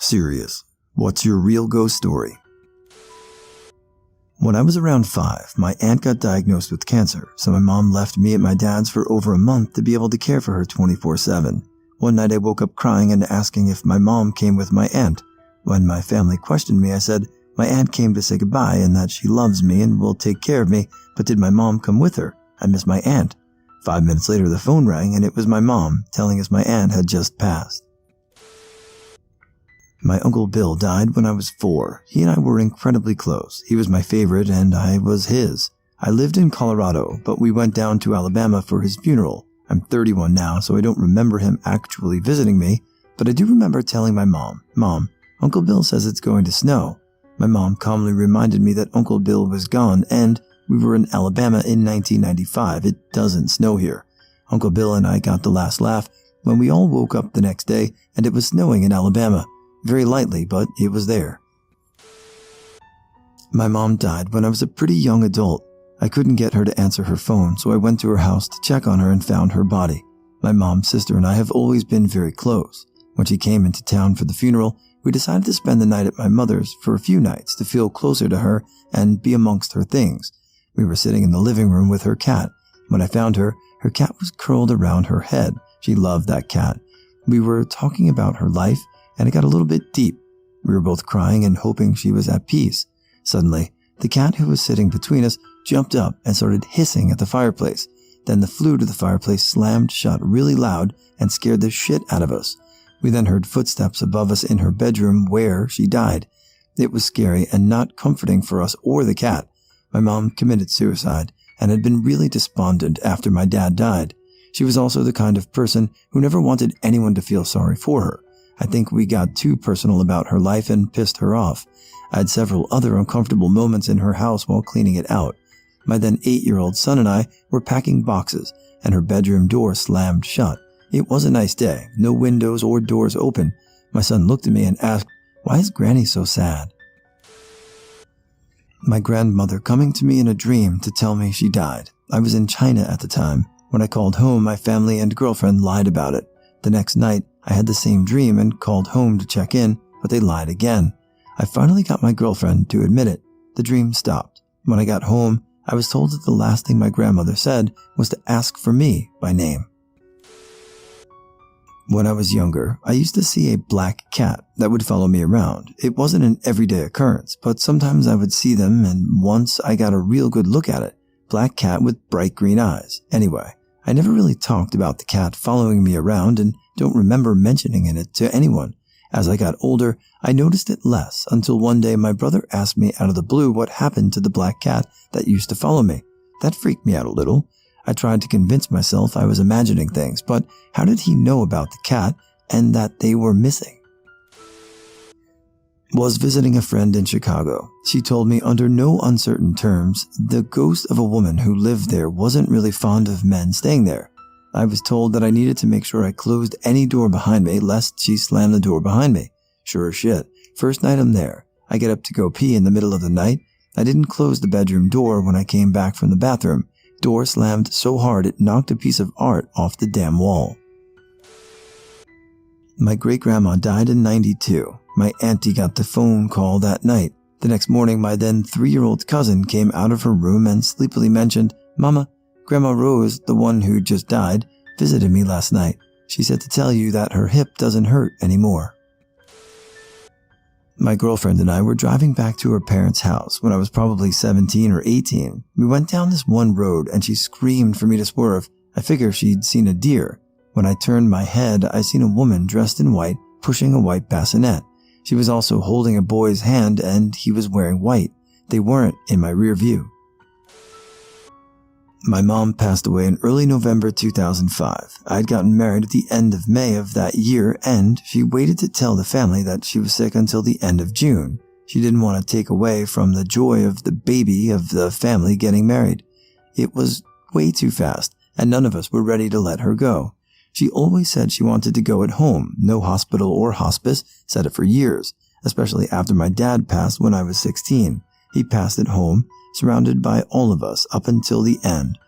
Serious. What's your real ghost story? When I was around 5, my aunt got diagnosed with cancer, so my mom left me at my dad's for over a month to be able to care for her 24/7. One night I woke up crying and asking if my mom came with my aunt. When my family questioned me, I said my aunt came to say goodbye and that she loves me and will take care of me, but did my mom come with her? I miss my aunt. 5 minutes later the phone rang and it was my mom telling us my aunt had just passed. My Uncle Bill died when I was 4. He and I were incredibly close. He was my favorite and I was his. I lived in Colorado, but we went down to Alabama for his funeral. I'm 31 now, so I don't remember him actually visiting me, but I do remember telling my mom, "Mom, Uncle Bill says it's going to snow." My mom calmly reminded me that Uncle Bill was gone and we were in Alabama in 1995. It doesn't snow here. Uncle Bill and I got the last laugh when we all woke up the next day and it was snowing in Alabama. Very lightly, but it was there. My mom died when I was a pretty young adult. I couldn't get her to answer her phone, so I went to her house to check on her and found her body. My mom's sister and I have always been very close. When she came into town for the funeral, we decided to spend the night at my mother's for a few nights to feel closer to her and be amongst her things. We were sitting in the living room with her cat. When I found her, her cat was curled around her head. She loved that cat. We were talking about her life, and it got a little bit deep. We were both crying and hoping she was at peace. Suddenly, the cat who was sitting between us jumped up and started hissing at the fireplace. Then the flue to the fireplace slammed shut really loud and scared the shit out of us. We then heard footsteps above us in her bedroom where she died. It was scary and not comforting for us or the cat. My mom committed suicide and had been really despondent after my dad died. She was also the kind of person who never wanted anyone to feel sorry for her. I think we got too personal about her life and pissed her off. I had several other uncomfortable moments in her house while cleaning it out. My then 8-year-old son and I were packing boxes, and her bedroom door slammed shut. It was a nice day, no windows or doors open. My son looked at me and asked, "Why is Granny so sad?" My grandmother coming to me in a dream to tell me she died. I was in China at the time. When I called home, my family and girlfriend lied about it. The next night, I had the same dream and called home to check in, but they lied again. I finally got my girlfriend to admit it. The dream stopped. When I got home, I was told that the last thing my grandmother said was to ask for me by name. When I was younger, I used to see a black cat that would follow me around. It wasn't an everyday occurrence, but sometimes I would see them, and once I got a real good look at it. Black cat with bright green eyes. Anyway, I never really talked about the cat following me around and don't remember mentioning it to anyone. As I got older, I noticed it less until one day my brother asked me out of the blue what happened to the black cat that used to follow me. That freaked me out a little. I tried to convince myself I was imagining things, but how did he know about the cat and that they were missing? Was visiting a friend in Chicago. She told me under no uncertain terms, the ghost of a woman who lived there wasn't really fond of men staying there. I was told that I needed to make sure I closed any door behind me lest she slam the door behind me. Sure as shit. First night I'm there. I get up to go pee in the middle of the night. I didn't close the bedroom door when I came back from the bathroom. Door slammed so hard it knocked a piece of art off the damn wall. My great-grandma died in 92. My auntie got the phone call that night. The next morning, my then 3-year-old cousin came out of her room and sleepily mentioned, "Mama, Grandma Rose, the one who just died, visited me last night. She said to tell you that her hip doesn't hurt anymore." My girlfriend and I were driving back to her parents' house when I was probably 17 or 18. We went down this one road and she screamed for me to swerve. I figured she'd seen a deer. When I turned my head, I seen a woman dressed in white pushing a white bassinet. She was also holding a boy's hand and he was wearing white. They weren't in my rear view. My mom passed away in early November 2005. I had gotten married at the end of May of that year, and she waited to tell the family that she was sick until the end of June. She didn't want to take away from the joy of the baby of the family getting married. It was way too fast, and none of us were ready to let her go. She always said she wanted to go at home, no hospital or hospice, said it for years, especially after my dad passed when I was 16. He passed at home, surrounded by all of us up until the end.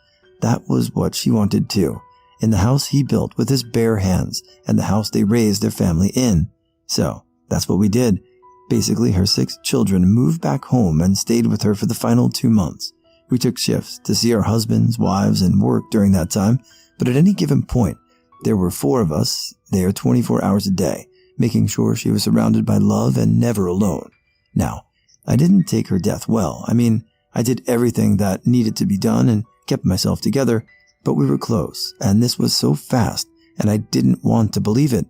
That was what she wanted too, in the house he built with his bare hands and the house they raised their family in. So, That's what we did. Basically, her 6 children moved back home and stayed with her for the final 2 months. We took shifts to see our husbands, wives, and work during that time, but at any given point, there were 4 of us there 24 hours a day, making sure she was surrounded by love and never alone. Now, I didn't take her death well. I did everything that needed to be done and kept myself together, but we were close, and this was so fast, and I didn't want to believe it.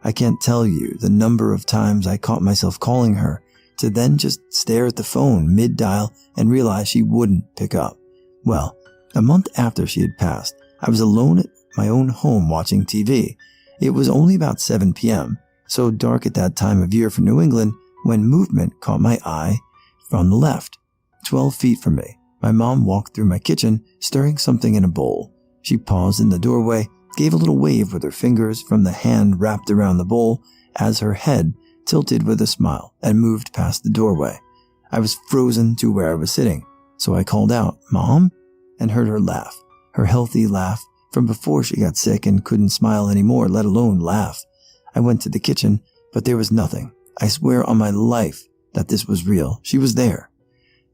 I can't tell you the number of times I caught myself calling her, to then just stare at the phone mid-dial and realize she wouldn't pick up. Well, a month after she had passed, I was alone at my own home watching TV. It was only about 7 p.m., so dark at that time of year for New England, when movement caught my eye from the left. 12 feet from me, my mom walked through my kitchen, stirring something in a bowl. She paused in the doorway, gave a little wave with her fingers from the hand wrapped around the bowl as her head tilted with a smile and moved past the doorway. I was frozen to where I was sitting, so I called out, "Mom?" and heard her laugh, her healthy laugh from before she got sick and couldn't smile anymore, let alone laugh. I went to the kitchen, but there was nothing. I swear on my life that this was real. She was there.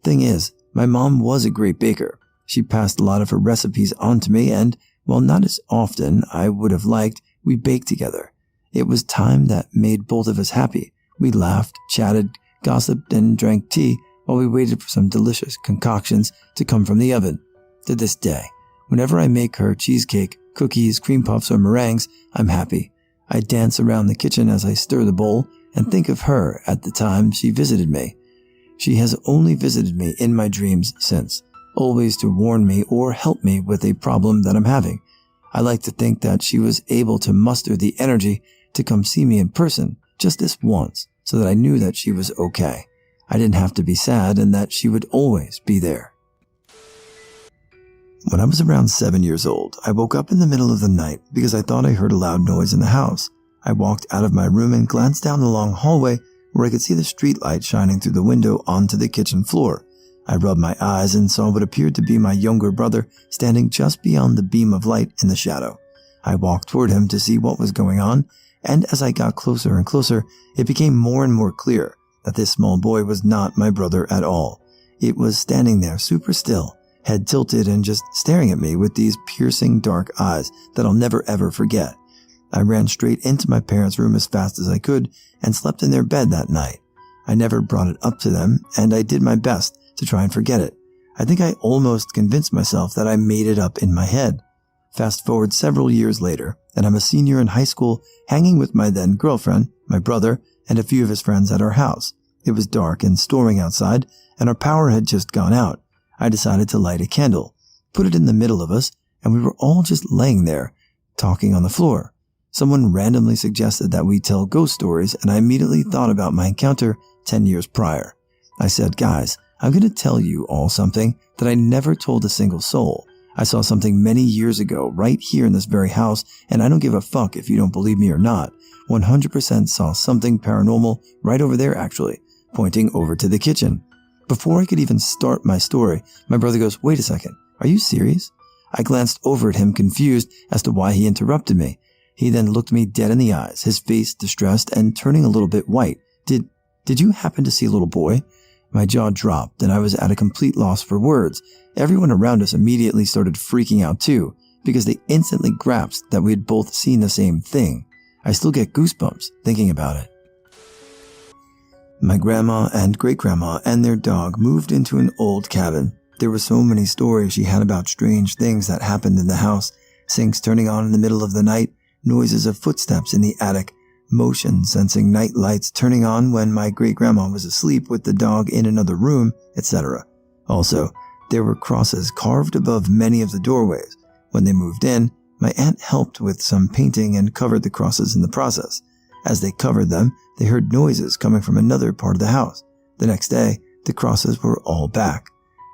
Thing is, my mom was a great baker. She passed a lot of her recipes on to me, and while not as often I would have liked, we baked together. It was time that made both of us happy. We laughed, chatted, gossiped, and drank tea while we waited for some delicious concoctions to come from the oven. To this day, whenever I make her cheesecake, cookies, cream puffs, or meringues, I'm happy. I dance around the kitchen as I stir the bowl and think of her at the time she visited me. She has only visited me in my dreams since, always to warn me or help me with a problem that I'm having. I like to think that she was able to muster the energy to come see me in person just this once so that I knew that she was okay. I didn't have to be sad and that she would always be there. When I was around 7 years old, I woke up in the middle of the night because I thought I heard a loud noise in the house. I walked out of my room and glanced down the long hallway where I could see the streetlight shining through the window onto the kitchen floor. I rubbed my eyes and saw what appeared to be my younger brother standing just beyond the beam of light in the shadow. I walked toward him to see what was going on, and as I got closer and closer, it became more and more clear that this small boy was not my brother at all. It was standing there super still, head tilted and just staring at me with these piercing dark eyes that I'll never ever forget. I ran straight into my parents' room as fast as I could and slept in their bed that night. I never brought it up to them, and I did my best to try and forget it. I think I almost convinced myself that I made it up in my head. Fast forward several years later, and I'm a senior in high school hanging with my then girlfriend, my brother, and a few of his friends at our house. It was dark and storming outside, and our power had just gone out. I decided to light a candle, put it in the middle of us, and we were all just laying there, talking on the floor. Someone randomly suggested that we tell ghost stories, and I immediately thought about my encounter 10 years prior. I said, "Guys, I'm going to tell you all something that I never told a single soul. I saw something many years ago right here in this very house, and I don't give a fuck if you don't believe me or not. 100% saw something paranormal right over there actually, pointing over to the kitchen." Before I could even start my story, my brother goes, "Wait a second, are you serious?" I glanced over at him confused as to why he interrupted me. He then looked me dead in the eyes, his face distressed and turning a little bit white. Did you happen to see a little boy?" My jaw dropped and I was at a complete loss for words. Everyone around us immediately started freaking out too, because they instantly grasped that we had both seen the same thing. I still get goosebumps thinking about it. My grandma and great-grandma and their dog moved into an old cabin. There were so many stories she had about strange things that happened in the house. Sinks turning on in the middle of the night, noises of footsteps in the attic, motion-sensing night lights turning on when my great-grandma was asleep with the dog in another room, etc. Also, there were crosses carved above many of the doorways. When they moved in, my aunt helped with some painting and covered the crosses in the process. As they covered them, they heard noises coming from another part of the house. The next day, the crosses were all back.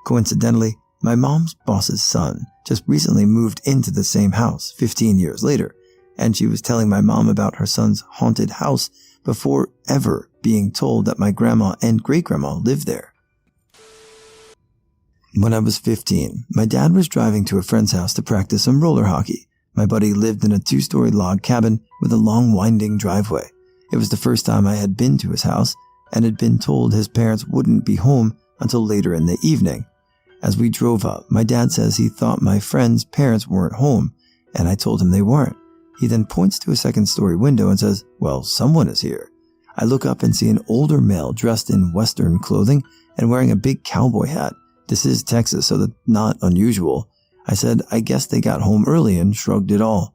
Coincidentally, my mom's boss's son just recently moved into the same house 15 years later, and she was telling my mom about her son's haunted house before ever being told that my grandma and great-grandma lived there. When I was 15, my dad was driving to a friend's house to practice some roller hockey. My buddy lived in a 2-story log cabin with a long winding driveway. It was the first time I had been to his house and had been told his parents wouldn't be home until later in the evening. As we drove up, my dad says he thought my friend's parents weren't home, and I told him they weren't. He then points to a second-story window and says, "Well, someone is here." I look up and see an older male dressed in Western clothing and wearing a big cowboy hat. This is Texas, so that's not unusual. I said, "I guess they got home early," and shrugged it all.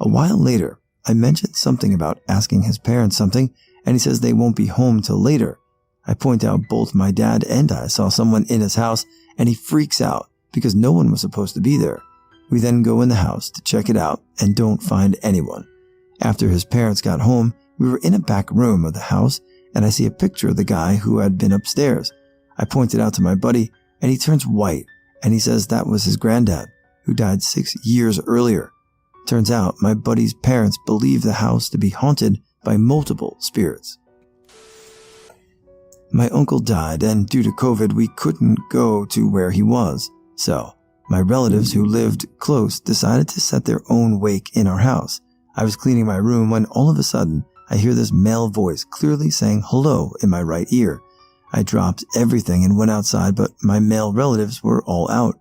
A while later, I mentioned something about asking his parents something, and he says they won't be home till later. I point out both my dad and I saw someone in his house, and he freaks out because no one was supposed to be there. We then go in the house to check it out and don't find anyone. After his parents got home, we were in a back room of the house, and I see a picture of the guy who had been upstairs. I point it out to my buddy, and he turns white, and he says that was his granddad, who died 6 years earlier. Turns out my buddy's parents believe the house to be haunted by multiple spirits. My uncle died, and due to COVID, we couldn't go to where he was. So, my relatives who lived close decided to set their own wake in our house. I was cleaning my room when all of a sudden, I hear this male voice clearly saying hello in my right ear. I dropped everything and went outside, but my male relatives were all out.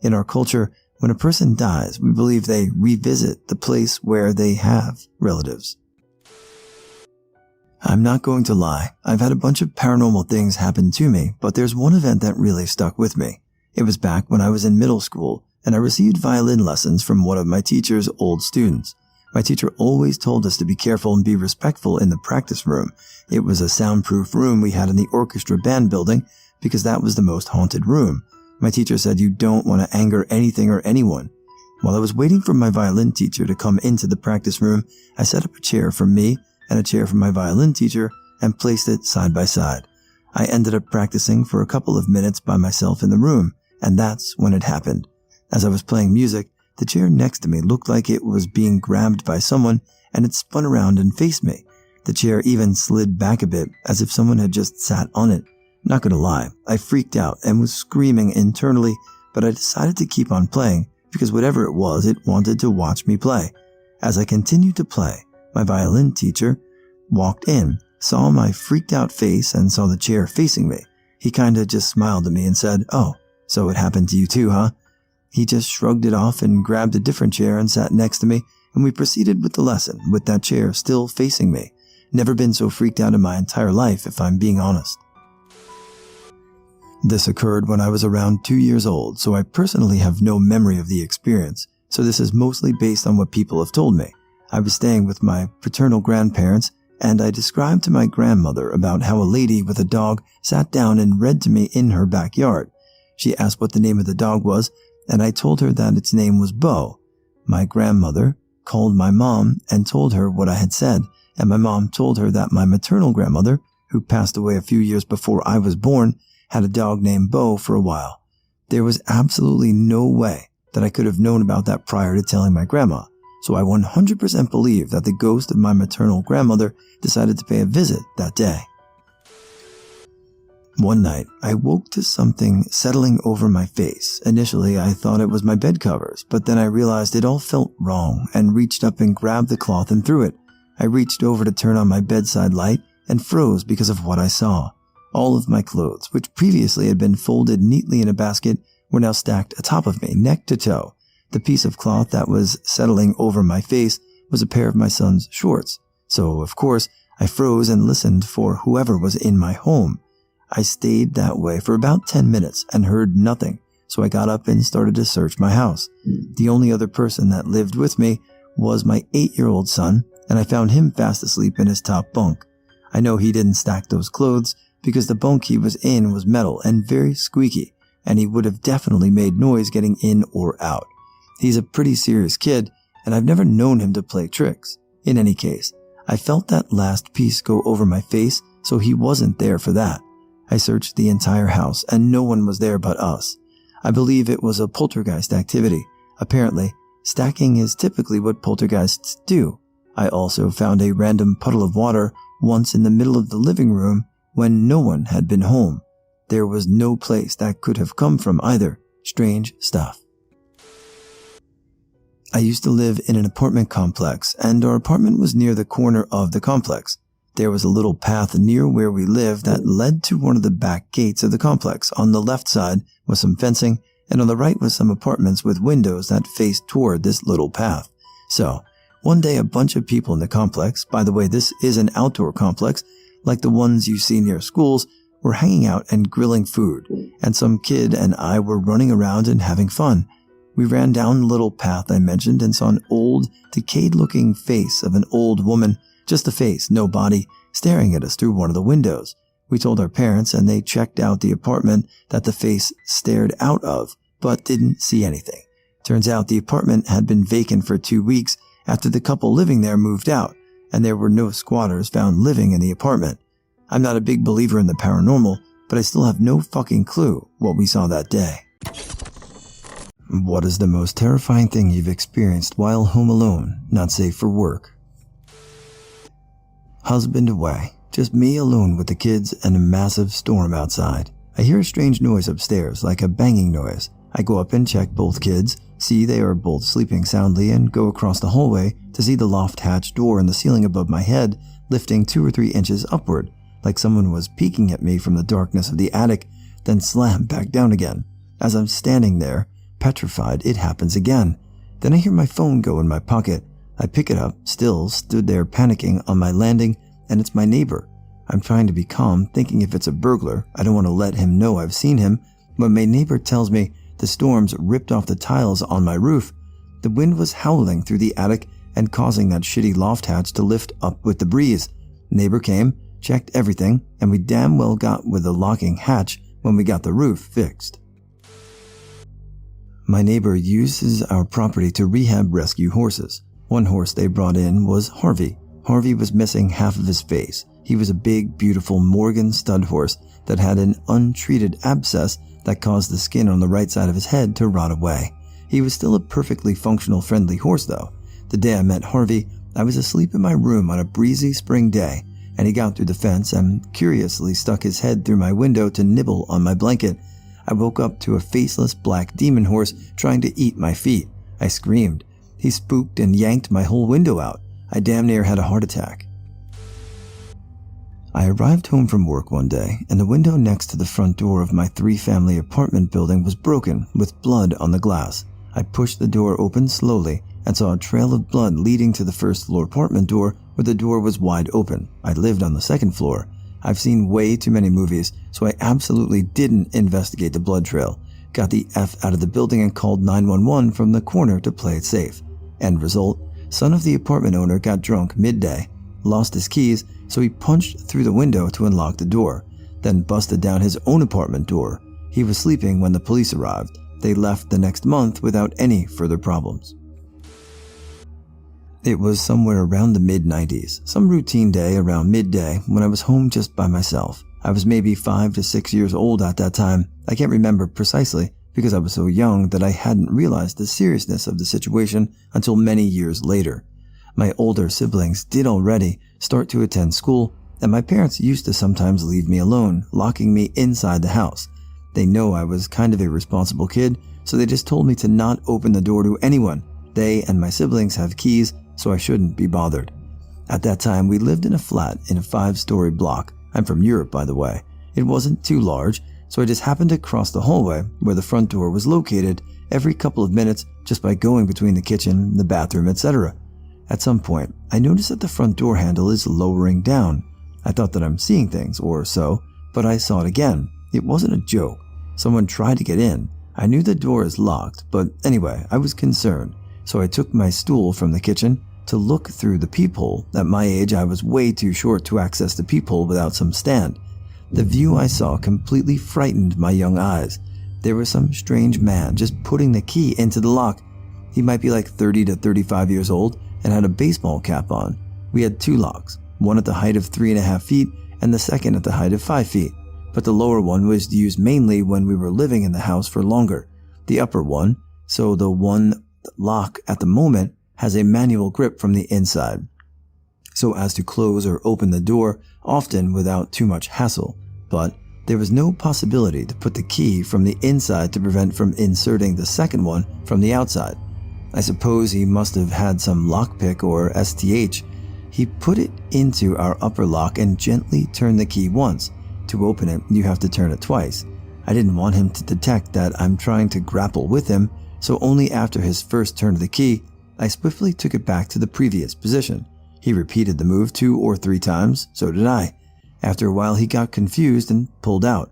In our culture, when a person dies, we believe they revisit the place where they have relatives. I'm not going to lie, I've had a bunch of paranormal things happen to me, but there's one event that really stuck with me. It was back when I was in middle school, and I received violin lessons from one of my teacher's old students. My teacher always told us to be careful and be respectful in the practice room. It was a soundproof room we had in the orchestra band building because that was the most haunted room. My teacher said you don't want to anger anything or anyone. While I was waiting for my violin teacher to come into the practice room, I set up a chair for me and a chair for my violin teacher and placed it side by side. I ended up practicing for a couple of minutes by myself in the room, and that's when it happened. As I was playing music, the chair next to me looked like it was being grabbed by someone, and it spun around and faced me. The chair even slid back a bit, as if someone had just sat on it. Not gonna lie, I freaked out and was screaming internally, but I decided to keep on playing because whatever it was, it wanted to watch me play. As I continued to play, my violin teacher walked in, saw my freaked out face, and saw the chair facing me. He kinda just smiled at me and said, "Oh, so it happened to you too, huh?" He just shrugged it off and grabbed a different chair and sat next to me, and we proceeded with the lesson with that chair still facing me. Never been so freaked out in my entire life, if I'm being honest. This occurred when I was around 2 years old, so I personally have no memory of the experience, so this is mostly based on what people have told me. I was staying with my paternal grandparents, and I described to my grandmother about how a lady with a dog sat down and read to me in her backyard. She asked what the name of the dog was, and I told her that its name was Bo. My grandmother called my mom and told her what I had said, and my mom told her that my maternal grandmother, who passed away a few years before I was born, had a dog named Bo for a while. There was absolutely no way that I could have known about that prior to telling my grandma, so I 100% believe that the ghost of my maternal grandmother decided to pay a visit that day. One night, I woke to something settling over my face. Initially, I thought it was my bed covers, but then I realized it all felt wrong and reached up and grabbed the cloth and threw it. I reached over to turn on my bedside light and froze because of what I saw. All of my clothes, which previously had been folded neatly in a basket, were now stacked atop of me, neck to toe. The piece of cloth that was settling over my face was a pair of my son's shorts. So, of course, I froze and listened for whoever was in my home. I stayed that way for about 10 minutes and heard nothing, so I got up and started to search my house. The only other person that lived with me was my 8-year-old son, and I found him fast asleep in his top bunk. I know he didn't stack those clothes because the bunk he was in was metal and very squeaky, and he would have definitely made noise getting in or out. He's a pretty serious kid, and I've never known him to play tricks. In any case, I felt that last piece go over my face, so he wasn't there for that. I searched the entire house, and no one was there but us. I believe it was a poltergeist activity. Apparently, stacking is typically what poltergeists do. I also found a random puddle of water once in the middle of the living room when no one had been home. There was no place that could have come from either. Strange stuff. I used to live in an apartment complex, and our apartment was near the corner of the complex. There was a little path near where we lived that led to one of the back gates of the complex. On the left side was some fencing, and on the right was some apartments with windows that faced toward this little path. So, one day a bunch of people in the complex, by the way, this is an outdoor complex, like the ones you see near schools, were hanging out and grilling food, and some kid and I were running around and having fun. We ran down the little path I mentioned and saw an old, decayed-looking face of an old woman, just a face, no body, staring at us through one of the windows. We told our parents, and they checked out the apartment that the face stared out of, but didn't see anything. Turns out the apartment had been vacant for 2 weeks after the couple living there moved out, and there were no squatters found living in the apartment. I'm not a big believer in the paranormal, but I still have no fucking clue what we saw that day. What is the most terrifying thing you've experienced while home alone, not safe for work? Husband away, just me alone with the kids and a massive storm outside. I hear a strange noise upstairs, like a banging noise. I go up and check both kids, see they are both sleeping soundly, and go across the hallway to see the loft hatch door in the ceiling above my head lifting 2 or 3 inches upward, like someone was peeking at me from the darkness of the attic, then slam back down again. As I'm standing there, petrified, it happens again. Then I hear my phone go in my pocket. I pick it up, still stood there panicking on my landing, and it's my neighbor. I'm trying to be calm, thinking if it's a burglar, I don't want to let him know I've seen him, but my neighbor tells me the storms ripped off the tiles on my roof. The wind was howling through the attic and causing that shitty loft hatch to lift up with the breeze. Neighbor came, checked everything, and we damn well got with the locking hatch when we got the roof fixed. My neighbor uses our property to rehab rescue horses. One horse they brought in was Harvey. Harvey was missing half of his face. He was a big, beautiful Morgan stud horse that had an untreated abscess that caused the skin on the right side of his head to rot away. He was still a perfectly functional, friendly horse though. The day I met Harvey, I was asleep in my room on a breezy spring day, and he got through the fence and curiously stuck his head through my window to nibble on my blanket. I woke up to a faceless black demon horse trying to eat my feet. I screamed. He spooked and yanked my whole window out. I damn near had a heart attack. I arrived home from work one day, and the window next to the front door of my 3-family apartment building was broken with blood on the glass. I pushed the door open slowly and saw a trail of blood leading to the first floor apartment door where the door was wide open. I lived on the 2nd floor. I've seen way too many movies, so I absolutely didn't investigate the blood trail. Got the F out of the building and called 911 from the corner to play it safe. End result, son of the apartment owner got drunk midday, lost his keys, so he punched through the window to unlock the door, then busted down his own apartment door. He was sleeping when the police arrived. They left the next month without any further problems. It was somewhere around the mid-90s, some routine day around midday when I was home just by myself. I was maybe 5 to 6 years old at that time. I can't remember precisely because I was so young that I hadn't realized the seriousness of the situation until many years later. My older siblings did already start to attend school, and my parents used to sometimes leave me alone, locking me inside the house. They know I was kind of a responsible kid, so they just told me to not open the door to anyone. They and my siblings have keys, so I shouldn't be bothered. At that time, we lived in a flat in a 5-story block. I'm from Europe, by the way. It wasn't too large, so I just happened to cross the hallway where the front door was located every couple of minutes just by going between the kitchen, the bathroom, etc. At some point, I noticed that the front door handle is lowering down. I thought that I'm seeing things, or so, but I saw it again. It wasn't a joke. Someone tried to get in. I knew the door is locked, but anyway, I was concerned, so I took my stool from the kitchen to look through the peephole. At my age, I was way too short to access the peephole without some stand. The view I saw completely frightened my young eyes. There was some strange man just putting the key into the lock. He might be like 30 to 35 years old and had a baseball cap on. We had 2 locks, one at the height of 3.5 feet and the second at the height of 5 feet. But the lower one was used mainly when we were living in the house for longer. The upper one, so the one lock at the moment, has a manual grip from the inside, so as to close or open the door, often without too much hassle. But there was no possibility to put the key from the inside to prevent from inserting the second one from the outside. I suppose he must have had some lockpick or STH. He put it into our upper lock and gently turned the key once. To open it, you have to turn it twice. I didn't want him to detect that I'm trying to grapple with him, so only after his first turn of the key, I swiftly took it back to the previous position. He repeated the move 2 or 3 times, so did I. After a while, he got confused and pulled out.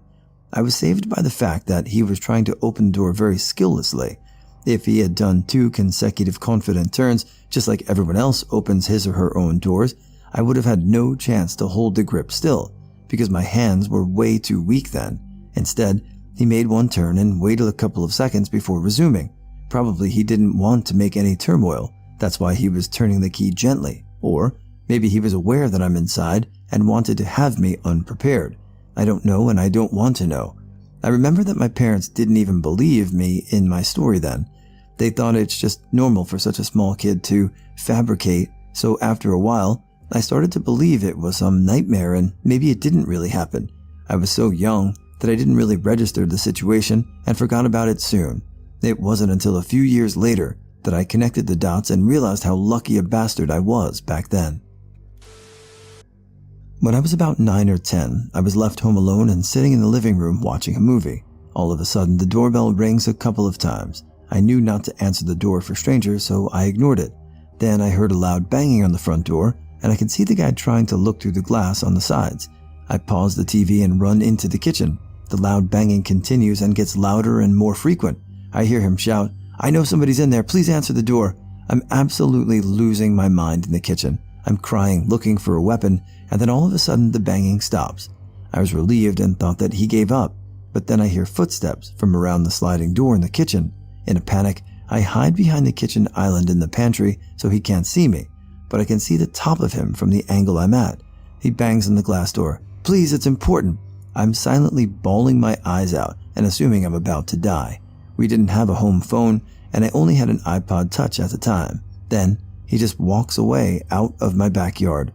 I was saved by the fact that he was trying to open the door very skilllessly. If he had done 2 consecutive confident turns, just like everyone else opens his or her own doors, I would have had no chance to hold the grip still, because my hands were way too weak then. Instead, he made 1 turn and waited a couple of seconds before resuming. Probably he didn't want to make any turmoil. That's why he was turning the key gently. Or maybe he was aware that I'm inside and wanted to have me unprepared. I don't know, and I don't want to know. I remember that my parents didn't even believe me in my story then. They thought it's just normal for such a small kid to fabricate, so after a while, I started to believe it was some nightmare and maybe it didn't really happen. I was so young that I didn't really register the situation and forgot about it soon. It wasn't until a few years later that I connected the dots and realized how lucky a bastard I was back then. When I was about 9 or 10, I was left home alone and sitting in the living room watching a movie. All of a sudden, the doorbell rings a couple of times. I knew not to answer the door for strangers, so I ignored it. Then I heard a loud banging on the front door, and I could see the guy trying to look through the glass on the sides. I pause the TV and run into the kitchen. The loud banging continues and gets louder and more frequent. I hear him shout, "I know somebody's in there, please answer the door." I'm absolutely losing my mind in the kitchen. I'm crying, looking for a weapon, and then all of a sudden the banging stops. I was relieved and thought that he gave up, but then I hear footsteps from around the sliding door in the kitchen. In a panic, I hide behind the kitchen island in the pantry so he can't see me, but I can see the top of him from the angle I'm at. He bangs on the glass door. "Please, it's important." I'm silently bawling my eyes out and assuming I'm about to die. We didn't have a home phone, and I only had an iPod Touch at the time. Then, he just walks away out of my backyard.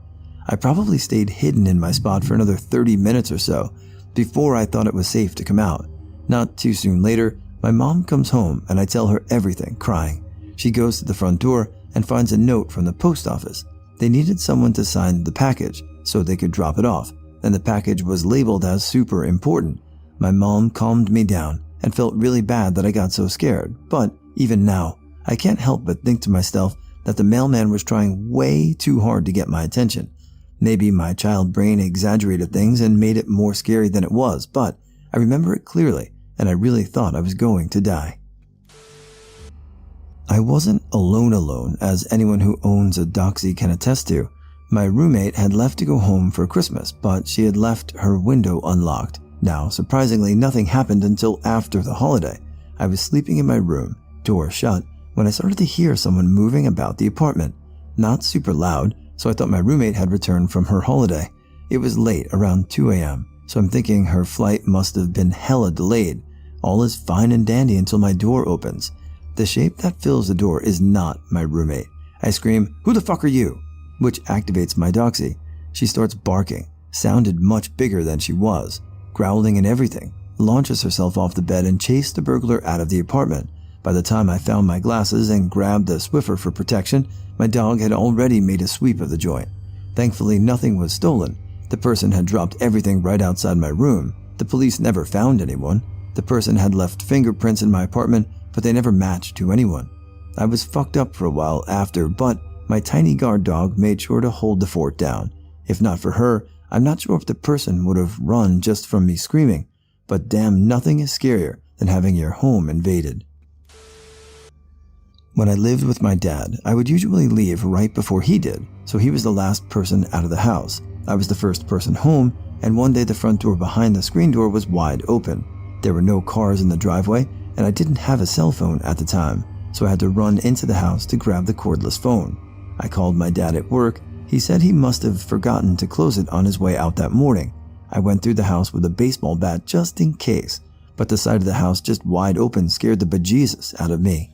I probably stayed hidden in my spot for another 30 minutes or so before I thought it was safe to come out. Not too soon later, my mom comes home and I tell her everything, crying. She goes to the front door and finds a note from the post office. They needed someone to sign the package so they could drop it off, and the package was labeled as super important. My mom calmed me down and felt really bad that I got so scared, but even now, I can't help but think to myself that the mailman was trying way too hard to get my attention. Maybe my child brain exaggerated things and made it more scary than it was, but I remember it clearly, and I really thought I was going to die. I wasn't alone, as anyone who owns a doxy can attest to. My roommate had left to go home for Christmas, but she had left her window unlocked. Now, surprisingly, nothing happened until after the holiday. I was sleeping in my room, door shut, when I started to hear someone moving about the apartment. Not super loud, so I thought my roommate had returned from her holiday. It was late, around 2 a.m., so I'm thinking her flight must have been hella delayed. All is fine and dandy until my door opens. The shape that fills the door is not my roommate. I scream, "Who the fuck are you?" which activates my doxy. She starts barking, sounded much bigger than she was, growling and everything, launches herself off the bed and chased the burglar out of the apartment. By the time I found my glasses and grabbed the Swiffer for protection, my dog had already made a sweep of the joint. Thankfully, nothing was stolen. The person had dropped everything right outside my room. The police never found anyone. The person had left fingerprints in my apartment, but they never matched to anyone. I was fucked up for a while after, but my tiny guard dog made sure to hold the fort down. If not for her, I'm not sure if the person would have run just from me screaming, but damn, nothing is scarier than having your home invaded. When I lived with my dad, I would usually leave right before he did, so he was the last person out of the house. I was the first person home, and one day the front door behind the screen door was wide open. There were no cars in the driveway, and I didn't have a cell phone at the time, so I had to run into the house to grab the cordless phone. I called my dad at work. He said he must have forgotten to close it on his way out that morning. I went through the house with a baseball bat just in case, but the side of the house just wide open scared the bejesus out of me.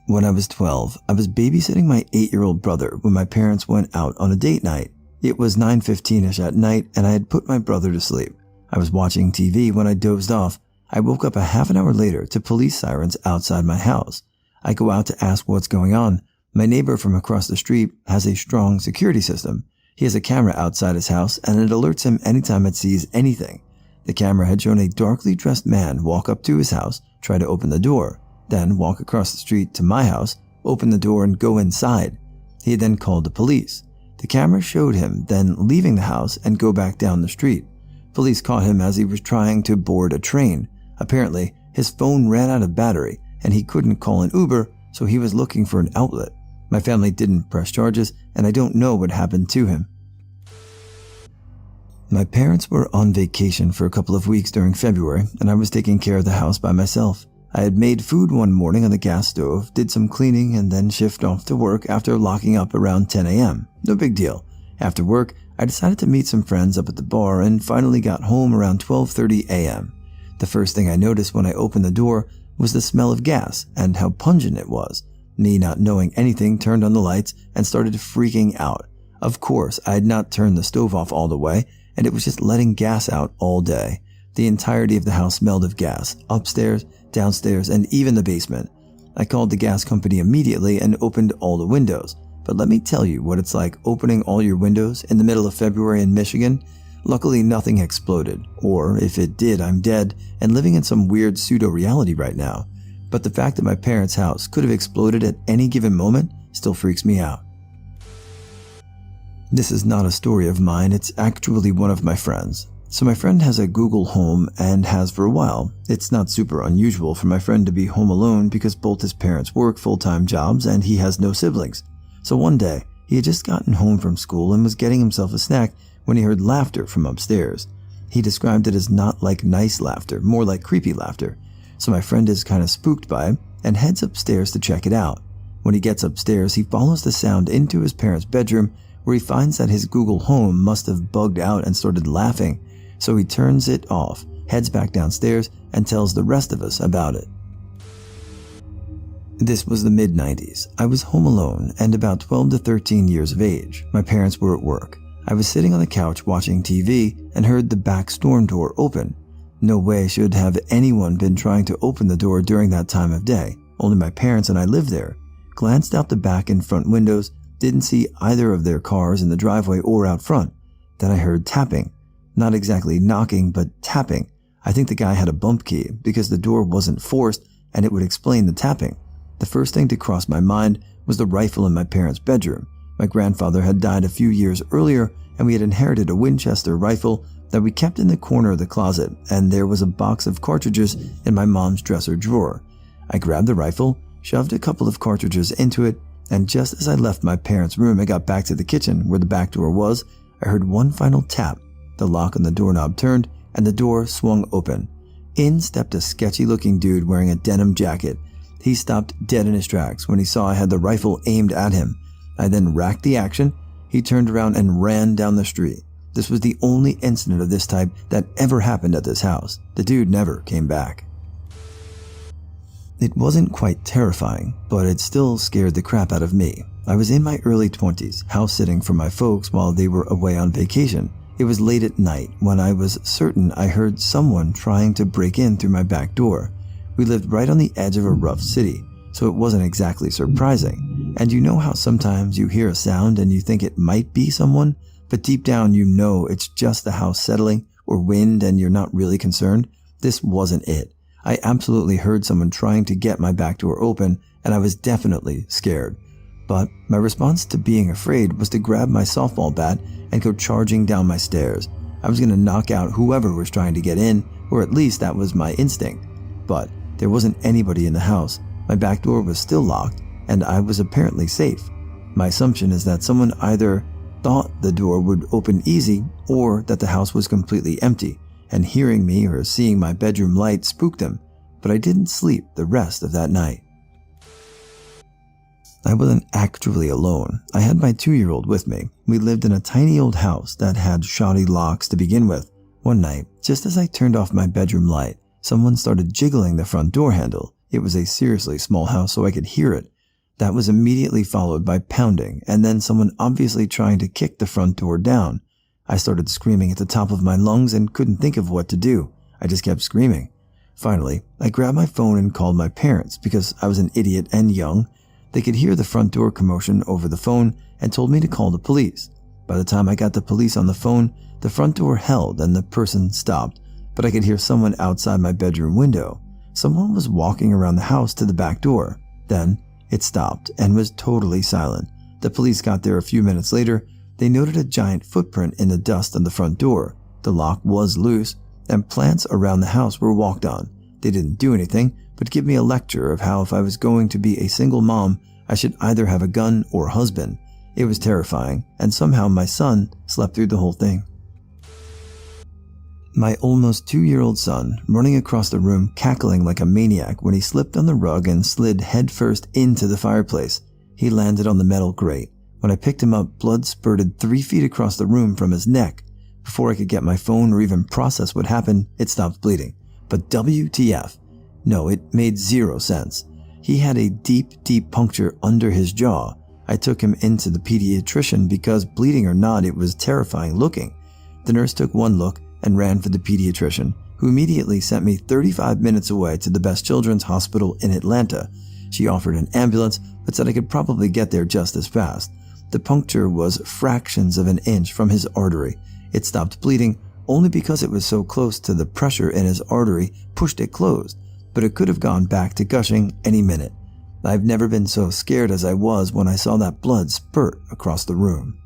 When I was 12, I was babysitting my 8-year-old brother when my parents went out on a date night. It was 9:15ish at night and I had put my brother to sleep. I was watching TV when I dozed off. I woke up a half an hour later to police sirens outside my house. I go out to ask what's going on, My neighbor from across the street has a strong security system. He has a camera outside his house and it alerts him anytime it sees anything. The camera had shown a darkly dressed man walk up to his house, try to open the door, then walk across the street to my house, open the door and go inside. He had then called the police. The camera showed him then leaving the house and go back down the street. Police caught him as he was trying to board a train. Apparently, his phone ran out of battery and he couldn't call an Uber, so he was looking for an outlet. My family didn't press charges and I don't know what happened to him. My parents were on vacation for a couple of weeks during February and I was taking care of the house by myself. I had made food one morning on the gas stove, did some cleaning and then shift off to work after locking up around 10 a.m. No big deal. After work, I decided to meet some friends up at the bar and finally got home around 12:30 a.m. The first thing I noticed when I opened the door was the smell of gas and how pungent it was. Me, not knowing anything, turned on the lights and started freaking out. Of course, I had not turned the stove off all the way and it was just letting gas out all day. The entirety of the house smelled of gas, upstairs, downstairs, and even the basement. I called the gas company immediately and opened all the windows. But let me tell you what it's like opening all your windows in the middle of February in Michigan. Luckily, nothing exploded, or if it did, I'm dead and living in some weird pseudo-reality right now. But the fact that my parents' house could have exploded at any given moment still freaks me out. This is not a story of mine, it's actually one of my friends. So my friend has a Google Home and has for a while. It's not super unusual for my friend to be home alone because both his parents work full-time jobs and he has no siblings. So one day, he had just gotten home from school and was getting himself a snack when he heard laughter from upstairs. He described it as not like nice laughter, more like creepy laughter. So my friend is kind of spooked by it and heads upstairs to check it out. When he gets upstairs, he follows the sound into his parents' bedroom where he finds that his Google Home must have bugged out and started laughing. So he turns it off, heads back downstairs, and tells the rest of us about it. This was the mid-90s. I was home alone and about 12 to 13 years of age. My parents were at work. I was sitting on the couch watching TV and heard the back storm door open. No way should have anyone been trying to open the door during that time of day. Only my parents and I lived there. Glanced out the back and front windows, didn't see either of their cars in the driveway or out front. Then I heard tapping. Not exactly knocking, but tapping. I think the guy had a bump key because the door wasn't forced and it would explain the tapping. The first thing to cross my mind was the rifle in my parents' bedroom. My grandfather had died a few years earlier and we had inherited a Winchester rifle that we kept in the corner of the closet, and there was a box of cartridges in my mom's dresser drawer. I grabbed the rifle, shoved a couple of cartridges into it, and just as I left my parents' room and got back to the kitchen where the back door was, I heard one final tap. The lock on the doorknob turned and the door swung open. In stepped a sketchy-looking dude wearing a denim jacket. He stopped dead in his tracks when he saw I had the rifle aimed at him. I then racked the action. He turned around and ran down the street. This was the only incident of this type that ever happened at this house. The dude never came back. It wasn't quite terrifying, but it still scared the crap out of me. I was in my early 20s, house sitting for my folks while they were away on vacation. It was late at night when I was certain I heard someone trying to break in through my back door. We lived right on the edge of a rough city, so it wasn't exactly surprising. And you know how sometimes you hear a sound and you think it might be someone, but deep down you know it's just the house settling or wind and you're not really concerned? This wasn't it. I absolutely heard someone trying to get my back door open and I was definitely scared. But my response to being afraid was to grab my softball bat and go charging down my stairs. I was going to knock out whoever was trying to get in, or at least that was my instinct. But there wasn't anybody in the house. My back door was still locked and I was apparently safe. My assumption is that someone either thought the door would open easy or that the house was completely empty, and hearing me or seeing my bedroom light spooked them, but I didn't sleep the rest of that night. I wasn't actually alone. I had my 2-year-old with me. We lived in a tiny old house that had shoddy locks to begin with. One night, just as I turned off my bedroom light, someone started jiggling the front door handle. It was a seriously small house, so I could hear it. That was immediately followed by pounding, and then someone obviously trying to kick the front door down. I started screaming at the top of my lungs and couldn't think of what to do. I just kept screaming. Finally, I grabbed my phone and called my parents because I was an idiot and young. They could hear the front door commotion over the phone and told me to call the police. By the time I got the police on the phone, the front door held and the person stopped, but I could hear someone outside my bedroom window. Someone was walking around the house to the back door. Then it stopped and was totally silent. The police got there a few minutes later. They noted a giant footprint in the dust on the front door. The lock was loose, and plants around the house were walked on. They didn't do anything, but give me a lecture of how if I was going to be a single mom, I should either have a gun or a husband. It was terrifying, and somehow my son slept through the whole thing. My almost 2-year-old son running across the room cackling like a maniac when he slipped on the rug and slid headfirst into the fireplace. He landed on the metal grate. When I picked him up, blood spurted 3 feet across the room from his neck. Before I could get my phone or even process what happened, it stopped bleeding. But WTF? No, it made zero sense. He had a deep puncture under his jaw. I took him into the pediatrician because, bleeding or not, it was terrifying looking. The nurse took one look and ran for the pediatrician, who immediately sent me 35 minutes away to the best children's hospital in Atlanta. She offered an ambulance, but said I could probably get there just as fast. The puncture was fractions of an inch from his artery. It stopped bleeding only because it was so close to the pressure in his artery pushed it closed, but it could have gone back to gushing any minute. I've never been so scared as I was when I saw that blood spurt across the room.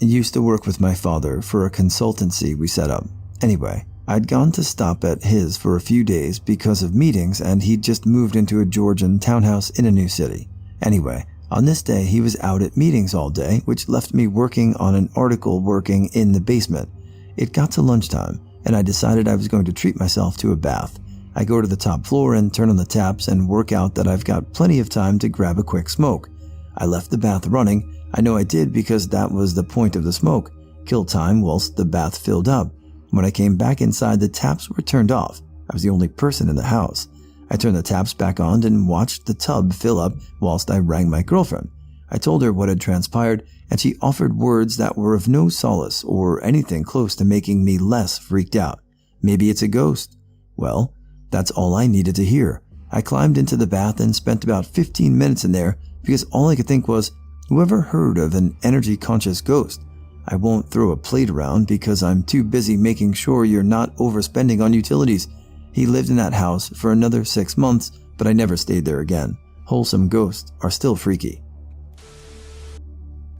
I used to work with my father for a consultancy we set up. Anyway, I'd gone to stop at his for a few days because of meetings, and he'd just moved into a Georgian townhouse in a new city. Anyway, on this day he was out at meetings all day, which left me working on an article working in the basement. It got to lunchtime, and I decided I was going to treat myself to a bath. I go to the top floor and turn on the taps and work out that I've got plenty of time to grab a quick smoke. I left the bath running. I know I did because that was the point of the smoke. Kill time whilst the bath filled up. When I came back inside, the taps were turned off. I was the only person in the house. I turned the taps back on and watched the tub fill up whilst I rang my girlfriend. I told her what had transpired, and she offered words that were of no solace or anything close to making me less freaked out. Maybe it's a ghost. Well, that's all I needed to hear. I climbed into the bath and spent about 15 minutes in there because all I could think was, whoever heard of an energy-conscious ghost? I won't throw a plate around because I'm too busy making sure you're not overspending on utilities. He lived in that house for another 6 months, but I never stayed there again. Wholesome ghosts are still freaky.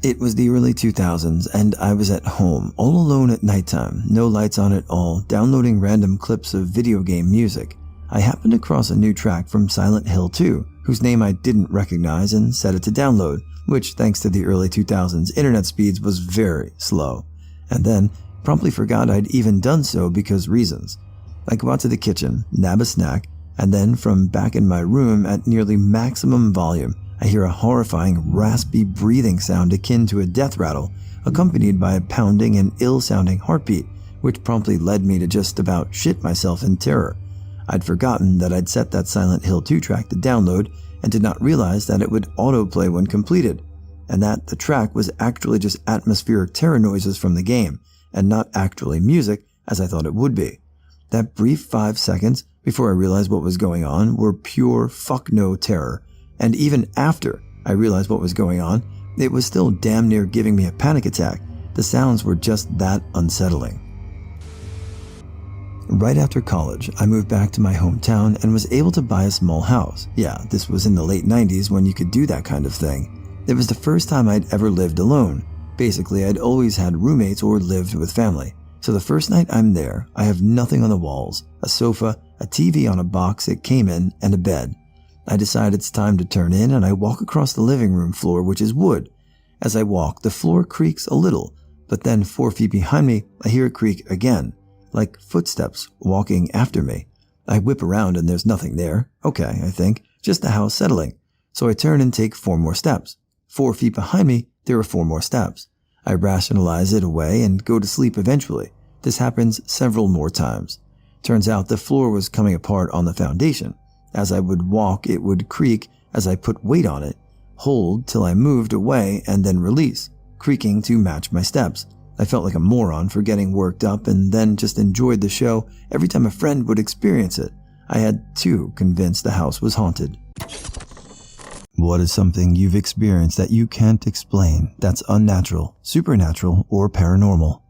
It was the early 2000s, and I was at home, all alone at nighttime, no lights on at all, downloading random clips of video game music. I happened across a new track from Silent Hill 2, whose name I didn't recognize, and set it to download, which, thanks to the early 2000s internet speeds, was very slow. And then, promptly forgot I'd even done so because reasons. I go out to the kitchen, nab a snack, and then from back in my room at nearly maximum volume, I hear a horrifying, raspy breathing sound akin to a death rattle, accompanied by a pounding and ill-sounding heartbeat, which promptly led me to just about shit myself in terror. I'd forgotten that I'd set that Silent Hill 2 track to download and did not realize that it would autoplay when completed, and that the track was actually just atmospheric terror noises from the game, and not actually music as I thought it would be. That brief 5 seconds before I realized what was going on were pure fuck no terror, and even after I realized what was going on, it was still damn near giving me a panic attack. The sounds were just that unsettling. Right after college, I moved back to my hometown and was able to buy a small house. Yeah, this was in the late 90s when you could do that kind of thing. It was the first time I'd ever lived alone. Basically, I'd always had roommates or lived with family. So the first night I'm there, I have nothing on the walls, a sofa, a TV on a box it came in, and a bed. I decide it's time to turn in, and I walk across the living room floor, which is wood. As I walk, the floor creaks a little, but then 4 feet behind me, I hear it creak again, like footsteps walking after me. I whip around and there's nothing there. Okay, I think, just the house settling. So I turn and take 4 more steps. 4 feet behind me, there are 4 more steps. I rationalize it away and go to sleep eventually. This happens several more times. Turns out the floor was coming apart on the foundation. As I would walk, it would creak as I put weight on it, hold till I moved away and then release, creaking to match my steps. I felt like a moron for getting worked up and then just enjoyed the show every time a friend would experience it. I had too convinced the house was haunted. What is something you've experienced that you can't explain that's unnatural, supernatural, or paranormal?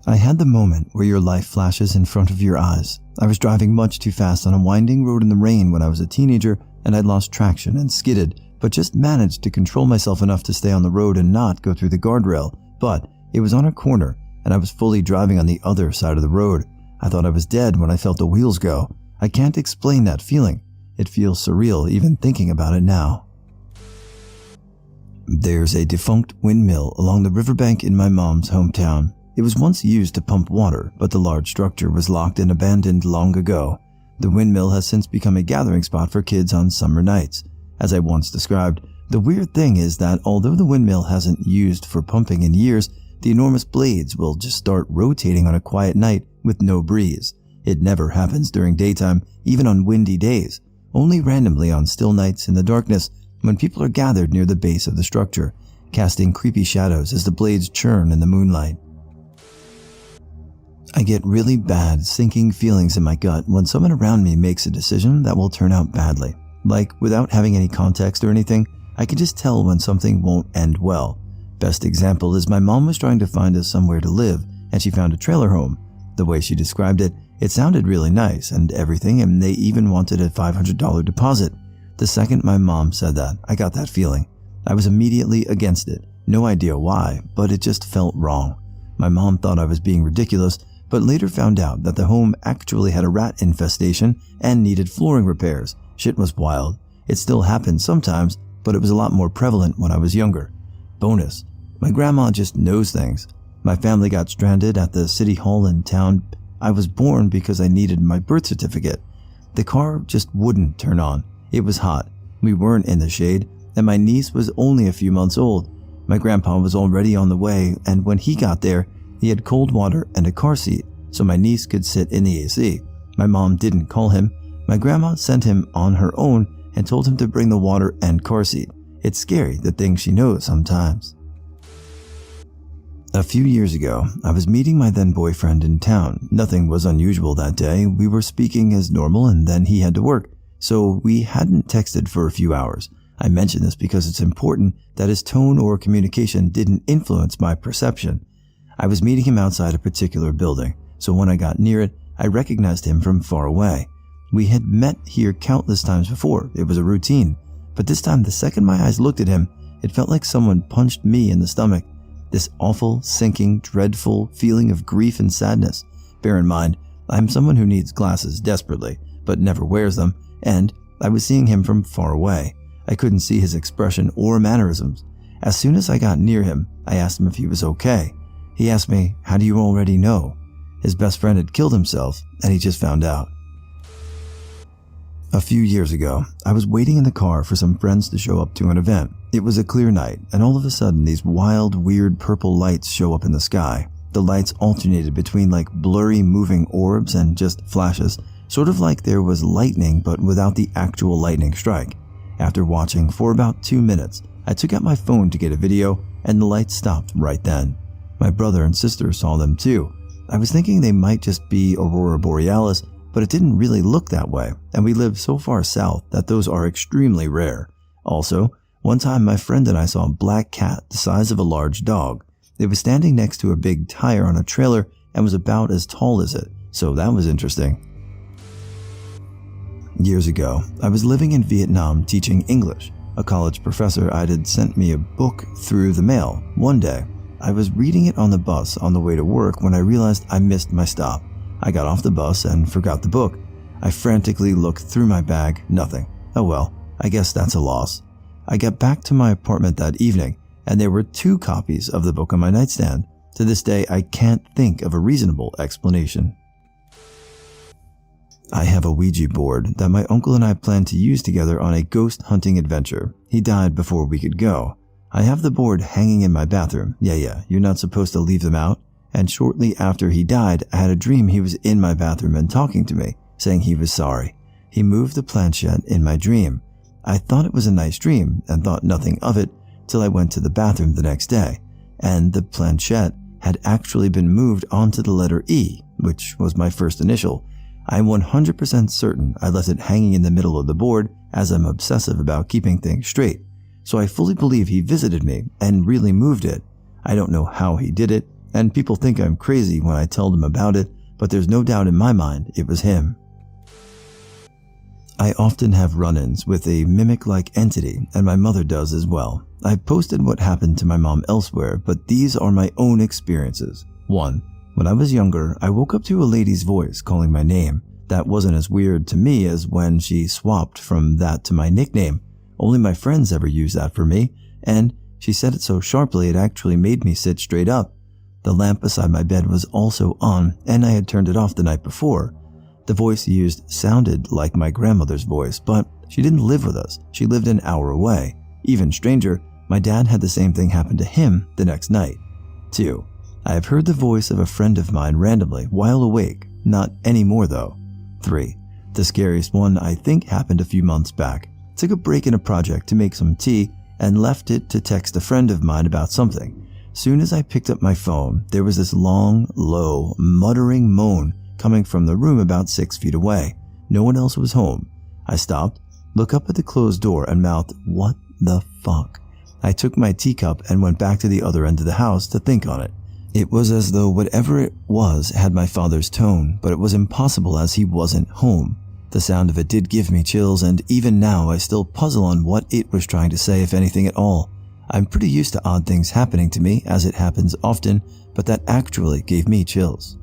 I had the moment where your life flashes in front of your eyes. I was driving much too fast on a winding road in the rain when I was a teenager, and I'd lost traction and skidded, but just managed to control myself enough to stay on the road and not go through the guardrail. But it was on a corner, and I was fully driving on the other side of the road. I thought I was dead when I felt the wheels go. I can't explain that feeling. It feels surreal even thinking about it now. There's a defunct windmill along the riverbank in my mom's hometown. It was once used to pump water, but the large structure was locked and abandoned long ago. The windmill has since become a gathering spot for kids on summer nights. As I once described, the weird thing is that although the windmill hasn't used for pumping in years, the enormous blades will just start rotating on a quiet night with no breeze. It never happens during daytime, even on windy days, only randomly on still nights in the darkness when people are gathered near the base of the structure, casting creepy shadows as the blades churn in the moonlight. I get really bad, sinking feelings in my gut when someone around me makes a decision that will turn out badly. Like, without having any context or anything, I can just tell when something won't end well. Best example is my mom was trying to find us somewhere to live, and she found a trailer home. The way she described it, it sounded really nice and everything, and they even wanted a $500 deposit. The second my mom said that, I got that feeling. I was immediately against it. No idea why, but it just felt wrong. My mom thought I was being ridiculous, but later found out that the home actually had a rat infestation and needed flooring repairs. Shit was wild. It still happens sometimes, but it was a lot more prevalent when I was younger. Bonus, my grandma just knows things. My family got stranded at the city hall in town. I was born because I needed my birth certificate. The car just wouldn't turn on. It was hot. We weren't in the shade, and my niece was only a few months old. My grandpa was already on the way, and when he got there, he had cold water and a car seat, so my niece could sit in the AC. My mom didn't call him. My grandma sent him on her own and told him to bring the water and car seat. It's scary, the things she knows sometimes. A few years ago, I was meeting my then boyfriend in town. Nothing was unusual that day. We were speaking as normal, and then he had to work, so we hadn't texted for a few hours. I mention this because it's important that his tone or communication didn't influence my perception. I was meeting him outside a particular building, so when I got near it, I recognized him from far away. We had met here countless times before. It was a routine. But this time, the second my eyes looked at him, it felt like someone punched me in the stomach. This awful, sinking, dreadful feeling of grief and sadness. Bear in mind, I'm someone who needs glasses desperately, but never wears them, and I was seeing him from far away. I couldn't see his expression or mannerisms. As soon as I got near him, I asked him if he was okay. He asked me, "How do you already know?" His best friend had killed himself, and he just found out. A few years ago, I was waiting in the car for some friends to show up to an event. It was a clear night, and all of a sudden these wild, weird purple lights show up in the sky. The lights alternated between like blurry moving orbs and just flashes, sort of like there was lightning but without the actual lightning strike. After watching for about 2 minutes, I took out my phone to get a video, and the lights stopped right then. My brother and sister saw them too. I was thinking they might just be aurora borealis, but it didn't really look that way, and we live so far south that those are extremely rare. Also, one time my friend and I saw a black cat the size of a large dog. It was standing next to a big tire on a trailer and was about as tall as it, so that was interesting. Years ago, I was living in Vietnam teaching English. A college professor had sent me a book through the mail one day. I was reading it on the bus on the way to work when I realized I missed my stop. I got off the bus and forgot the book. I frantically looked through my bag, nothing. Oh well, I guess that's a loss. I got back to my apartment that evening, and there were 2 copies of the book on my nightstand. To this day, I can't think of a reasonable explanation. I have a Ouija board that my uncle and I planned to use together on a ghost hunting adventure. He died before we could go. I have the board hanging in my bathroom. Yeah, you're not supposed to leave them out. And shortly after he died, I had a dream he was in my bathroom and talking to me, saying he was sorry. He moved the planchette in my dream. I thought it was a nice dream and thought nothing of it till I went to the bathroom the next day, and the planchette had actually been moved onto the letter E, which was my first initial. I'm 100% certain I left it hanging in the middle of the board as I'm obsessive about keeping things straight. So I fully believe he visited me and really moved it. I don't know how he did it, and people think I'm crazy when I tell them about it, but there's no doubt in my mind it was him. I often have run-ins with a mimic-like entity, and my mother does as well. I've posted what happened to my mom elsewhere, but these are my own experiences. 1. When I was younger, I woke up to a lady's voice calling my name. That wasn't as weird to me as when she swapped from that to my nickname. Only my friends ever use that for me, and she said it so sharply it actually made me sit straight up. The lamp beside my bed was also on, and I had turned it off the night before. The voice used sounded like my grandmother's voice, but she didn't live with us. She lived an hour away. Even stranger, my dad had the same thing happen to him the next night. 2. I have heard the voice of a friend of mine randomly while awake, not anymore though. 3. The scariest one I think happened a few months back. Took a break in a project to make some tea and left it to text a friend of mine about something. Soon as I picked up my phone, there was this long, low, muttering moan coming from the room about 6 feet away. No one else was home. I stopped, looked up at the closed door and mouthed, "What the fuck?" I took my teacup and went back to the other end of the house to think on it. It was as though whatever it was had my father's tone, but it was impossible as he wasn't home. The sound of it did give me chills, and even now I still puzzle on what it was trying to say, if anything at all. I'm pretty used to odd things happening to me, as it happens often, but that actually gave me chills.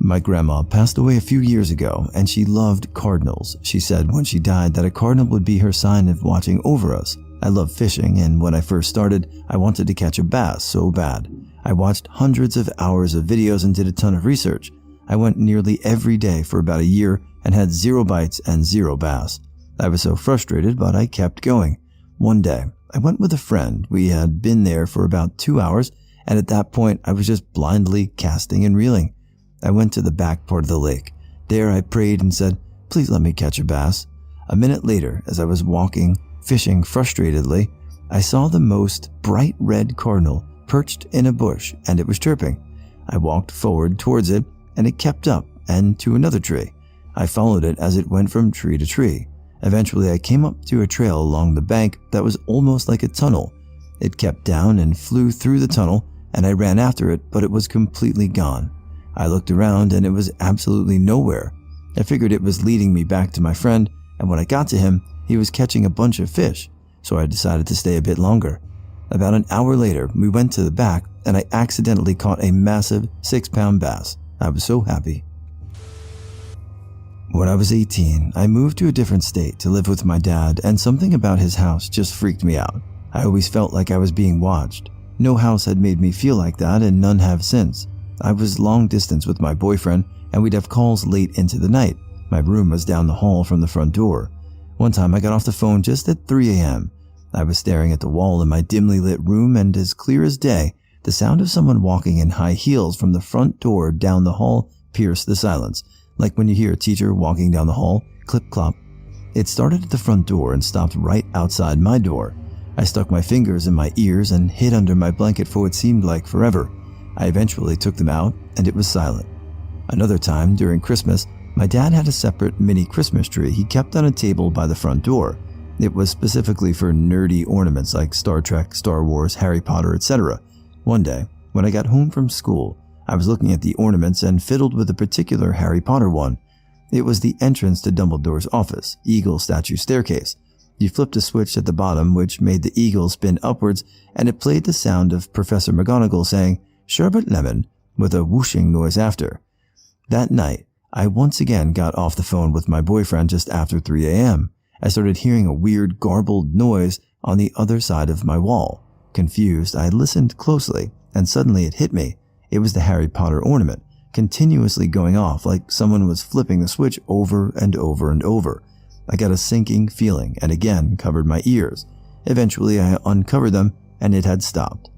My grandma passed away a few years ago, and she loved cardinals. She said when she died that a cardinal would be her sign of watching over us. I love fishing, and when I first started, I wanted to catch a bass so bad. I watched hundreds of hours of videos and did a ton of research. I went nearly every day for about a year and had 0 bites and 0 bass. I was so frustrated, but I kept going. One day, I went with a friend. We had been there for about 2 hours, and at that point, I was just blindly casting and reeling. I went to the back part of the lake. There I prayed and said, "Please let me catch a bass." A minute later, as I was walking, fishing frustratedly, I saw the most bright red cardinal perched in a bush, and it was chirping. I walked forward towards it, and it kept up and to another tree. I followed it as it went from tree to tree. Eventually, I came up to a trail along the bank that was almost like a tunnel. It kept down and flew through the tunnel, and I ran after it, but it was completely gone. I looked around and it was absolutely nowhere. I figured it was leading me back to my friend, and when I got to him, he was catching a bunch of fish, so I decided to stay a bit longer. About an hour later, we went to the back, and I accidentally caught a massive 6-pound bass. I was so happy. When I was 18, I moved to a different state to live with my dad, and something about his house just freaked me out. I always felt like I was being watched. No house had made me feel like that, and none have since. I was long distance with my boyfriend, and we'd have calls late into the night. My room was down the hall from the front door. One time I got off the phone just at 3 a.m. I was staring at the wall in my dimly lit room, and as clear as day, the sound of someone walking in high heels from the front door down the hall pierced the silence, like when you hear a teacher walking down the hall, clip-clop. It started at the front door and stopped right outside my door. I stuck my fingers in my ears and hid under my blanket for what seemed like forever. I eventually took them out, and it was silent. Another time, during Christmas, my dad had a separate mini Christmas tree he kept on a table by the front door. It was specifically for nerdy ornaments like Star Trek, Star Wars, Harry Potter, etc. One day, when I got home from school, I was looking at the ornaments and fiddled with a particular Harry Potter one. It was the entrance to Dumbledore's office, eagle statue staircase. You flipped a switch at the bottom which made the eagle spin upwards, and it played the sound of Professor McGonagall saying, "Sherbet lemon," with a whooshing noise after. That night, I once again got off the phone with my boyfriend just after 3 a.m. I started hearing a weird garbled noise on the other side of my wall. Confused, I listened closely, and suddenly it hit me. It was the Harry Potter ornament, continuously going off like someone was flipping the switch over and over and over. I got a sinking feeling and again covered my ears. Eventually, I uncovered them, and it had stopped.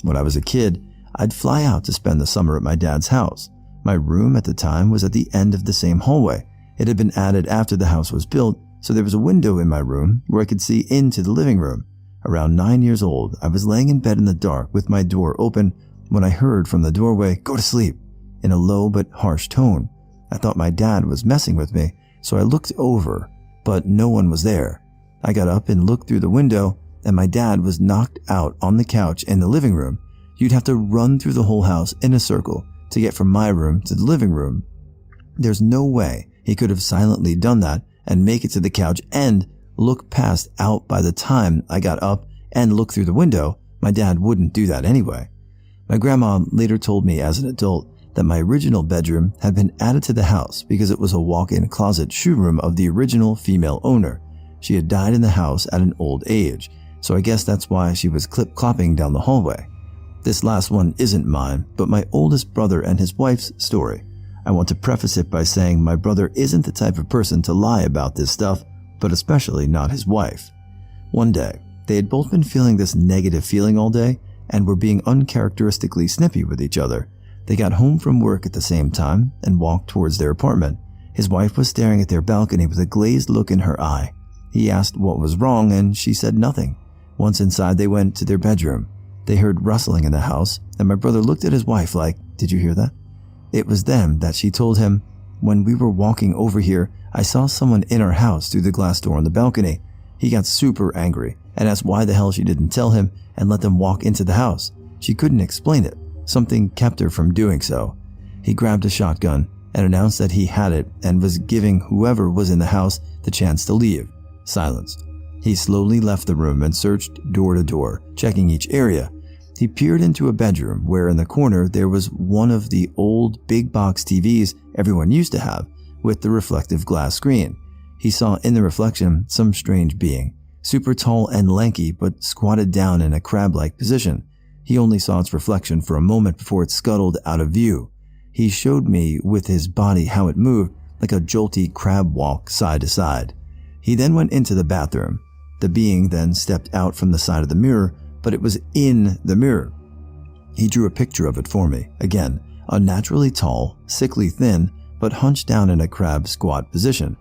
When I was a kid, I'd fly out to spend the summer at my dad's house. My room at the time was at the end of the same hallway. It had been added after the house was built, so there was a window in my room where I could see into the living room. Around 9 years old, I was laying in bed in the dark with my door open when I heard from the doorway, "Go to sleep," in a low but harsh tone. I thought my dad was messing with me, so I looked over, but no one was there. I got up and looked through the window, and my dad was knocked out on the couch in the living room. You'd have to run through the whole house in a circle to get from my room to the living room. There's no way he could have silently done that and make it to the couch and look past out by the time I got up and looked through the window. My dad wouldn't do that anyway. My grandma later told me as an adult that my original bedroom had been added to the house because it was a walk-in closet shoe room of the original female owner. She had died in the house at an old age, so I guess that's why she was clip-clopping down the hallway. This last one isn't mine, but my oldest brother and his wife's story. I want to preface it by saying my brother isn't the type of person to lie about this stuff, but especially not his wife. One day, they had both been feeling this negative feeling all day and were being uncharacteristically snippy with each other. They got home from work at the same time and walked towards their apartment. His wife was staring at their balcony with a glazed look in her eye. He asked what was wrong and she said nothing. Once inside, they went to their bedroom. They heard rustling in the house and my brother looked at his wife like, "Did you hear that?" It was then that she told him, "When we were walking over here, I saw someone in our house through the glass door on the balcony." He got super angry and asked why the hell she didn't tell him and let them walk into the house. She couldn't explain it. Something kept her from doing so. He grabbed a shotgun and announced that he had it and was giving whoever was in the house the chance to leave. Silence. He slowly left the room and searched door to door, checking each area. He peered into a bedroom where in the corner there was one of the old big box TVs everyone used to have with the reflective glass screen. He saw in the reflection some strange being, super tall and lanky but squatted down in a crab-like position. He only saw its reflection for a moment before it scuttled out of view. He showed me with his body how it moved like a jolty crab walk side to side. He then went into the bathroom. The being then stepped out from the side of the mirror, but it was in the mirror. He drew a picture of it for me. Again, unnaturally tall, sickly thin, but hunched down in a crab squat position.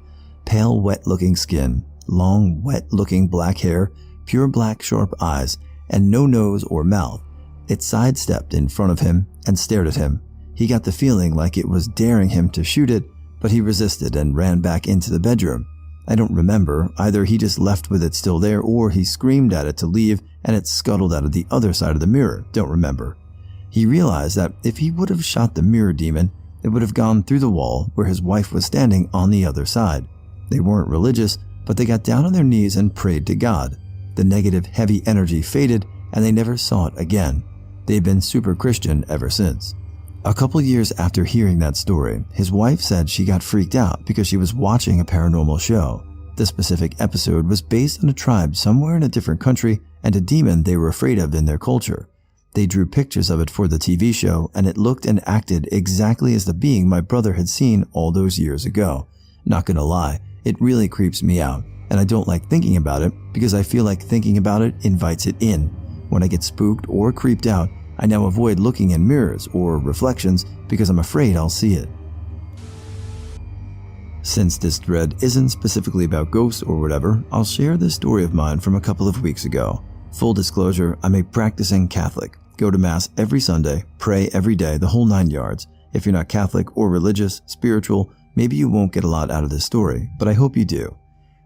Pale, wet-looking skin, long, wet-looking black hair, pure black sharp eyes, and no nose or mouth. It sidestepped in front of him and stared at him. He got the feeling like it was daring him to shoot it, but he resisted and ran back into the bedroom. I don't remember. Either he just left with it still there or he screamed at it to leave and it scuttled out of the other side of the mirror. Don't remember. He realized that if he would have shot the mirror demon, it would have gone through the wall where his wife was standing on the other side. They weren't religious, but they got down on their knees and prayed to God. The negative, heavy energy faded and they never saw it again. They've been super Christian ever since. A couple years after hearing that story, his wife said she got freaked out because she was watching a paranormal show. The specific episode was based on a tribe somewhere in a different country and a demon they were afraid of in their culture. They drew pictures of it for the TV show and it looked and acted exactly as the being my brother had seen all those years ago. Not gonna lie, it really creeps me out and I don't like thinking about it because I feel like thinking about it invites it in. When I get spooked or creeped out, I now avoid looking in mirrors or reflections because I'm afraid I'll see it. Since this thread isn't specifically about ghosts or whatever, I'll share this story of mine from a couple of weeks ago. Full disclosure, I'm a practicing Catholic. Go to Mass every Sunday, pray every day, the whole 9 yards. If you're not Catholic or religious, spiritual, maybe you won't get a lot out of this story, but I hope you do.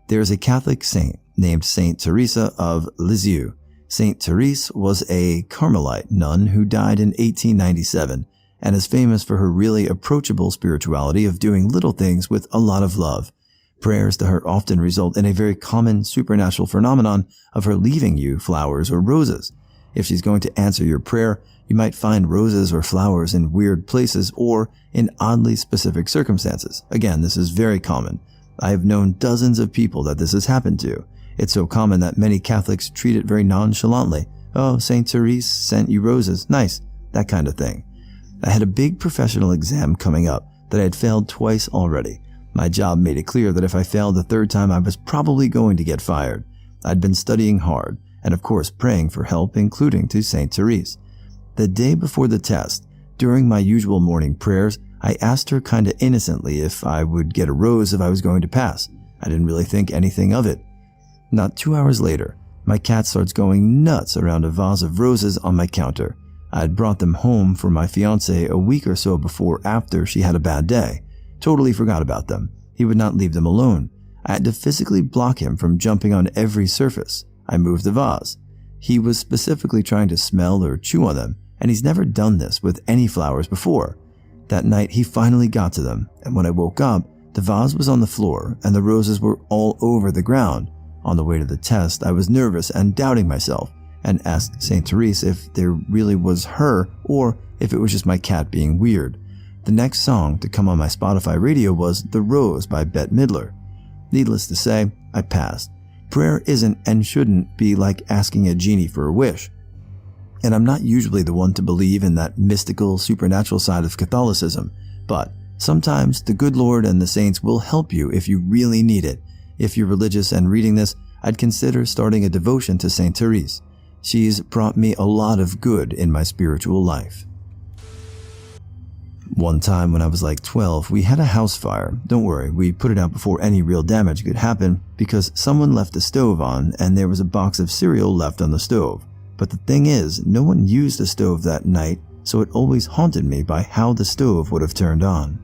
There is a Catholic saint named Saint Teresa of Lisieux. Saint Therese was a Carmelite nun who died in 1897 and is famous for her really approachable spirituality of doing little things with a lot of love. Prayers to her often result in a very common supernatural phenomenon of her leaving you flowers or roses. If she's going to answer your prayer, you might find roses or flowers in weird places or in oddly specific circumstances. Again, this is very common. I have known dozens of people that this has happened to. It's so common that many Catholics treat it very nonchalantly. Oh, Saint Therese sent you roses. Nice. That kind of thing. I had a big professional exam coming up that I had failed twice already. My job made it clear that if I failed the third time, I was probably going to get fired. I'd been studying hard and of course praying for help, including to Saint Therese. The day before the test, during my usual morning prayers, I asked her kinda innocently if I would get a rose if I was going to pass. I didn't really think anything of it. Not 2 hours later, my cat starts going nuts around a vase of roses on my counter. I had brought them home for my fiancée a week or so before after she had a bad day. Totally forgot about them. He would not leave them alone. I had to physically block him from jumping on every surface. I moved the vase. He was specifically trying to smell or chew on them, and he's never done this with any flowers before. That night, he finally got to them, and when I woke up, the vase was on the floor and the roses were all over the ground. On the way to the test, I was nervous and doubting myself, and asked St. Therese if there really was her or if it was just my cat being weird. The next song to come on my Spotify radio was The Rose by Bette Midler. Needless to say, I passed. Prayer isn't and shouldn't be like asking a genie for a wish. And I'm not usually the one to believe in that mystical, supernatural side of Catholicism, but sometimes the good Lord and the saints will help you if you really need it. If you're religious and reading this, I'd consider starting a devotion to St. Therese. She's brought me a lot of good in my spiritual life. One time when I was like 12, we had a house fire. Don't worry, we put it out before any real damage could happen because someone left the stove on and there was a box of cereal left on the stove. But the thing is, no one used the stove that night, so it always haunted me by how the stove would have turned on.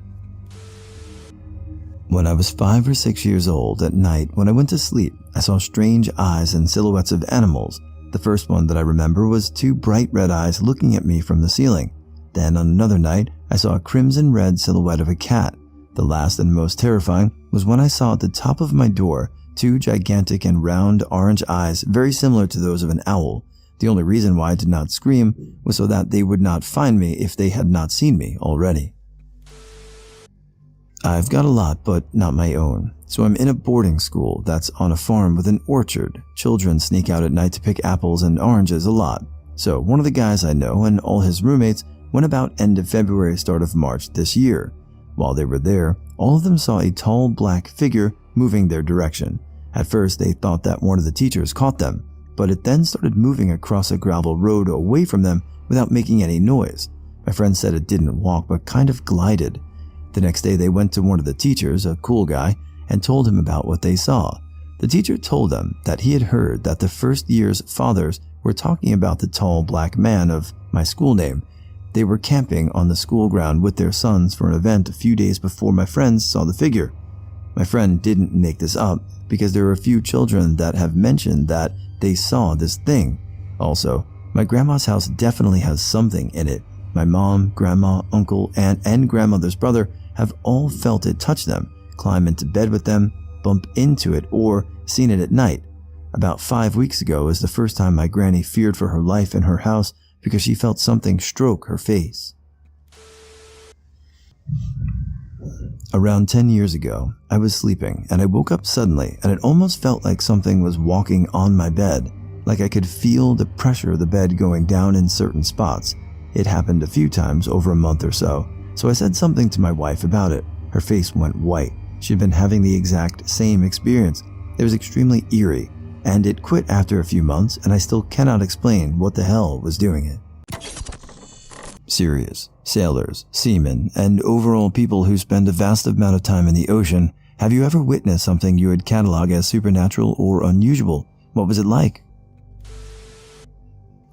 When I was 5 or 6 years old at night, when I went to sleep, I saw strange eyes and silhouettes of animals. The first one that I remember was 2 bright red eyes looking at me from the ceiling. Then on another night, I saw a crimson red silhouette of a cat. The last and most terrifying was when I saw at the top of my door 2 gigantic and round orange eyes very similar to those of an owl. The only reason why I did not scream was so that they would not find me if they had not seen me already. I've got a lot, but not my own. So I'm in a boarding school that's on a farm with an orchard. Children sneak out at night to pick apples and oranges a lot. So one of the guys I know and all his roommates went about end of February, start of March this year. While they were there, all of them saw a tall black figure moving their direction. At first, they thought that one of the teachers caught them, but it then started moving across a gravel road away from them without making any noise. My friend said it didn't walk, but kind of glided. The next day, they went to one of the teachers, a cool guy, and told him about what they saw. The teacher told them that he had heard that the first year's fathers were talking about the tall black man of my school name. They were camping on the school ground with their sons for an event a few days before my friends saw the figure. My friend didn't make this up because there are a few children that have mentioned that they saw this thing. Also, my grandma's house definitely has something in it. My mom, grandma, uncle, aunt, and grandmother's brother have all felt it touch them, climb into bed with them, bump into it, or seen it at night. About 5 weeks ago is the first time my granny feared for her life in her house because she felt something stroke her face. Around 10 years ago, I was sleeping and I woke up suddenly and it almost felt like something was walking on my bed, like I could feel the pressure of the bed going down in certain spots. It happened a few times over a month or so I said something to my wife about it. Her face went white. She'd been having the exact same experience. It was extremely eerie, and it quit after a few months, and I still cannot explain what the hell was doing it. Serious, sailors, seamen, and overall people who spend a vast amount of time in the ocean, have you ever witnessed something you would catalog as supernatural or unusual? What was it like?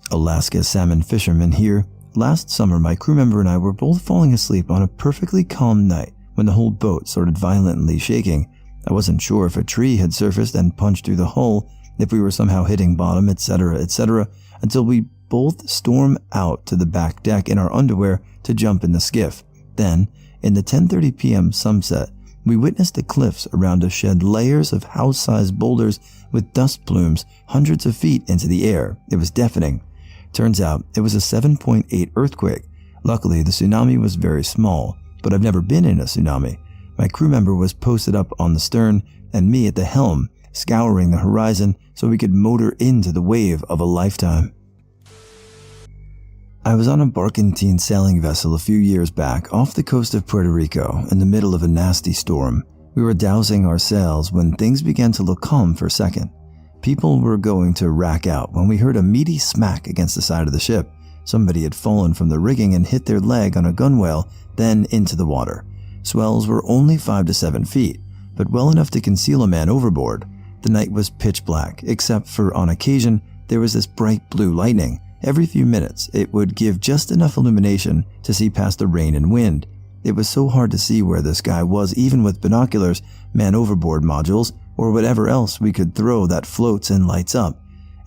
Alaska salmon fisherman here. Last summer, my crew member and I were both falling asleep on a perfectly calm night when the whole boat started violently shaking. I wasn't sure if a tree had surfaced and punched through the hull, if we were somehow hitting bottom, etc., until we both storm out to the back deck in our underwear to jump in the skiff. Then, in the 10:30 p.m. sunset, we witnessed the cliffs around us shed layers of house-sized boulders with dust plumes hundreds of feet into the air. It was deafening. Turns out it was a 7.8 earthquake. Luckily, the tsunami was very small, but I've never been in a tsunami. My crew member was posted up on the stern and me at the helm, scouring the horizon so we could motor into the wave of a lifetime. I was on a barkentine sailing vessel a few years back off the coast of Puerto Rico in the middle of a nasty storm. We were dousing our sails when things began to look calm for a second. People were going to rack out when we heard a meaty smack against the side of the ship. Somebody had fallen from the rigging and hit their leg on a gunwale, then into the water. Swells were only 5 to 7 feet, but well enough to conceal a man overboard. The night was pitch black, except for on occasion there was this bright blue lightning. Every few minutes it would give just enough illumination to see past the rain and wind. It was so hard to see where this guy was even with binoculars, man overboard modules, or whatever else we could throw that floats and lights up.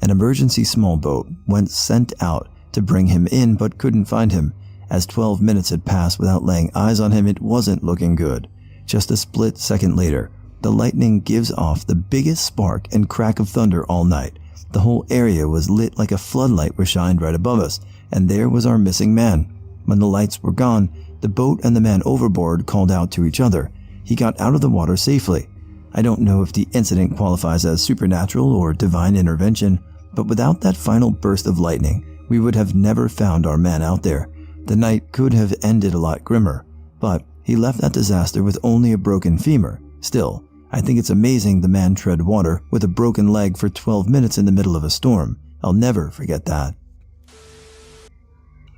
An emergency small boat went sent out to bring him in but couldn't find him. As 12 minutes had passed without laying eyes on him, it wasn't looking good. Just a split second later, the lightning gives off the biggest spark and crack of thunder all night. The whole area was lit like a floodlight was shined right above us, and there was our missing man. When the lights were gone, the boat and the man overboard called out to each other. He got out of the water safely. I don't know if the incident qualifies as supernatural or divine intervention, but without that final burst of lightning, we would have never found our man out there. The night could have ended a lot grimmer, but he left that disaster with only a broken femur. Still, I think it's amazing the man tread water with a broken leg for 12 minutes in the middle of a storm. I'll never forget that.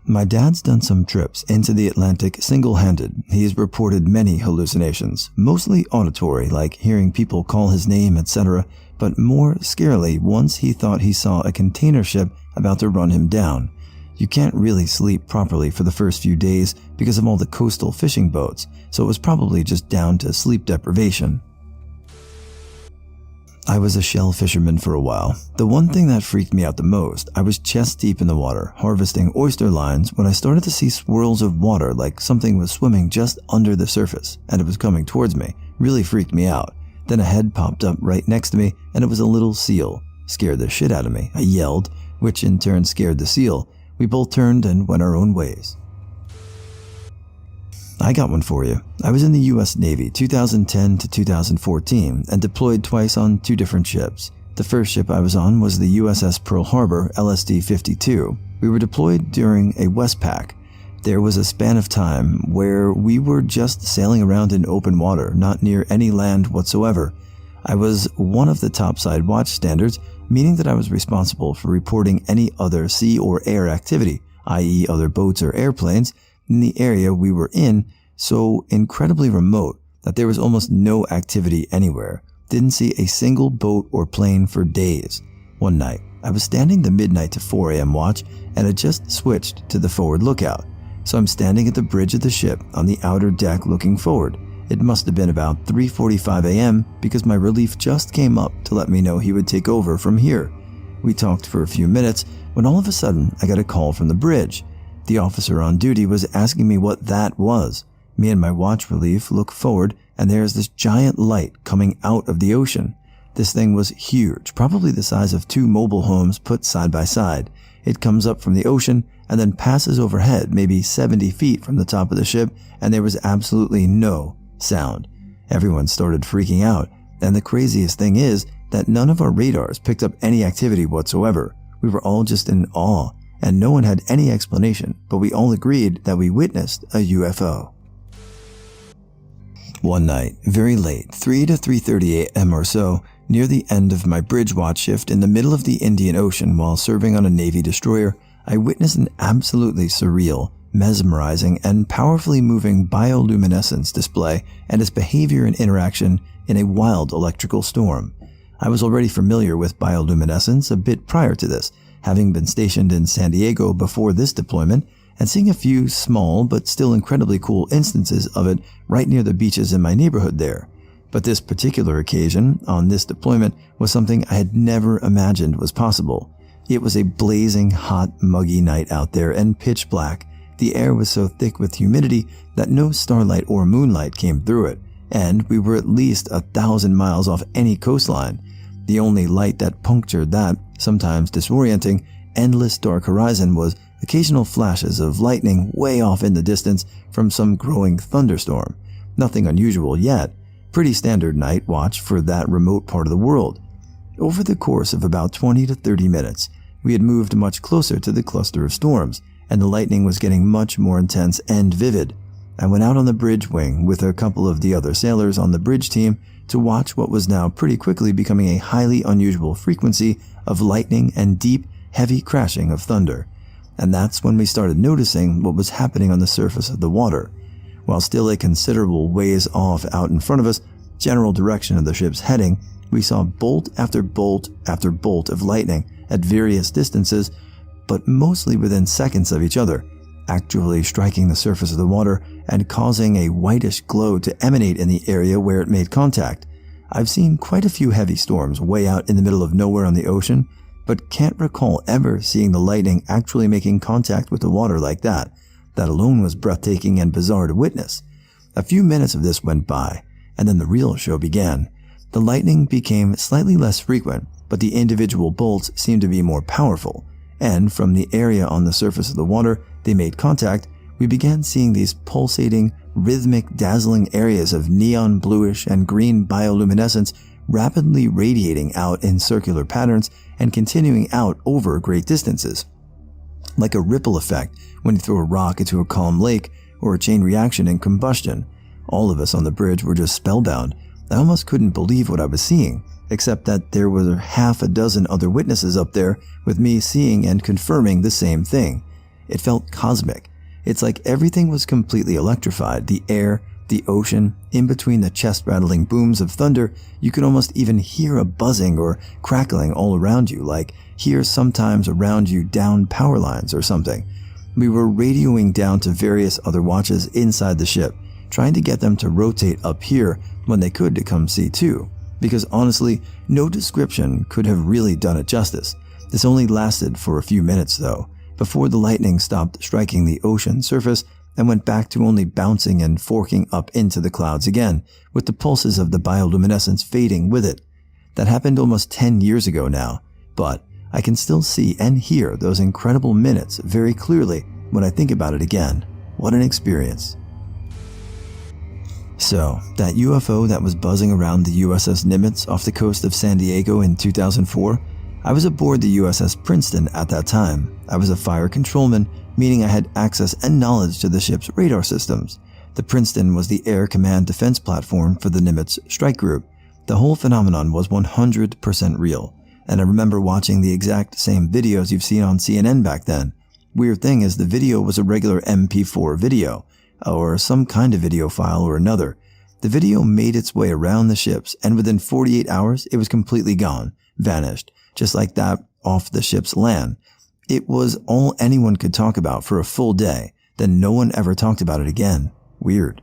My dad's done some trips into the Atlantic single-handed. He's reported many hallucinations, mostly auditory, like hearing people call his name, etc., but more scarily, once he thought he saw a container ship about to run him down. You can't really sleep properly for the first few days because of all the coastal fishing boats, so it was probably just down to sleep deprivation. I was a shell fisherman for a while. The one thing that freaked me out the most, I was chest deep in the water, harvesting oyster lines, when I started to see swirls of water like something was swimming just under the surface, and it was coming towards me. Really freaked me out. Then a head popped up right next to me, and it was a little seal. Scared the shit out of me. I yelled, which in turn scared the seal. We both turned and went our own ways. I got one for you. I was in the US Navy 2010 to 2014 and deployed twice on 2 different ships. The first ship I was on was the USS Pearl Harbor LSD-52. We were deployed during a Westpac. There was a span of time where we were just sailing around in open water, not near any land whatsoever. I was one of the topside watch standards, meaning that I was responsible for reporting any other sea or air activity, i.e. other boats or airplanes, in the area we were in, so incredibly remote that there was almost no activity anywhere. Didn't see a single boat or plane for days. One night, I was standing the midnight to 4 a.m. watch and had just switched to the forward lookout. So I'm standing at the bridge of the ship on the outer deck looking forward. It must have been about 3:45 a.m. because my relief just came up to let me know he would take over from here. We talked for a few minutes when all of a sudden I got a call from the bridge. The officer on duty was asking me what that was. Me and my watch relief look forward and there's this giant light coming out of the ocean. This thing was huge, probably the size of 2 mobile homes put side by side. It comes up from the ocean and then passes overhead maybe 70 feet from the top of the ship, and there was absolutely no sound. Everyone started freaking out, and the craziest thing is that none of our radars picked up any activity whatsoever. We were all just in awe, and no one had any explanation, but we all agreed that we witnessed a UFO. One night, very late, 3 to 3:30 a.m. or so, near the end of my bridge watch shift in the middle of the Indian Ocean while serving on a Navy destroyer, I witnessed an absolutely surreal, mesmerizing, and powerfully moving bioluminescence display and its behavior and interaction in a wild electrical storm. I was already familiar with bioluminescence a bit prior to this, having been stationed in San Diego before this deployment and seeing a few small but still incredibly cool instances of it right near the beaches in my neighborhood there. But this particular occasion on this deployment was something I had never imagined was possible. It was a blazing hot, muggy night out there and pitch black. The air was so thick with humidity that no starlight or moonlight came through it, and we were at least 1,000 miles off any coastline. The only light that punctured that, sometimes disorienting, endless dark horizon was occasional flashes of lightning way off in the distance from some growing thunderstorm. Nothing unusual yet. Pretty standard night watch for that remote part of the world. Over the course of about 20 to 30 minutes, we had moved much closer to the cluster of storms, and the lightning was getting much more intense and vivid. I went out on the bridge wing with a couple of the other sailors on the bridge team to watch what was now pretty quickly becoming a highly unusual frequency of lightning and deep, heavy crashing of thunder. And that's when we started noticing what was happening on the surface of the water. While still a considerable ways off out in front of us, general direction of the ship's heading, we saw bolt after bolt after bolt of lightning at various distances, but mostly within seconds of each other. actually striking the surface of the water and causing a whitish glow to emanate in the area where it made contact. I've seen quite a few heavy storms way out in the middle of nowhere on the ocean, but can't recall ever seeing the lightning actually making contact with the water like that. That alone was breathtaking and bizarre to witness. A few minutes of this went by, and then the real show began. The lightning became slightly less frequent, but the individual bolts seemed to be more powerful, and from the area on the surface of the water they made contact, we began seeing these pulsating, rhythmic, dazzling areas of neon bluish and green bioluminescence rapidly radiating out in circular patterns and continuing out over great distances. Like a ripple effect when you throw a rock into a calm lake or a chain reaction in combustion. All of us on the bridge were just spellbound. I almost couldn't believe what I was seeing, except that there were half a dozen other witnesses up there with me seeing and confirming the same thing. It felt cosmic. It's like everything was completely electrified. The air, the ocean, in between the chest-rattling booms of thunder, you could almost even hear a buzzing or crackling all around you, like hear sometimes around you down power lines or something. We were radioing down to various other watches inside the ship, trying to get them to rotate up here when they could to come see too, because honestly, no description could have really done it justice. This only lasted for a few minutes though, before the lightning stopped striking the ocean surface and went back to only bouncing and forking up into the clouds again, with the pulses of the bioluminescence fading with it. That happened almost 10 years ago now, but I can still see and hear those incredible minutes very clearly when I think about it again. What an experience. So, that UFO that was buzzing around the USS Nimitz off the coast of San Diego in 2004, I was aboard the USS Princeton at that time. I was a fire controlman, meaning I had access and knowledge to the ship's radar systems. The Princeton was the air command defense platform for the Nimitz strike group. The whole phenomenon was 100% real, and I remember watching the exact same videos you've seen on CNN back then. Weird thing is the video was a regular MP4 video, or some kind of video file or another. The video made its way around the ships, and within 48 hours it was completely gone, vanished, just like that off the ship's LAN. It was all anyone could talk about for a full day, then no one ever talked about it again. Weird.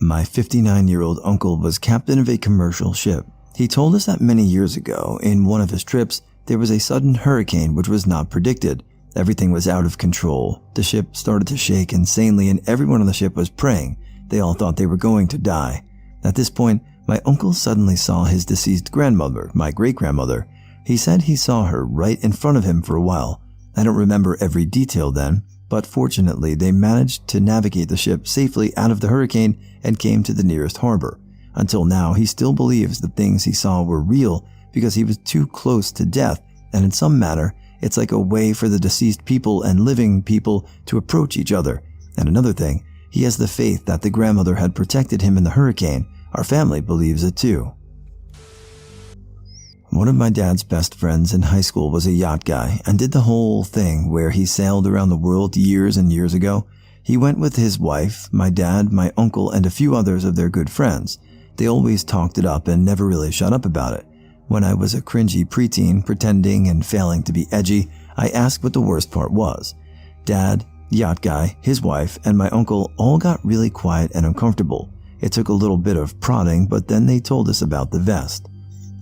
My 59-year-old uncle was captain of a commercial ship. He told us that many years ago, in one of his trips, there was a sudden hurricane which was not predicted. Everything was out of control. The ship started to shake insanely and everyone on the ship was praying. They all thought they were going to die. At this point, my uncle suddenly saw his deceased grandmother, my great-grandmother. He said he saw her right in front of him for a while. I don't remember every detail then, but fortunately they managed to navigate the ship safely out of the hurricane and came to the nearest harbor. Until now, he still believes the things he saw were real because he was too close to death, and in some manner, it's like a way for the deceased people and living people to approach each other. And another thing, he has the faith that the grandmother had protected him in the hurricane. Our family believes it too. One of my dad's best friends in high school was a yacht guy and did the whole thing where he sailed around the world years and years ago. He went with his wife, my dad, my uncle, and a few others of their good friends. They always talked it up and never really shut up about it. When I was a cringy preteen pretending and failing to be edgy, I asked what the worst part was. Dad, yacht guy, his wife, and my uncle all got really quiet and uncomfortable. It took a little bit of prodding, but then they told us about the vest.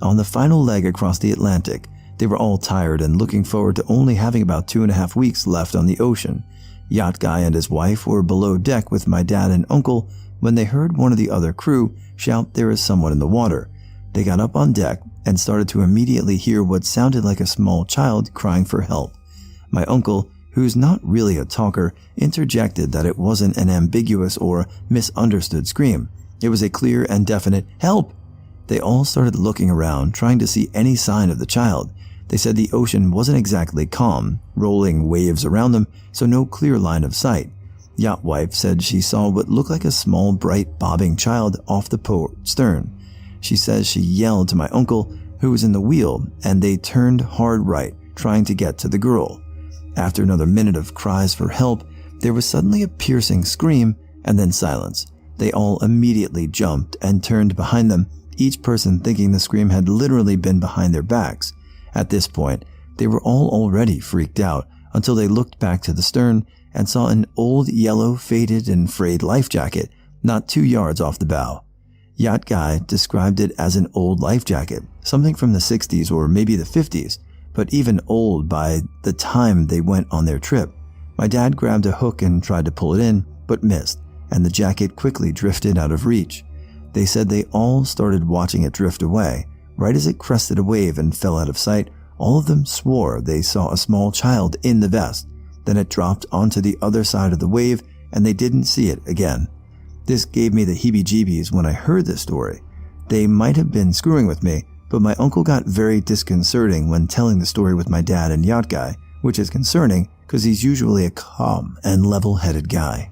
On the final leg across the Atlantic, they were all tired and looking forward to only having about 2.5 weeks left on the ocean. Yacht guy and his wife were below deck with my dad and uncle when they heard one of the other crew shout there is someone in the water. They got up on deck and started to immediately hear what sounded like a small child crying for help. My uncle, who's not really a talker, interjected that it wasn't an ambiguous or misunderstood scream. It was a clear and definite help. They all started looking around, trying to see any sign of the child. They said the ocean wasn't exactly calm, rolling waves around them, so no clear line of sight. Yacht wife said she saw what looked like a small, bright, bobbing child off the port stern. She says she yelled to my uncle, who was in the wheel, and they turned hard right, trying to get to the girl. After another minute of cries for help, there was suddenly a piercing scream and then silence. They all immediately jumped and turned behind them, each person thinking the scream had literally been behind their backs. At this point, they were all already freaked out, until they looked back to the stern and saw an old yellow, faded and frayed life jacket not 2 yards off the bow. Yacht Guy described it as an old life jacket, something from the 60s or maybe the 50s, but even old by the time they went on their trip. My dad grabbed a hook and tried to pull it in, but missed, and the jacket quickly drifted out of reach. They said they all started watching it drift away. Right as it crested a wave and fell out of sight, all of them swore they saw a small child in the vest. Then it dropped onto the other side of the wave and they didn't see it again. This gave me the heebie-jeebies when I heard this story. They might have been screwing with me, but my uncle got very disconcerting when telling the story with my dad and Yacht Guy, which is concerning because he's usually a calm and level-headed guy.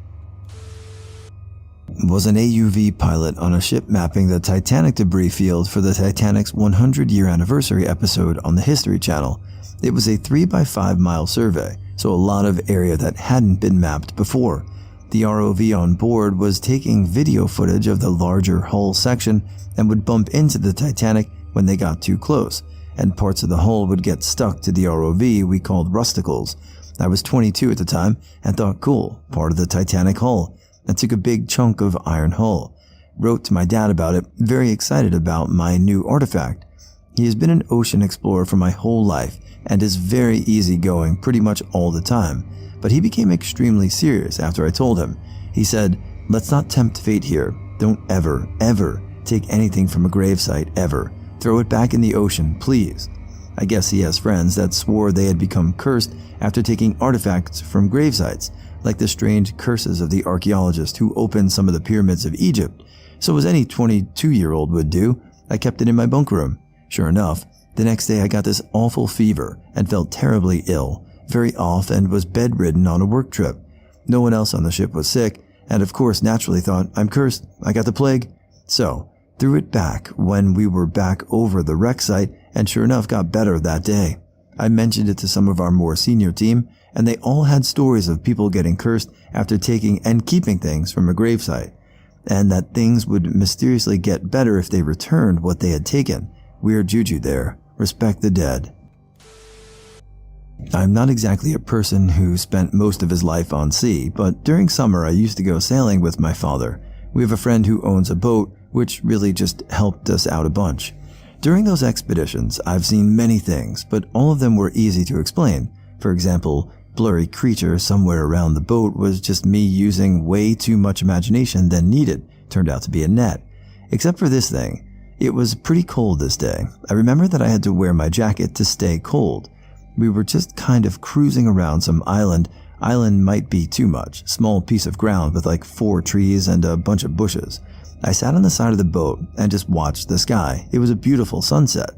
Was an AUV pilot on a ship mapping the Titanic debris field for the Titanic's 100-year anniversary episode on the History Channel. It was a 3x5 mile survey, so a lot of area that hadn't been mapped before. The ROV on board was taking video footage of the larger hull section and would bump into the Titanic when they got too close, and parts of the hull would get stuck to the ROV we called rusticles. I was 22 at the time and thought, cool, part of the Titanic hull. I took a big chunk of iron hull. Wrote to my dad about it, very excited about my new artifact. He has been an ocean explorer for my whole life and is very easygoing pretty much all the time. But he became extremely serious after I told him. He said, let's not tempt fate here. Don't ever, ever take anything from a gravesite ever. Throw it back in the ocean, please. I guess he has friends that swore they had become cursed after taking artifacts from gravesites, like the strange curses of the archaeologist who opened some of the pyramids of Egypt. So as any 22-year-old would do, I kept it in my bunk room. Sure enough, the next day I got this awful fever and felt terribly ill, very off, and was bedridden on a work trip. No one else on the ship was sick, and of course naturally thought, I'm cursed, I got the plague. So, threw it back when we were back over the wreck site, and sure enough got better that day. I mentioned it to some of our more senior team, and they all had stories of people getting cursed after taking and keeping things from a gravesite, and that things would mysteriously get better if they returned what they had taken. Weird juju there. Respect the dead. I'm not exactly a person who spent most of his life on sea, but during summer I used to go sailing with my father. We have a friend who owns a boat, which really just helped us out a bunch. During those expeditions, I've seen many things, but all of them were easy to explain. For example, blurry creature somewhere around the boat was just me using way too much imagination than needed. Turned out to be a net. Except for this thing. It was pretty cold this day. I remember that I had to wear my jacket to stay cold. We were just kind of cruising around some island. Island might be too much. Small piece of ground with like 4 trees and a bunch of bushes. I sat on the side of the boat and just watched the sky. It was a beautiful sunset.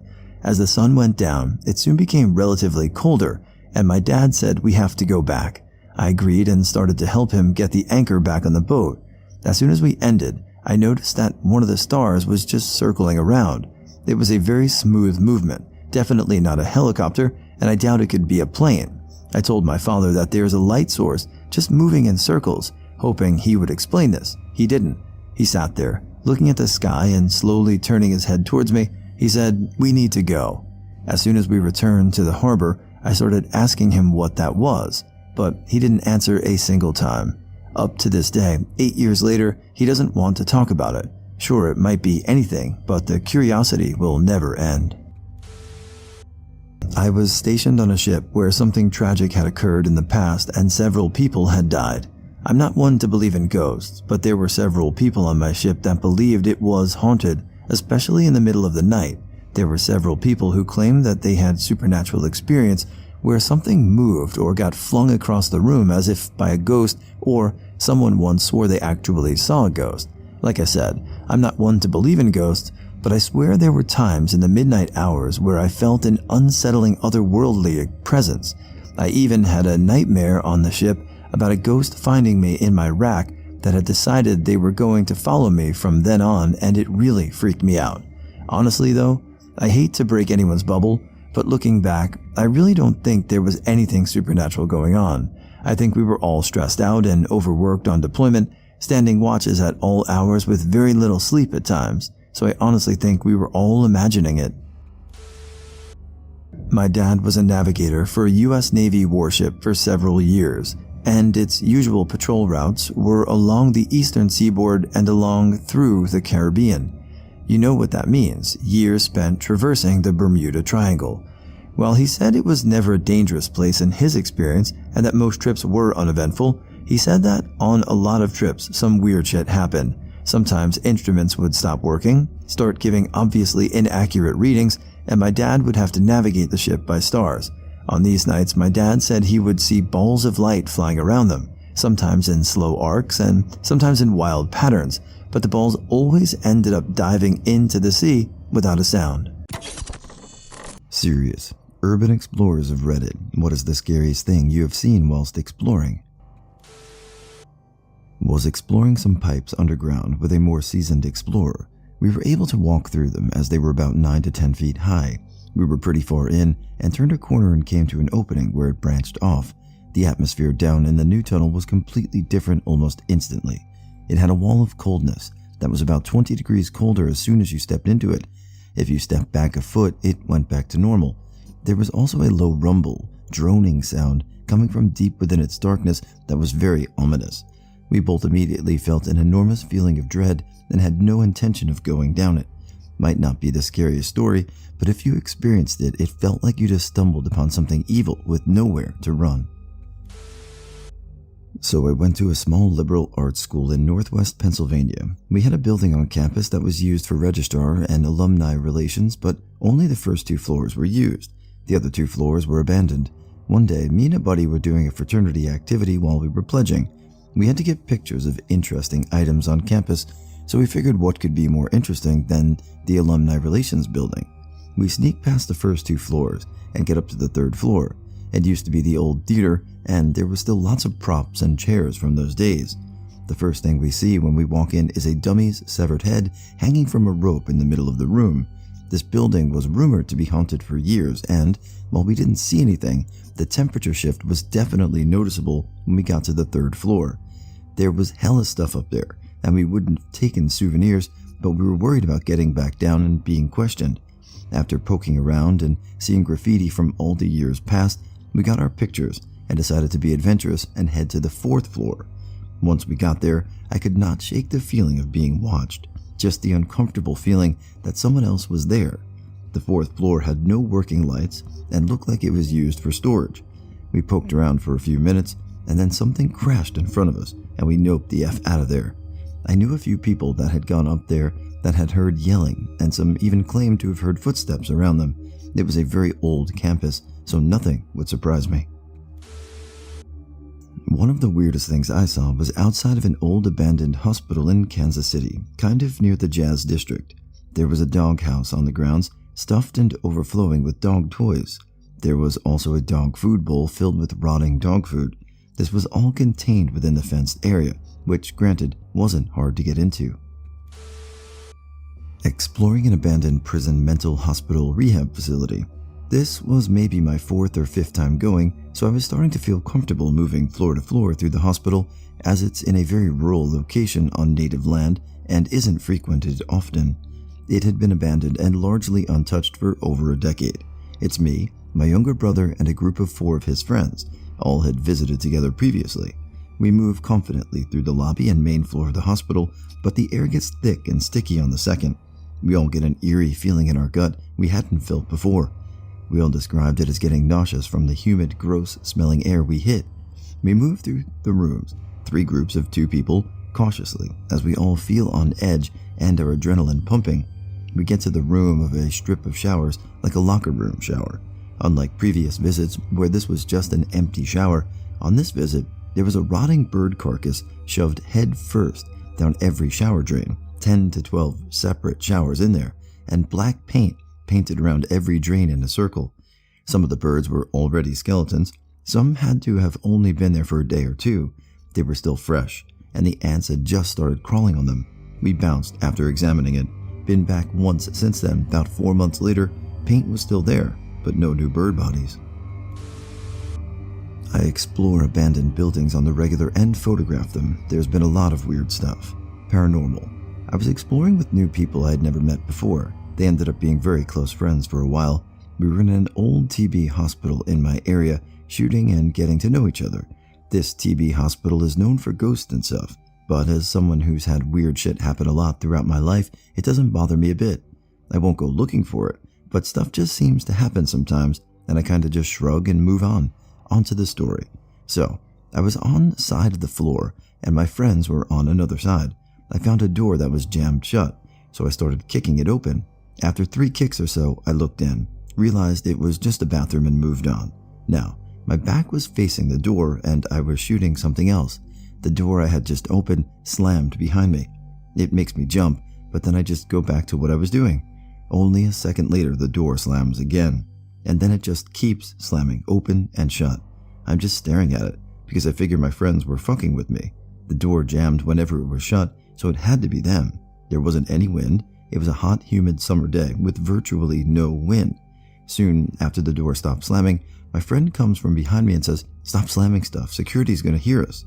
As the sun went down, it soon became relatively colder, and my dad said we have to go back. I agreed and started to help him get the anchor back on the boat. As soon as we ended, I noticed that one of the stars was just circling around. It was a very smooth movement, definitely not a helicopter, and I doubt it could be a plane. I told my father that there is a light source just moving in circles, hoping he would explain this. He didn't. He sat there, looking at the sky and slowly turning his head towards me. He said, we need to go. As soon as we returned to the harbor, I started asking him what that was, but he didn't answer a single time. Up to this day, 8 years later, he doesn't want to talk about it. Sure, it might be anything, but the curiosity will never end. I was stationed on a ship where something tragic had occurred in the past and several people had died. I'm not one to believe in ghosts, but there were several people on my ship that believed it was haunted, especially in the middle of the night. There were several people who claimed that they had supernatural experience where something moved or got flung across the room as if by a ghost, or someone once swore they actually saw a ghost. Like I said, I'm not one to believe in ghosts, but I swear there were times in the midnight hours where I felt an unsettling otherworldly presence. I even had a nightmare on the ship about a ghost finding me in my rack that had decided they were going to follow me from then on, and it really freaked me out. Honestly though, I hate to break anyone's bubble, but looking back, I really don't think there was anything supernatural going on. I think we were all stressed out and overworked on deployment, standing watches at all hours with very little sleep at times, so I honestly think we were all imagining it. My dad was a navigator for a US Navy warship for several years, and its usual patrol routes were along the eastern seaboard and along through the Caribbean. You know what that means, years spent traversing the Bermuda Triangle. While he said it was never a dangerous place in his experience and that most trips were uneventful, he said that on a lot of trips some weird shit happened. Sometimes instruments would stop working, start giving obviously inaccurate readings, and my dad would have to navigate the ship by stars. On these nights, my dad said he would see balls of light flying around them, sometimes in slow arcs and sometimes in wild patterns, but the balls always ended up diving into the sea without a sound. Serious. Urban explorers of Reddit, what is the scariest thing you have seen whilst exploring? Was exploring some pipes underground with a more seasoned explorer. We were able to walk through them as they were about 9 to 10 feet high. We were pretty far in and turned a corner and came to an opening where it branched off. The atmosphere down in the new tunnel was completely different almost instantly. It had a wall of coldness that was about 20 degrees colder as soon as you stepped into it. If you stepped back a foot, it went back to normal. There was also a low rumble, droning sound coming from deep within its darkness that was very ominous. We both immediately felt an enormous feeling of dread and had no intention of going down it. Might not be the scariest story, but if you experienced it, it felt like you just stumbled upon something evil with nowhere to run. So I went to a small liberal arts school in northwest Pennsylvania. We had a building on campus that was used for registrar and alumni relations, but only the first 2 floors were used. The other 2 floors were abandoned. One day, me and a buddy were doing a fraternity activity while we were pledging. We had to get pictures of interesting items on campus, so we figured what could be more interesting than the alumni relations building. We sneak past the first 2 floors and get up to the 3rd floor. It used to be the old theater, and there were still lots of props and chairs from those days. The first thing we see when we walk in is a dummy's severed head hanging from a rope in the middle of the room. This building was rumored to be haunted for years, and while we didn't see anything, the temperature shift was definitely noticeable when we got to the 3rd floor. There was hella stuff up there, and we wouldn't have taken souvenirs, but we were worried about getting back down and being questioned. After poking around and seeing graffiti from all the years past, we got our pictures and decided to be adventurous and head to the 4th floor. Once we got there, I could not shake the feeling of being watched, just the uncomfortable feeling that someone else was there. The 4th floor had no working lights and looked like it was used for storage. We poked around for a few minutes, and then something crashed in front of us, and we noped the F out of there. I knew a few people that had gone up there that had heard yelling, and some even claimed to have heard footsteps around them. It was a very old campus, so nothing would surprise me. One of the weirdest things I saw was outside of an old abandoned hospital in Kansas City, kind of near the Jazz District. There was a dog house on the grounds, stuffed and overflowing with dog toys. There was also a dog food bowl filled with rotting dog food. This was all contained within the fenced area, which, granted, wasn't hard to get into. Exploring an abandoned prison mental hospital rehab facility. This was maybe my 4th or 5th time going, so I was starting to feel comfortable moving floor to floor through the hospital, as it's in a very rural location on native land and isn't frequented often. It had been abandoned and largely untouched for over a decade. It's me, my younger brother, and a group of 4 of his friends. All had visited together previously. We move confidently through the lobby and main floor of the hospital, but the air gets thick and sticky on the second. We all get an eerie feeling in our gut we hadn't felt before. We all described it as getting nauseous from the humid, gross-smelling air we hit. We move through the rooms, 3 groups of 2 people, cautiously, as we all feel on edge and our adrenaline pumping. We get to the room of a strip of showers, like a locker room shower. Unlike previous visits where this was just an empty shower, on this visit, there was a rotting bird carcass shoved head first down every shower drain, 10 to 12 separate showers in there, and black paint painted around every drain in a circle. Some of the birds were already skeletons. Some had to have only been there for a day or 2. They were still fresh, and the ants had just started crawling on them. We bounced after examining it. Been back once since then. About 4 months later, paint was still there, but no new bird bodies. I explore abandoned buildings on the regular and photograph them. There's been a lot of weird stuff. Paranormal. I was exploring with new people I had never met before. They ended up being very close friends for a while. We were in an old TB hospital in my area, shooting and getting to know each other. This TB hospital is known for ghosts and stuff, but as someone who's had weird shit happen a lot throughout my life, it doesn't bother me a bit. I won't go looking for it, but stuff just seems to happen sometimes, and I kinda just shrug and move onto the story. So, I was on the side of the floor, and my friends were on another side. I found a door that was jammed shut, so I started kicking it open. After 3 kicks or so, I looked in, realized it was just a bathroom, and moved on. Now, my back was facing the door, and I was shooting something else. The door I had just opened slammed behind me. It makes me jump, but then I just go back to what I was doing. Only a second later, the door slams again, and then it just keeps slamming open and shut. I'm just staring at it, because I figured my friends were fucking with me. The door jammed whenever it was shut, so it had to be them. There wasn't any wind. It was a hot, humid summer day with virtually no wind. Soon after the door stopped slamming, my friend comes from behind me and says, "Stop slamming stuff, security's gonna hear us."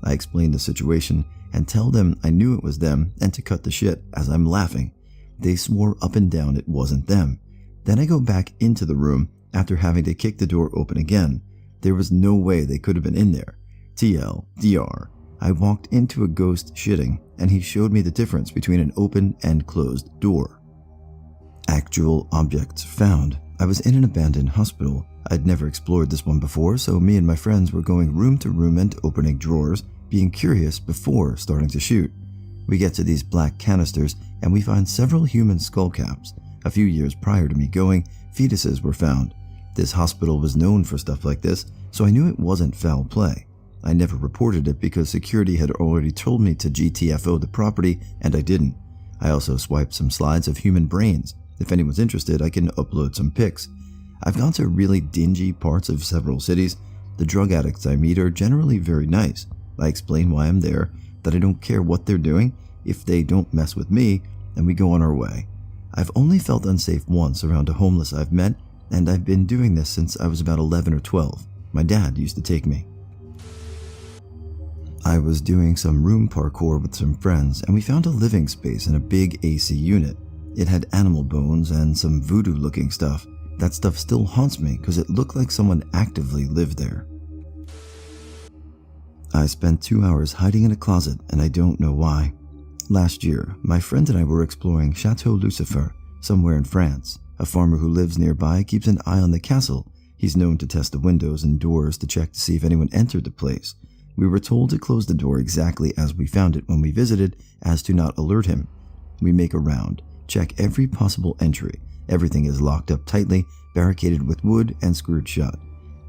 I explain the situation and tell them I knew it was them and to cut the shit as I'm laughing. They swore up and down it wasn't them. Then I go back into the room after having to kick the door open again. There was no way they could have been in there. TLDR. I walked into a ghost shitting, and he showed me the difference between an open and closed door. Actual objects found. I was in an abandoned hospital. I'd never explored this one before, so me and my friends were going room to room and opening drawers, being curious before starting to shoot. We get to these black canisters, and we find several human skull caps. A few years prior to me going, fetuses were found. This hospital was known for stuff like this, so I knew it wasn't foul play. I never reported it because security had already told me to GTFO the property, and I didn't. I also swiped some slides of human brains. If anyone's interested, I can upload some pics. I've gone to really dingy parts of several cities. The drug addicts I meet are generally very nice. I explain why I'm there, that I don't care what they're doing if they don't mess with me, and we go on our way. I've only felt unsafe once around a homeless I've met, and I've been doing this since I was about 11 or 12. My dad used to take me. I was doing some room parkour with some friends, and we found a living space in a big AC unit. It had animal bones and some voodoo-looking stuff. That stuff still haunts me because it looked like someone actively lived there. I spent 2 hours hiding in a closet, and I don't know why. Last year, my friend and I were exploring Chateau Lucifer, somewhere in France. A farmer who lives nearby keeps an eye on the castle. He's known to test the windows and doors to check to see if anyone entered the place. We were told to close the door exactly as we found it when we visited, as to not alert him. We make a round, check every possible entry. Everything is locked up tightly, barricaded with wood, and screwed shut.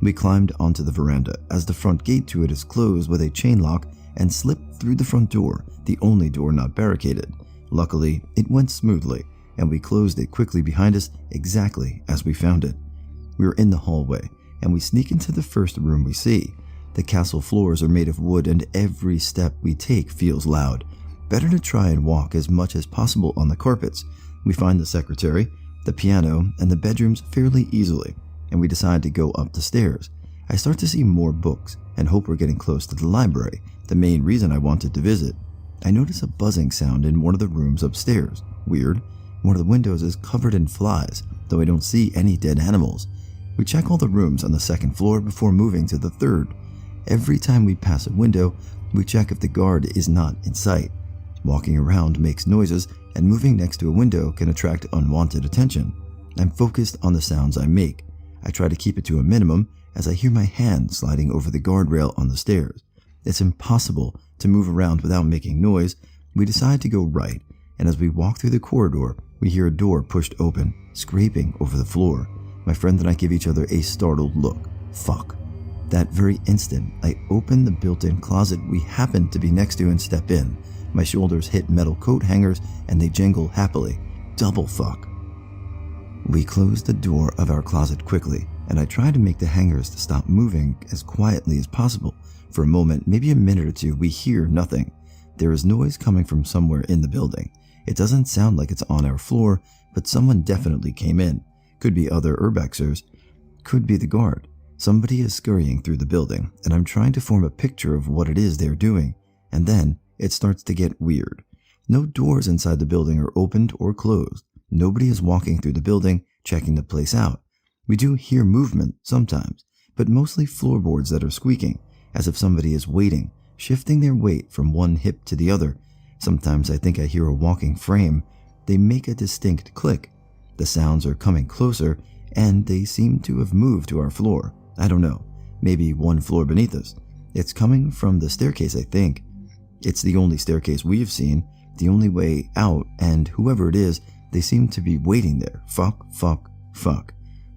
We climbed onto the veranda as the front gate to it is closed with a chain lock and slipped through the front door, the only door not barricaded. Luckily, it went smoothly, and we closed it quickly behind us exactly as we found it. We are in the hallway, and we sneak into the first room we see. The castle floors are made of wood, and every step we take feels loud. Better to try and walk as much as possible on the carpets. We find the secretary, the piano, and the bedrooms fairly easily, and we decide to go up the stairs. I start to see more books and hope we're getting close to the library, the main reason I wanted to visit. I notice a buzzing sound in one of the rooms upstairs. Weird. One of the windows is covered in flies, though I don't see any dead animals. We check all the rooms on the second floor before moving to the third. Every time we pass a window, we check if the guard is not in sight. Walking around makes noises, and moving next to a window can attract unwanted attention. I'm focused on the sounds I make. I try to keep it to a minimum as I hear my hand sliding over the guardrail on the stairs. It's impossible to move around without making noise. We decide to go right, and as we walk through the corridor, we hear a door pushed open, scraping over the floor. My friend and I give each other a startled look. Fuck. That very instant, I open the built-in closet we happen to be next to and step in. My shoulders hit metal coat hangers and they jingle happily. Double fuck. We close the door of our closet quickly, and I try to make the hangers to stop moving as quietly as possible. For a moment, maybe a minute or two, we hear nothing. There is noise coming from somewhere in the building. It doesn't sound like it's on our floor, but someone definitely came in. Could be other urbexers. Could be the guard. Somebody is scurrying through the building, and I'm trying to form a picture of what it is they're doing. And then it starts to get weird. No doors inside the building are opened or closed. Nobody is walking through the building, checking the place out. We do hear movement sometimes, but mostly floorboards that are squeaking, as if somebody is waiting, shifting their weight from one hip to the other. Sometimes I think I hear a walking frame. They make a distinct click. The sounds are coming closer, and they seem to have moved to our floor. I don't know, maybe one floor beneath us. It's coming from the staircase, I think. It's the only staircase we've seen, the only way out, and whoever it is, they seem to be waiting there. Fuck.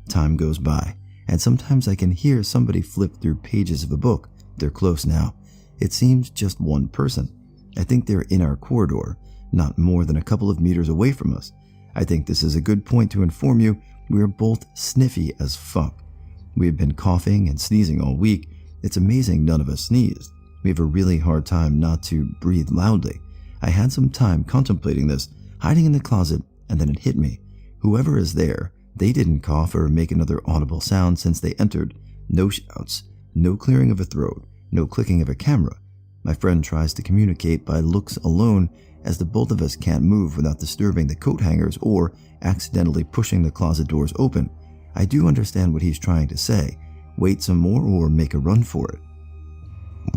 Time goes by, and sometimes I can hear somebody flip through pages of a book. They're close now. It seems just one person. I think they're in our corridor, not more than a couple of meters away from us. I think this is a good point to inform you we are both sniffy as fuck. We have been coughing and sneezing all week. It's amazing none of us sneezed. We have a really hard time not to breathe loudly. I had some time contemplating this, hiding in the closet, and then it hit me. Whoever is there, they didn't cough or make another audible sound since they entered. No shouts, no clearing of a throat, no clicking of a camera. My friend tries to communicate by looks alone, as the both of us can't move without disturbing the coat hangers or accidentally pushing the closet doors open. I do understand what he's trying to say. Wait some more or make a run for it.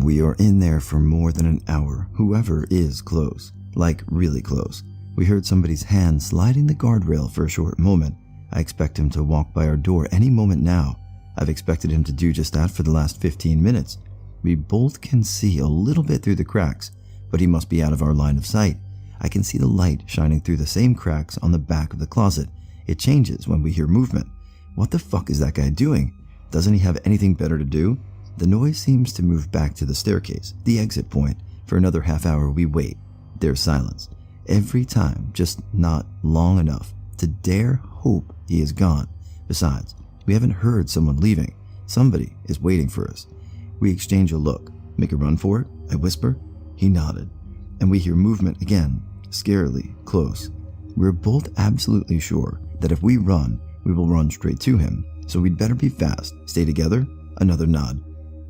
We are in there for more than an hour. Whoever is close, like really close. We heard somebody's hand sliding the guardrail for a short moment. I expect him to walk by our door any moment now. I've expected him to do just that for the last 15 minutes. We both can see a little bit through the cracks, but he must be out of our line of sight. I can see the light shining through the same cracks on the back of the closet. It changes when we hear movement. What the fuck is that guy doing? Doesn't he have anything better to do? The noise seems to move back to the staircase, the exit point. For another half hour we wait. There's silence. Every time, just not long enough to dare hope he is gone. Besides, we haven't heard someone leaving. Somebody is waiting for us. We exchange a look. Make a run for it? I whisper. He nodded. And we hear movement again, scarily close. We're both absolutely sure that if we run, we will run straight to him. So we'd better be fast. Stay together? Another nod.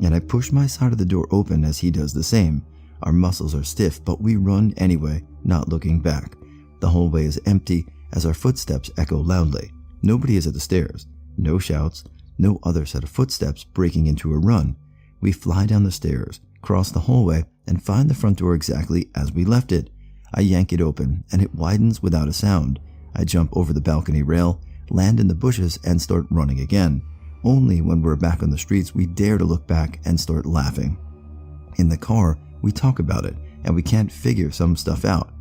And I push my side of the door open as he does the same. Our muscles are stiff, but we run anyway, not looking back. The hallway is empty as our footsteps echo loudly. Nobody is at the stairs. No shouts. No other set of footsteps breaking into a run. We fly down the stairs, cross the hallway, and find the front door exactly as we left it. I yank it open, and it widens without a sound. I jump over the balcony rail, land in the bushes, and start running again. Only when we're back on the streets we dare to look back and start laughing. In the car, we talk about it, and we can't figure some stuff out.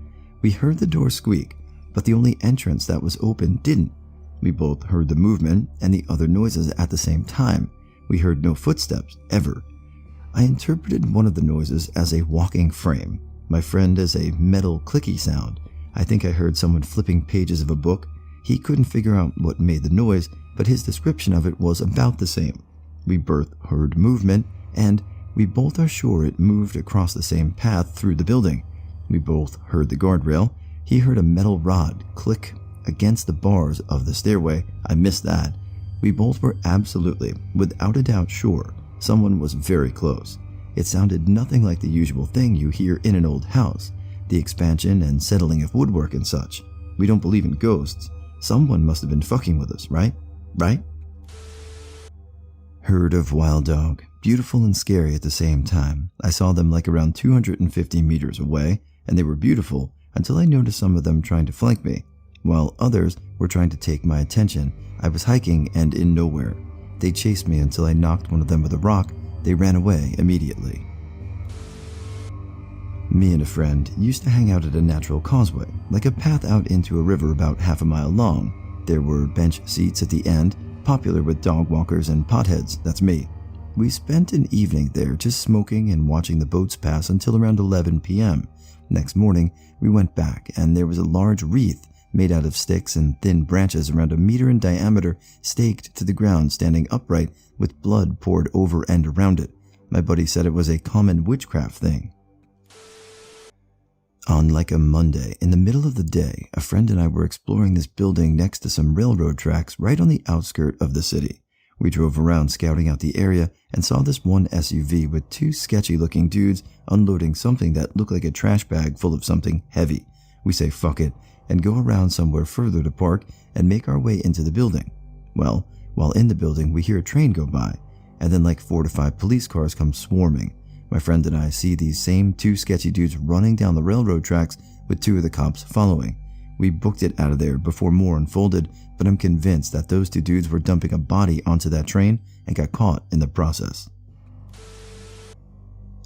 We heard the door squeak, but the only entrance that was open didn't. We both heard the movement and the other noises at the same time. We heard no footsteps, ever. I interpreted one of the noises as a walking frame, my friend as a metal clicky sound. I think I heard someone flipping pages of a book. He couldn't figure out what made the noise, but his description of it was about the same. We both heard movement, and we both are sure it moved across the same path through the building. We both heard the guardrail. He heard a metal rod click against the bars of the stairway. I missed that. We both were absolutely, without a doubt, sure someone was very close. It sounded nothing like the usual thing you hear in an old house, the expansion and settling of woodwork and such. We don't believe in ghosts. Someone must have been fucking with us, right? Right? Herd of wild dog, beautiful and scary at the same time. I saw them like around 250 meters away, and they were beautiful until I noticed some of them trying to flank me, while others were trying to take my attention. I was hiking and in nowhere. They chased me until I knocked one of them with a rock. They ran away immediately. Me and a friend used to hang out at a natural causeway, like a path out into a river about half a mile long. There were bench seats at the end, popular with dog walkers and potheads. That's me. We spent an evening there just smoking and watching the boats pass until around 11 p.m. Next morning, we went back, and there was a large wreath made out of sticks and thin branches around a meter in diameter, staked to the ground, standing upright with blood poured over and around it. My buddy said it was a common witchcraft thing. On like a Monday, in the middle of the day, a friend and I were exploring this building next to some railroad tracks right on the outskirt of the city. We drove around scouting out the area and saw this one SUV with two sketchy-looking dudes unloading something that looked like a trash bag full of something heavy. We say fuck it and go around somewhere further to park and make our way into the building. Well, While in the building, we hear a train go by, and then like 4 to 5 police cars come swarming. My friend and I see these same 2 sketchy dudes running down the railroad tracks with 2 of the cops following. We booked it out of there before more unfolded, but I'm convinced that those 2 dudes were dumping a body onto that train and got caught in the process.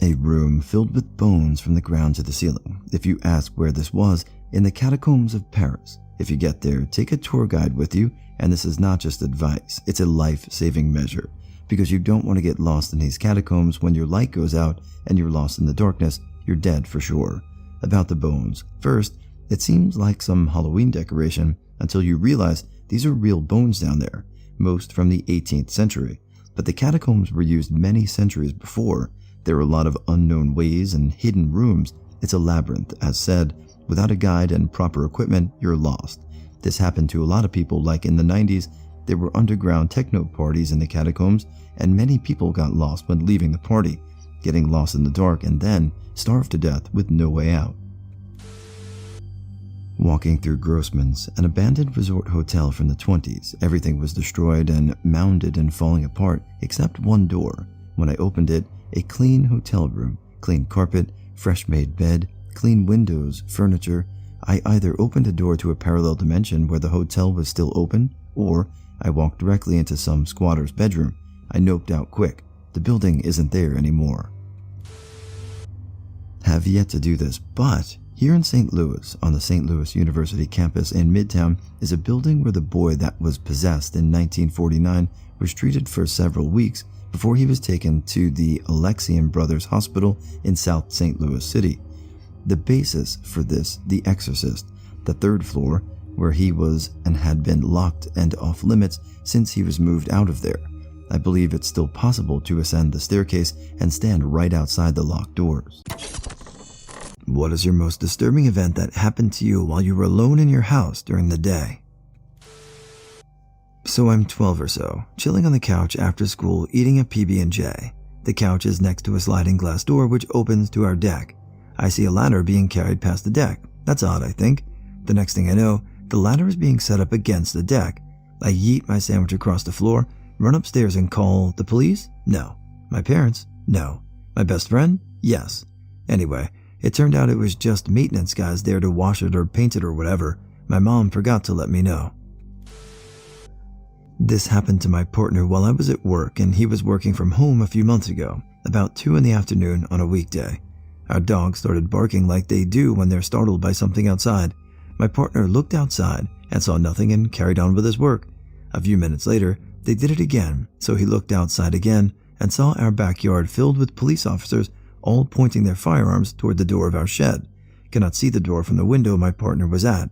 A room filled with bones from the ground to the ceiling. If you ask where this was, in the catacombs of Paris. If you get there, take a tour guide with you, and this is not just advice, it's a life-saving measure, because you don't want to get lost in these catacombs. When your light goes out and you're lost in the darkness, you're dead for sure. About the bones. First, it seems like some Halloween decoration until you realize these are real bones down there, most from the 18th century. But the catacombs were used many centuries before. There are a lot of unknown ways and hidden rooms. It's a labyrinth, as said. Without a guide and proper equipment, you're lost. This happened to a lot of people, like in the 90s. There were underground techno parties in the catacombs, and many people got lost when leaving the party, getting lost in the dark and then starved to death with no way out. Walking through Grossman's, an abandoned resort hotel from the 20s, everything was destroyed and mounded and falling apart except one door. When I opened it, a clean hotel room, clean carpet, fresh-made bed, clean windows, furniture. I either opened a door to a parallel dimension where the hotel was still open, or I walked directly into some squatter's bedroom. I noped out quick. The building isn't there anymore. Have yet to do this, but here in St. Louis, on the St. Louis University campus in Midtown, is a building where the boy that was possessed in 1949 was treated for several weeks before he was taken to the Alexian Brothers Hospital in South St. Louis City. The basis for this, The Exorcist, the 3rd floor, where he was and had been locked and off limits since he was moved out of there. I believe it's still possible to ascend the staircase and stand right outside the locked doors. What is your most disturbing event that happened to you while you were alone in your house during the day? So I'm 12 or so, chilling on the couch after school eating a PB&J. The couch is next to a sliding glass door which opens to our deck. I see a ladder being carried past the deck. That's odd, I think. The next thing I know, the ladder is being set up against the deck. I yeet my sandwich across the floor, run upstairs and call the police? No. My parents? No. My best friend? Yes. Anyway, it turned out it was just maintenance guys there to wash it or paint it or whatever. My mom forgot to let me know. This happened to my partner while I was at work, and he was working from home a few months ago, about 2 in the afternoon on a weekday. Our dogs started barking like they do when they're startled by something outside. My partner looked outside and saw nothing and carried on with his work. A few minutes later, they did it again, so he looked outside again and saw our backyard filled with police officers, all pointing their firearms toward the door of our shed. Cannot see the door from the window my partner was at.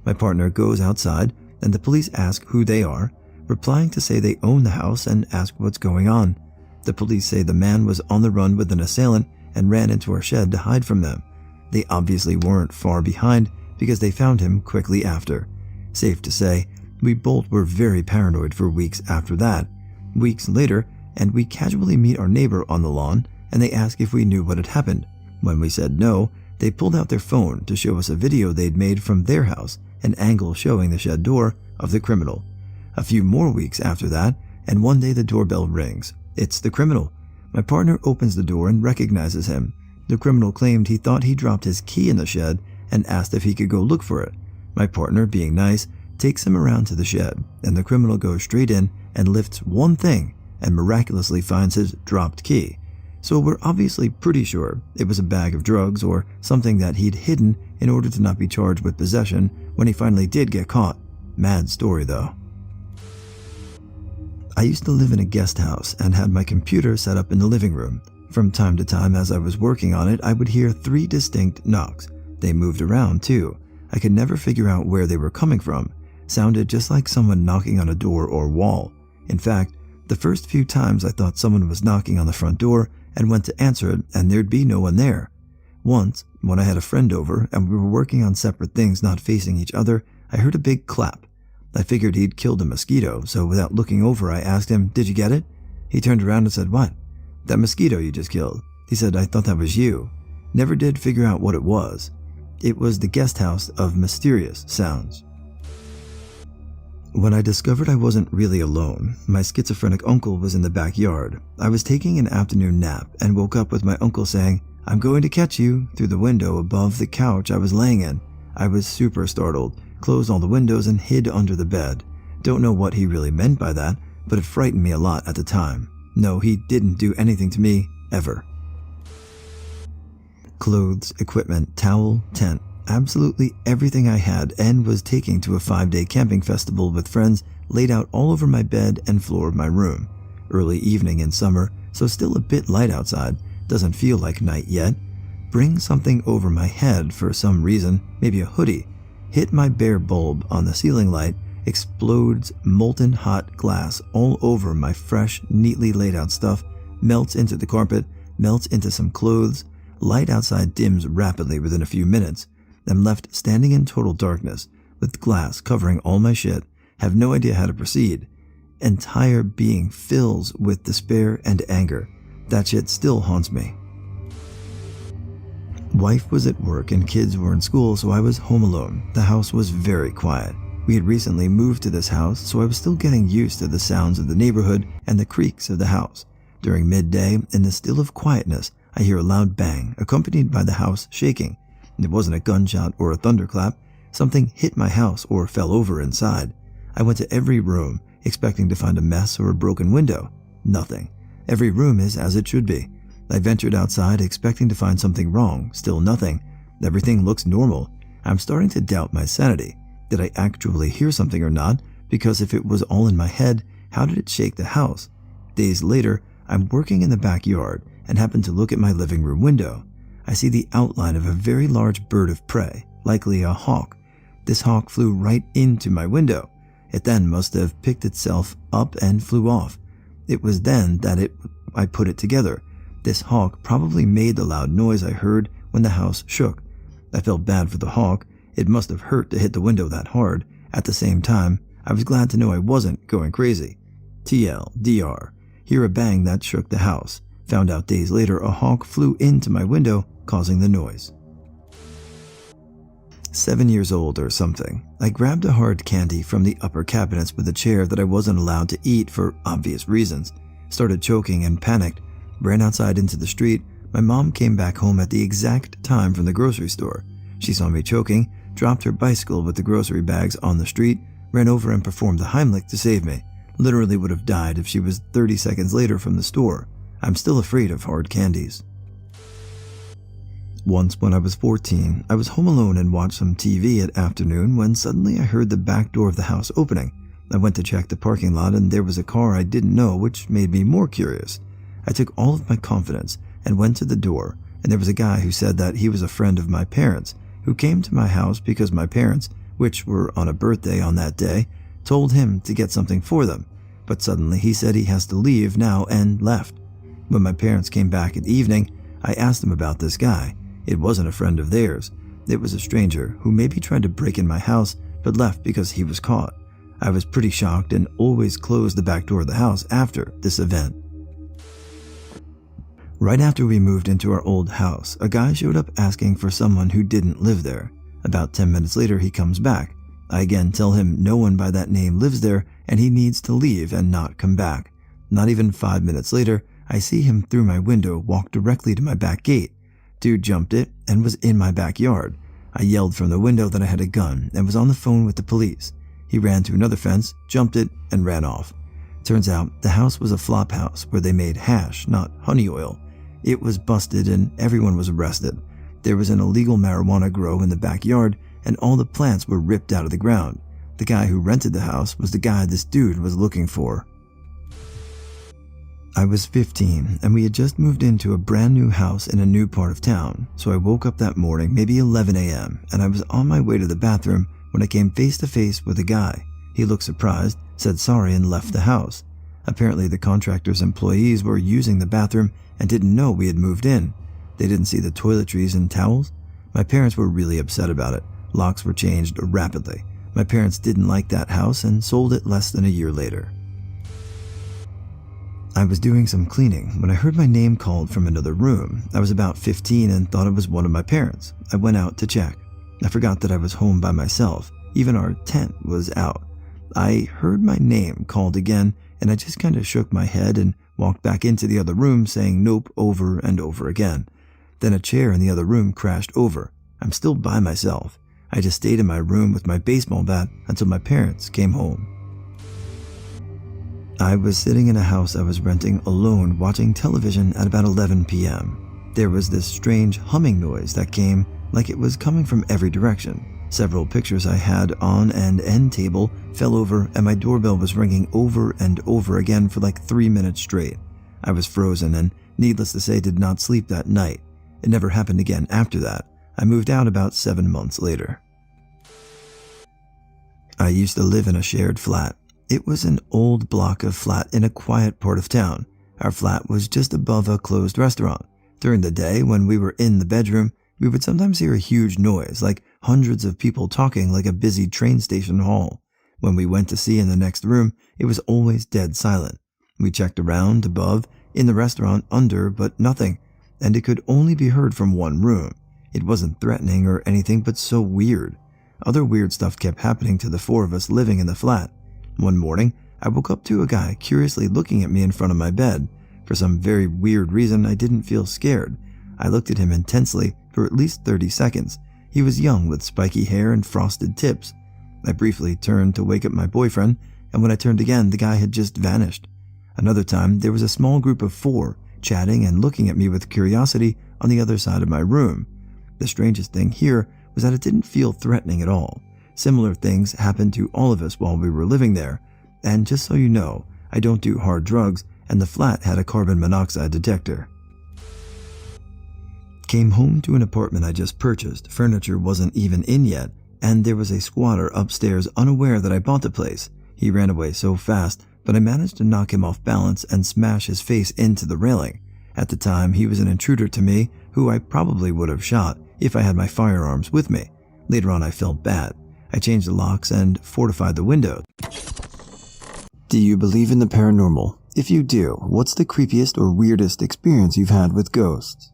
My partner goes outside and the police ask who they are, replying to say they own the house and ask what's going on. The police say the man was on the run with an assailant and ran into our shed to hide from them. They obviously weren't far behind because they found him quickly after. Safe to say, we both were very paranoid for weeks after that. Weeks later, and we casually meet our neighbor on the lawn and they ask if we knew what had happened. When we said no, they pulled out their phone to show us a video they'd made from their house, an angle showing the shed door of the criminal. A few more weeks after that, and one day the doorbell rings. It's the criminal. My partner opens the door and recognizes him. The criminal claimed he thought he dropped his key in the shed and asked if he could go look for it. My partner, being nice, takes him around to the shed, and the criminal goes straight in and lifts one thing and miraculously finds his dropped key. So we're obviously pretty sure it was a bag of drugs or something that he'd hidden in order to not be charged with possession when he finally did get caught. Mad story though. I used to live in a guest house and had my computer set up in the living room. From time to time as I was working on it, I would hear 3 distinct knocks. They moved around too. I could never figure out where they were coming from. Sounded just like someone knocking on a door or wall. In fact, the first few times I thought someone was knocking on the front door and went to answer it and there'd be no one there. Once, when I had a friend over and we were working on separate things not facing each other, I heard a big clap. I figured he'd killed a mosquito, so without looking over I asked him, "Did you get it?" He turned around and said, "What?" "That mosquito you just killed." He said, "I thought that was you." Never did figure out what it was. It was the guest house of mysterious sounds. When I discovered I wasn't really alone, my schizophrenic uncle was in the backyard. I was taking an afternoon nap and woke up with my uncle saying, "I'm going to catch you," through the window above the couch I was laying in. I was super startled, closed all the windows and hid under the bed. Don't know what he really meant by that, but it frightened me a lot at the time. No, he didn't do anything to me, ever. Clothes, equipment, towel, tent, absolutely everything I had and was taking to a 5-day camping festival with friends laid out all over my bed and floor of my room. Early evening in summer, so still a bit light outside, doesn't feel like night yet. Bring something over my head for some reason, maybe a hoodie. Hit my bare bulb on the ceiling light, explodes molten hot glass all over my fresh, neatly laid out stuff, melts into the carpet, melts into some clothes. Light outside dims rapidly within a few minutes. I'm left standing in total darkness, with glass covering all my shit, have no idea how to proceed. Entire being fills with despair and anger. That shit still haunts me. Wife was at work and kids were in school, so I was home alone. The house was very quiet. We had recently moved to this house, so I was still getting used to the sounds of the neighborhood and the creaks of the house. During midday, in the still of quietness, I hear a loud bang, accompanied by the house shaking. It wasn't a gunshot or a thunderclap. Something hit my house or fell over inside. I went to every room, expecting to find a mess or a broken window. Nothing. Every room is as it should be. I ventured outside, expecting to find something wrong. Still nothing. Everything looks normal. I'm starting to doubt my sanity. Did I actually hear something or not? Because if it was all in my head, how did it shake the house? Days later, I'm working in the backyard and happen to look at my living room window. I see the outline of a very large bird of prey, likely a hawk. This hawk flew right into my window. It then must have picked itself up and flew off. It was then that I put it together. This hawk probably made the loud noise I heard when the house shook. I felt bad for the hawk. It must have hurt to hit the window that hard. At the same time, I was glad to know I wasn't going crazy. TLDR. Hear a bang that shook the house. Found out days later a hawk flew into my window, causing the noise. 7 years old or something, I grabbed a hard candy from the upper cabinets with a chair that I wasn't allowed to eat for obvious reasons. Started choking and panicked. Ran outside into the street. My mom came back home at the exact time from the grocery store. She saw me choking, dropped her bicycle with the grocery bags on the street, ran over and performed the Heimlich to save me. Literally would have died if she was 30 seconds later from the store. I'm still afraid of hard candies. Once when I was 14, I was home alone and watched some TV at afternoon when suddenly I heard the back door of the house opening. I went to check the parking lot and there was a car I didn't know, which made me more curious. I took all of my confidence and went to the door, and there was a guy who said that he was a friend of my parents who came to my house because my parents, which were on a birthday on that day, told him to get something for them. But suddenly he said he has to leave now and left. When my parents came back at evening, I asked them about this guy. It wasn't a friend of theirs. It was a stranger who maybe tried to break in my house but left because he was caught. I was pretty shocked and always closed the back door of the house after this event. Right after we moved into our old house, a guy showed up asking for someone who didn't live there. About 10 minutes later, he comes back. I again tell him no one by that name lives there and he needs to leave and not come back. Not even 5 minutes later, I see him through my window walk directly to my back gate. Dude jumped it and was in my backyard. I yelled from the window that I had a gun and was on the phone with the police. He ran to another fence, jumped it, and ran off. Turns out the house was a flop house where they made hash, not honey oil. It was busted and everyone was arrested. There was an illegal marijuana grow in the backyard and all the plants were ripped out of the ground. The guy who rented the house was the guy this dude was looking for. I was 15 and we had just moved into a brand new house in a new part of town, so I woke up that morning maybe 11 a.m. and I was on my way to the bathroom when I came face to face with a guy. He looked surprised, said sorry and left the house. Apparently the contractor's employees were using the bathroom and didn't know we had moved in. They didn't see the toiletries and towels. My parents were really upset about it. Locks were changed rapidly. My parents didn't like that house and sold it less than a year later. I was doing some cleaning when I heard my name called from another room. I was about 15 and thought it was one of my parents. I went out to check. I forgot that I was home by myself. Even our tent was out. I heard my name called again, and I just kind of shook my head and walked back into the other room saying nope over and over again. Then a chair in the other room crashed over. I'm still by myself. I just stayed in my room with my baseball bat until my parents came home. I was sitting in a house I was renting alone watching television at about 11 p.m. There was this strange humming noise that came like it was coming from every direction. Several pictures I had on an end table fell over and my doorbell was ringing over and over again for like 3 minutes straight. I was frozen and, needless to say, did not sleep that night. It never happened again after that. I moved out about 7 months later. I used to live in a shared flat. It was an old block of flat in a quiet part of town. Our flat was just above a closed restaurant. During the day, when we were in the bedroom, we would sometimes hear a huge noise, like hundreds of people talking like a busy train station hall. When we went to see in the next room, it was always dead silent. We checked around, above, in the restaurant, under, but nothing, and it could only be heard from one room. It wasn't threatening or anything, but so weird. Other weird stuff kept happening to the four of us living in the flat. One morning, I woke up to a guy curiously looking at me in front of my bed. For some very weird reason, I didn't feel scared. I looked at him intensely for at least 30 seconds. He was young with spiky hair and frosted tips. I briefly turned to wake up my boyfriend, and when I turned again, the guy had just vanished. Another time, there was a small group of 4 chatting and looking at me with curiosity on the other side of my room. The strangest thing here was that it didn't feel threatening at all. Similar things happened to all of us while we were living there. And just so you know, I don't do hard drugs, and the flat had a carbon monoxide detector. Came home to an apartment I just purchased. Furniture wasn't even in yet, and there was a squatter upstairs unaware that I bought the place. He ran away so fast, but I managed to knock him off balance and smash his face into the railing. At the time, he was an intruder to me, who I probably would have shot if I had my firearms with me. Later on, I felt bad. I changed the locks and fortified the windows. Do you believe in the paranormal? If you do, what's the creepiest or weirdest experience you've had with ghosts?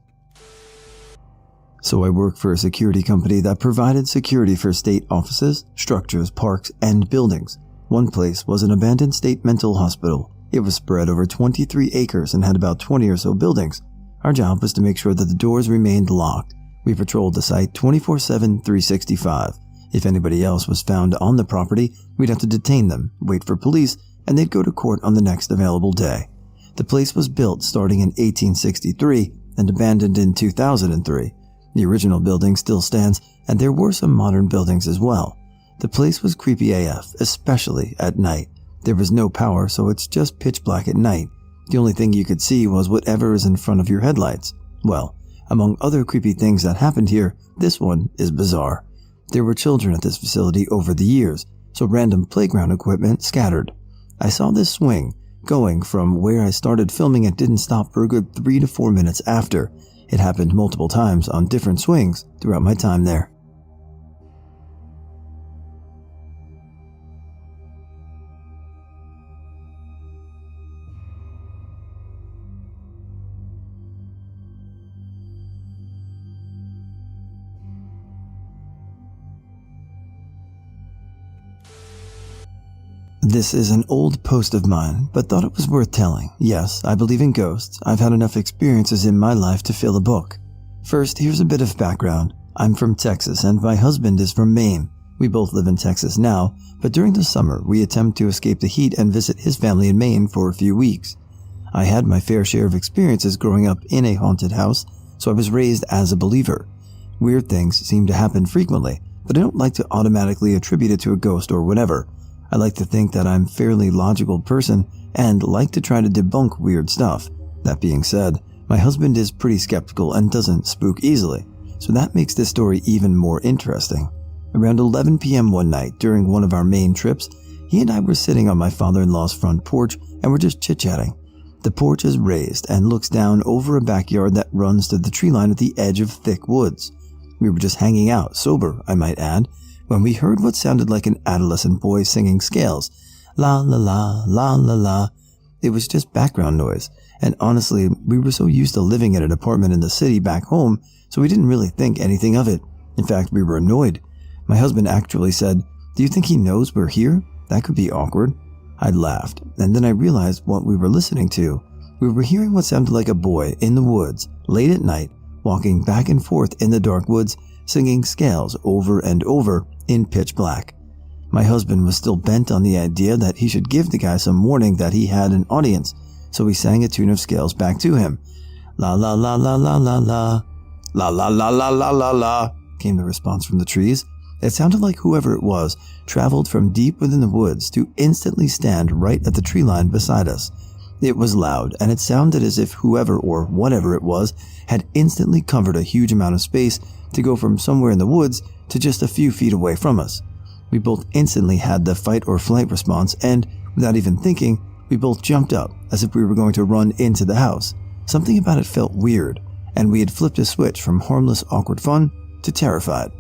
So I work for a security company that provided security for state offices, structures, parks, and buildings. One place was an abandoned state mental hospital. It was spread over 23 acres and had about 20 or so buildings. Our job was to make sure that the doors remained locked. We patrolled the site 24/7, 365. If anybody else was found on the property, we'd have to detain them, wait for police, and they'd go to court on the next available day. The place was built starting in 1863 and abandoned in 2003. The original building still stands, and there were some modern buildings as well. The place was creepy AF, especially at night. There was no power, so it's just pitch black at night. The only thing you could see was whatever is in front of your headlights. Well, among other creepy things that happened here, this one is bizarre. There were children at this facility over the years, so random playground equipment scattered. I saw this swing going from where I started filming. It didn't stop for a good 3 to 4 minutes after. It happened multiple times on different swings throughout my time there. This is an old post of mine, but thought it was worth telling. Yes, I believe in ghosts. I've had enough experiences in my life to fill a book. First, here's a bit of background. I'm from Texas and my husband is from Maine. We both live in Texas now, but during the summer we attempt to escape the heat and visit his family in Maine for a few weeks. I had my fair share of experiences growing up in a haunted house, so I was raised as a believer. Weird things seem to happen frequently, but I don't like to automatically attribute it to a ghost or whatever. I like to think that I'm a fairly logical person and like to try to debunk weird stuff. That being said, my husband is pretty skeptical and doesn't spook easily, so that makes this story even more interesting. Around 11 p.m. one night during one of our Maine trips, he and I were sitting on my father-in-law's front porch and we're just chit-chatting. The porch is raised and looks down over a backyard that runs to the tree line at the edge of thick woods. We were just hanging out, sober, I might add, when we heard what sounded like an adolescent boy singing scales. La la la, la la la. It was just background noise, and honestly, we were so used to living in an apartment in the city back home, so we didn't really think anything of it. In fact, we were annoyed. My husband actually said, "Do you think he knows we're here?" That could be awkward. I laughed, and then I realized what we were listening to. We were hearing what sounded like a boy in the woods, late at night, walking back and forth in the dark woods, singing scales over and over in pitch black. My husband was still bent on the idea that he should give the guy some warning that he had an audience, so we sang a tune of scales back to him. La la la la la la la. La la la la la la la, came the response from the trees. It sounded like whoever it was traveled from deep within the woods to instantly stand right at the tree line beside us. It was loud, and it sounded as if whoever or whatever it was had instantly covered a huge amount of space to go from somewhere in the woods to just a few feet away from us. We both instantly had the fight or flight response, and without even thinking, we both jumped up as if we were going to run into the house. Something about it felt weird, and we had flipped a switch from harmless, awkward fun to terrified.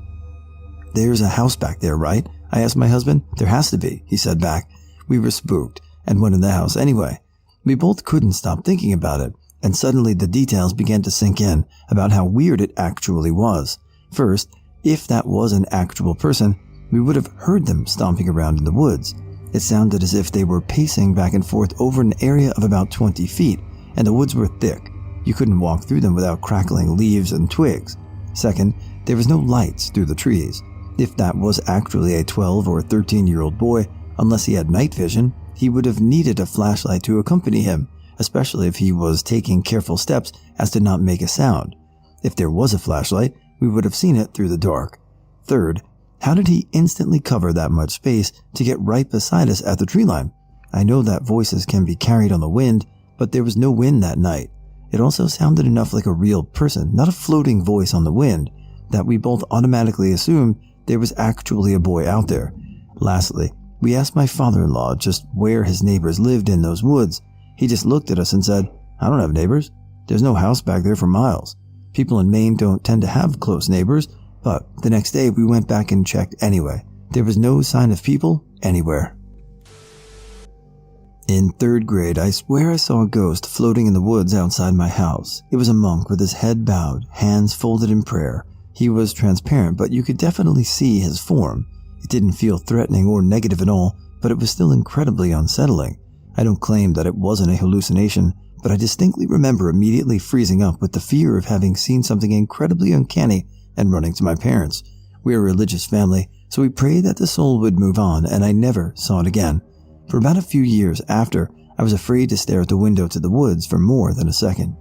"There's a house back there, right?" I asked my husband. "There has to be," he said back. We were spooked and went in the house anyway. We both couldn't stop thinking about it, and suddenly the details began to sink in about how weird it actually was. First, if that was an actual person, we would have heard them stomping around in the woods. It sounded as if they were pacing back and forth over an area of about 20 feet, and the woods were thick. You couldn't walk through them without crackling leaves and twigs. Second, there was no lights through the trees. If that was actually a 12 or 13-year-old boy, unless he had night vision, he would have needed a flashlight to accompany him, especially if he was taking careful steps as to not make a sound. If there was a flashlight, we would have seen it through the dark. Third, how did he instantly cover that much space to get right beside us at the tree line? I know that voices can be carried on the wind, but there was no wind that night. It also sounded enough like a real person, not a floating voice on the wind, that we both automatically assumed there was actually a boy out there. Lastly, we asked my father-in-law just where his neighbors lived in those woods. He just looked at us and said, "I don't have neighbors. There's no house back there for miles. People in Maine don't tend to have close neighbors." But the next day we went back and checked anyway. There was no sign of people anywhere. In 3rd grade, I swear I saw a ghost floating in the woods outside my house. It was a monk with his head bowed, hands folded in prayer. He was transparent, but you could definitely see his form. It didn't feel threatening or negative at all, but it was still incredibly unsettling. I don't claim that it wasn't a hallucination, but I distinctly remember immediately freezing up with the fear of having seen something incredibly uncanny and running to my parents. We are a religious family, so we prayed that the soul would move on, and I never saw it again. For about a few years after, I was afraid to stare at the window to the woods for more than a second.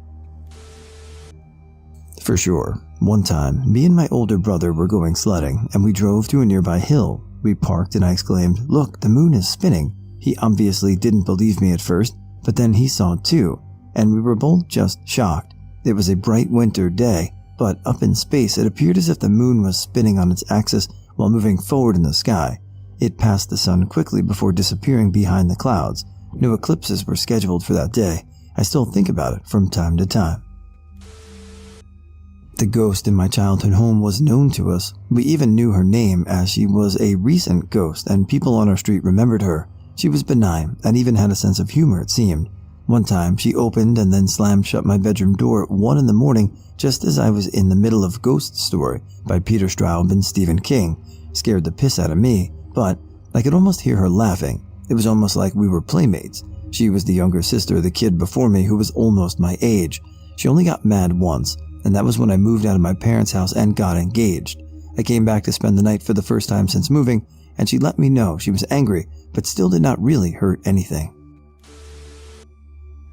For sure, one time, me and my older brother were going sledding, and we drove to a nearby hill. We parked and I exclaimed, "Look, the moon is spinning." He obviously didn't believe me at first, but then he saw it too, and we were both just shocked. It was a bright winter day, but up in space it appeared as if the moon was spinning on its axis while moving forward in the sky. It passed the sun quickly before disappearing behind the clouds. No eclipses were scheduled for that day. I still think about it from time to time. The ghost in my childhood home was known to us. We even knew her name, as she was a recent ghost and people on our street remembered her. She was benign and even had a sense of humor, it seemed. One time, she opened and then slammed shut my bedroom door at 1 a.m, just as I was in the middle of Ghost Story by Peter Straub and Stephen King. Scared the piss out of me, but I could almost hear her laughing. It was almost like we were playmates. She was the younger sister of the kid before me who was almost my age. She only got mad once, and that was when I moved out of my parents' house and got engaged. I came back to spend the night for the first time since moving, and she let me know she was angry, but still did not really hurt anything.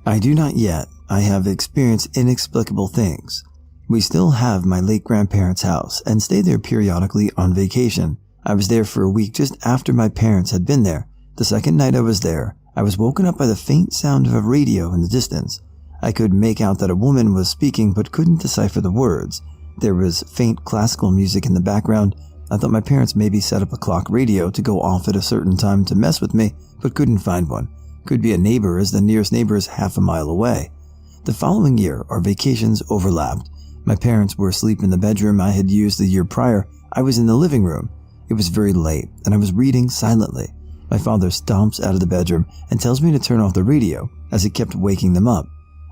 I do not yet. I have experienced inexplicable things. We still have my late grandparents' house and stay there periodically on vacation. I was there for a week just after my parents had been there. The second night I was there, I was woken up by the faint sound of a radio in the distance. I could make out that a woman was speaking but couldn't decipher the words. There was faint classical music in the background. I thought my parents maybe set up a clock radio to go off at a certain time to mess with me, but couldn't find one. Could be a neighbor, as the nearest neighbor is half a mile away. The following year, our vacations overlapped. My parents were asleep in the bedroom I had used the year prior. I was in the living room. It was very late, and I was reading silently. My father stomps out of the bedroom and tells me to turn off the radio, as it kept waking them up.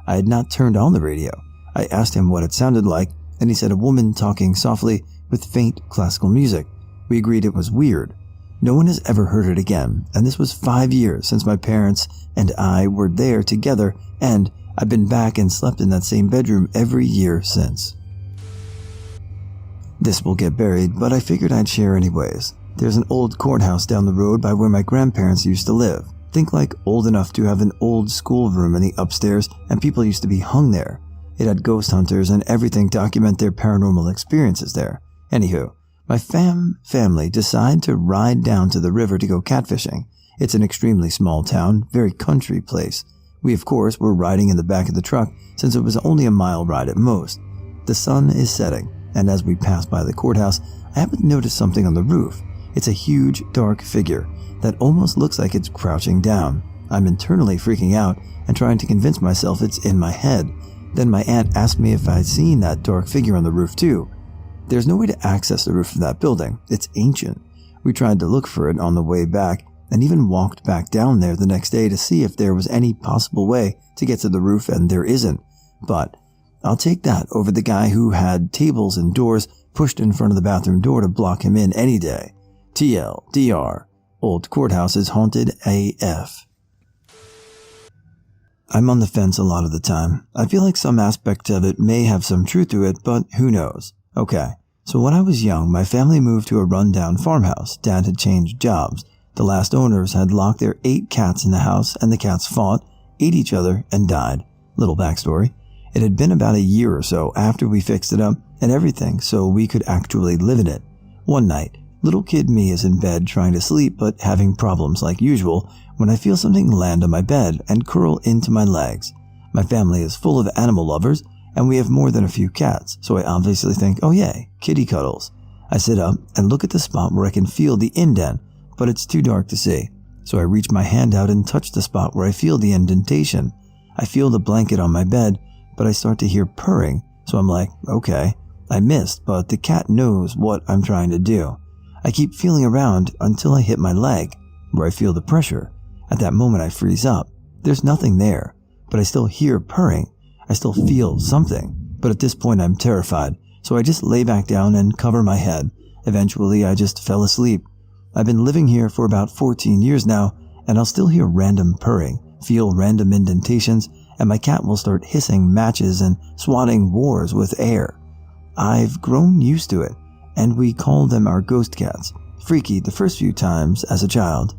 I had not turned on the radio. I asked him what it sounded like, and he said a woman talking softly with faint classical music. We agreed it was weird. No one has ever heard it again, and this was 5 years since my parents and I were there together, and I've been back and slept in that same bedroom every year since. This will get buried, but I figured I'd share anyways. There's an old courthouse down the road by where my grandparents used to live. Think like old enough to have an old schoolroom in the upstairs, and people used to be hung there. It had ghost hunters and everything document their paranormal experiences there. Anywho, my family decide to ride down to the river to go catfishing. It's an extremely small town, very country place. We of course were riding in the back of the truck since it was only a mile ride at most. The sun is setting, and as we pass by the courthouse, I happen to notice something on the roof. It's a huge, dark figure that almost looks like it's crouching down. I'm internally freaking out and trying to convince myself it's in my head. Then my aunt asked me if I'd seen that dark figure on the roof too. There's no way to access the roof of that building. It's ancient. We tried to look for it on the way back and even walked back down there the next day to see if there was any possible way to get to the roof, and there isn't. But I'll take that over the guy who had tables and doors pushed in front of the bathroom door to block him in any day. TLDR. Old courthouse is haunted AF. I'm on the fence a lot of the time. I feel like some aspect of it may have some truth to it, but who knows? Okay, so when I was young, my family moved to a rundown farmhouse. Dad had changed jobs. The last owners had locked their 8 cats in the house, and the cats fought, ate each other, and died. Little backstory. It had been about a year or so after we fixed it up and everything so we could actually live in it. One night, little kid me is in bed trying to sleep but having problems like usual when I feel something land on my bed and curl into my legs. My family is full of animal lovers and we have more than a few cats, so I obviously think, oh yay, kitty cuddles. I sit up and look at the spot where I can feel the indent, but it's too dark to see. So I reach my hand out and touch the spot where I feel the indentation. I feel the blanket on my bed, but I start to hear purring, so I'm like, okay, I missed, but the cat knows what I'm trying to do. I keep feeling around until I hit my leg, where I feel the pressure. At that moment I freeze up. There's nothing there, but I still hear purring. I still feel something, but at this point I'm terrified, so I just lay back down and cover my head. Eventually I just fell asleep. I've been living here for about 14 years now, and I'll still hear random purring, feel random indentations, and my cat will start hissing matches and swatting wars with air. I've grown used to it, and we call them our ghost cats. Freaky the first few times as a child.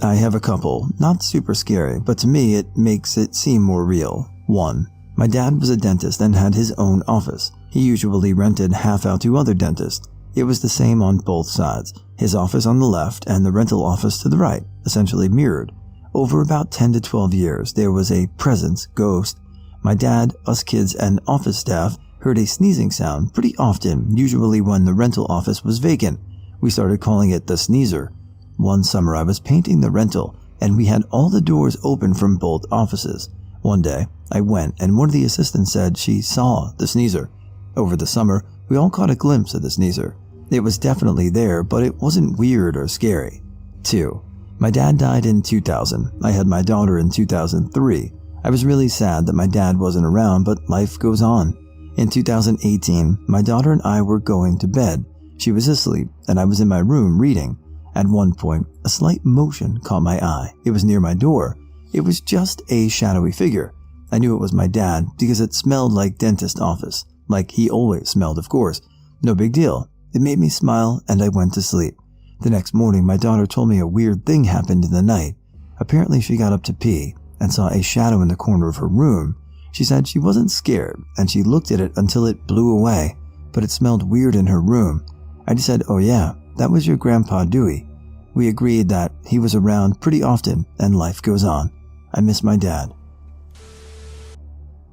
I have a couple, not super scary, but to me it makes it seem more real. 1. My dad was a dentist and had his own office. He usually rented half out to other dentists. It was the same on both sides, his office on the left and the rental office to the right, essentially mirrored. Over about 10 to 12 years, there was a presence ghost. My dad, us kids, and office staff heard a sneezing sound pretty often, usually when the rental office was vacant. We started calling it the sneezer. One summer I was painting the rental, and we had all the doors open from both offices. One day, I went, and one of the assistants said she saw the sneezer. Over the summer, we all caught a glimpse of the sneezer. It was definitely there, but it wasn't weird or scary. 2. My dad died in 2000. I had my daughter in 2003. I was really sad that my dad wasn't around, but life goes on. In 2018, my daughter and I were going to bed. She was asleep, and I was in my room reading. At one point, a slight motion caught my eye. It was near my door. It was just a shadowy figure. I knew it was my dad because it smelled like dentist office. Like he always smelled, of course. No big deal. It made me smile, and I went to sleep. The next morning, my daughter told me a weird thing happened in the night. Apparently, she got up to pee and saw a shadow in the corner of her room. She said she wasn't scared, and she looked at it until it blew away, but it smelled weird in her room. I just said, oh yeah, that was your Grandpa Dewey. We agreed that he was around pretty often, and life goes on. I miss my dad.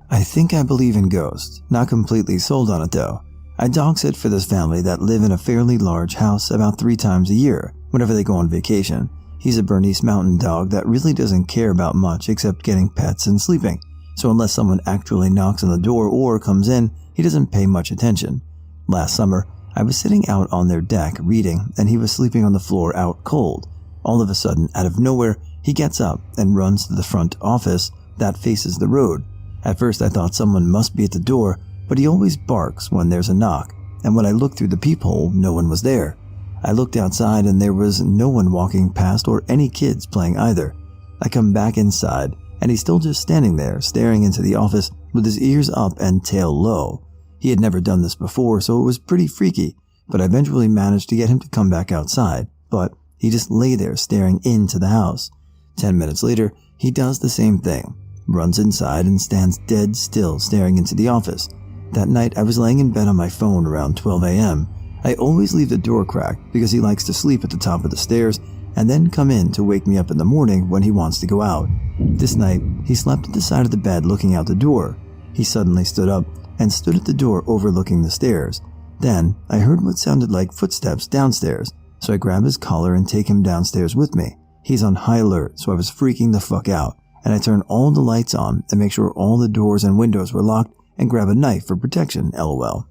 I think I believe in ghosts, not completely sold on it though. I dog sit for this family that live in a fairly large house about 3 times a year, whenever they go on vacation. He's a Bernese Mountain dog that really doesn't care about much except getting pets and sleeping. So unless someone actually knocks on the door or comes in, he doesn't pay much attention. Last summer, I was sitting out on their deck reading, and he was sleeping on the floor out cold. All of a sudden, out of nowhere, he gets up and runs to the front office that faces the road. At first I thought someone must be at the door, but he always barks when there's a knock, and when I looked through the peephole, no one was there. I looked outside and there was no one walking past or any kids playing either. I come back inside and he's still just standing there staring into the office with his ears up and tail low. He had never done this before, so it was pretty freaky, but I eventually managed to get him to come back outside, but he just lay there staring into the house. 10 minutes later, he does the same thing, runs inside and stands dead still staring into the office. That night, I was laying in bed on my phone around 12 a.m. I always leave the door cracked because he likes to sleep at the top of the stairs and then come in to wake me up in the morning when he wants to go out. This night, he slept at the side of the bed looking out the door. He suddenly stood up and stood at the door overlooking the stairs. Then, I heard what sounded like footsteps downstairs, so I grab his collar and take him downstairs with me. He's on high alert, so I was freaking the fuck out, and I turn all the lights on and make sure all the doors and windows were locked and grab a knife for protection, lol.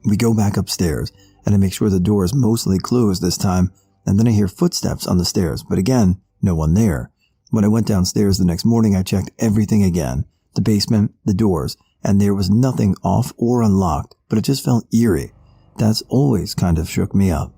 We go back upstairs, and I make sure the door is mostly closed this time, and then I hear footsteps on the stairs, but again, no one there. When I went downstairs the next morning, I checked everything again, the basement, the doors, and there was nothing off or unlocked, but it just felt eerie. That's always kind of shook me up.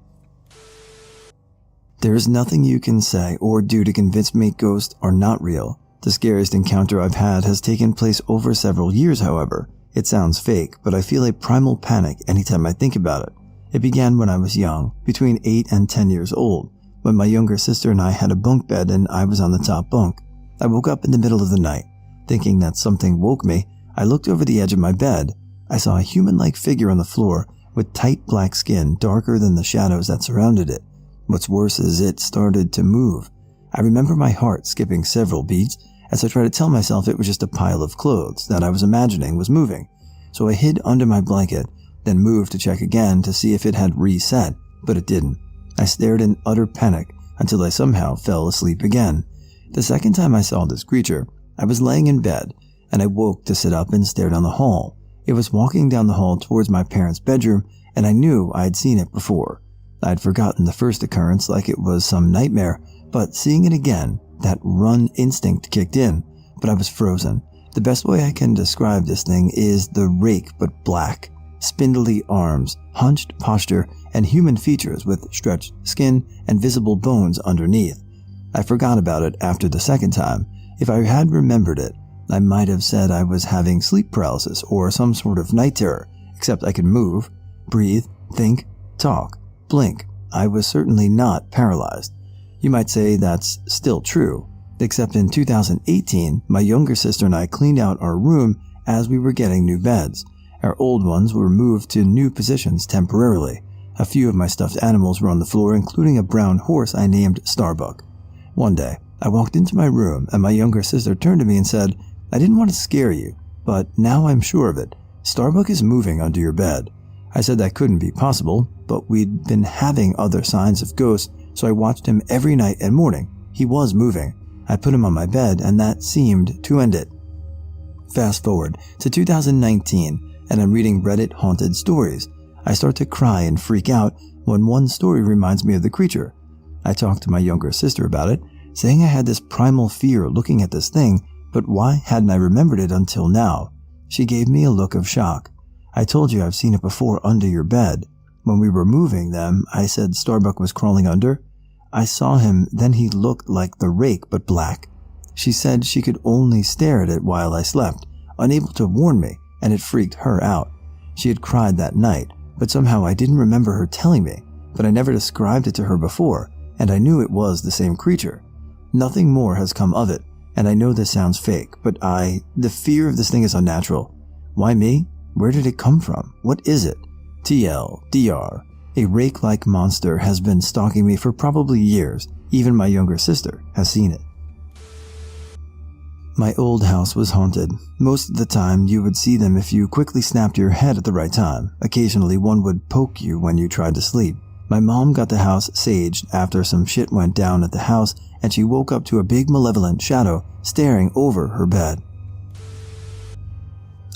There is nothing you can say or do to convince me ghosts are not real. The scariest encounter I've had has taken place over several years, however. It sounds fake, but I feel a primal panic anytime I think about it. It began when I was young, between 8 and 10 years old, when my younger sister and I had a bunk bed and I was on the top bunk. I woke up in the middle of the night. Thinking that something woke me, I looked over the edge of my bed. I saw a human-like figure on the floor with tight black skin darker than the shadows that surrounded it. What's worse is it started to move. I remember my heart skipping several beats as I tried to tell myself it was just a pile of clothes that I was imagining was moving. So I hid under my blanket, then moved to check again to see if it had reset, but it didn't. I stared in utter panic until I somehow fell asleep again. The second time I saw this creature, I was laying in bed, and I woke to sit up and stare down the hall. It was walking down the hall towards my parents' bedroom, and I knew I had seen it before. I had forgotten the first occurrence like it was some nightmare, but seeing it again, that run instinct kicked in, but I was frozen. The best way I can describe this thing is the rake but black. Spindly arms, hunched posture, and human features with stretched skin and visible bones underneath. I forgot about it after the second time. If I had remembered it, I might have said I was having sleep paralysis or some sort of night terror, except I could move, breathe, think, talk, blink. I was certainly not paralyzed. You might say that's still true, except in 2018, my younger sister and I cleaned out our room as we were getting new beds. Our old ones were moved to new positions temporarily. A few of my stuffed animals were on the floor, including a brown horse I named Starbuck. One day, I walked into my room and my younger sister turned to me and said, "I didn't want to scare you, but now I'm sure of it. Starbuck is moving under your bed." I said that couldn't be possible, but we'd been having other signs of ghosts, so I watched him every night and morning. He was moving. I put him on my bed and that seemed to end it. Fast forward to 2019 and I'm reading Reddit haunted stories. I start to cry and freak out when one story reminds me of the creature. I talked to my younger sister about it, saying I had this primal fear looking at this thing, but why hadn't I remembered it until now? She gave me a look of shock. "I told you I've seen it before under your bed. When we were moving them, I said Starbuck was crawling under. I saw him, then he looked like the rake but black." She said she could only stare at it while I slept, unable to warn me, and it freaked her out. She had cried that night, but somehow I didn't remember her telling me, but I never described it to her before, and I knew it was the same creature. Nothing more has come of it, and I know this sounds fake, but the fear of this thing is unnatural. Why me? Where did it come from? What is it? TLDR. A rake-like monster has been stalking me for probably years. Even my younger sister has seen it. My old house was haunted. Most of the time, you would see them if you quickly snapped your head at the right time. Occasionally, one would poke you when you tried to sleep. My mom got the house saged after some shit went down at the house, and she woke up to a big malevolent shadow staring over her bed.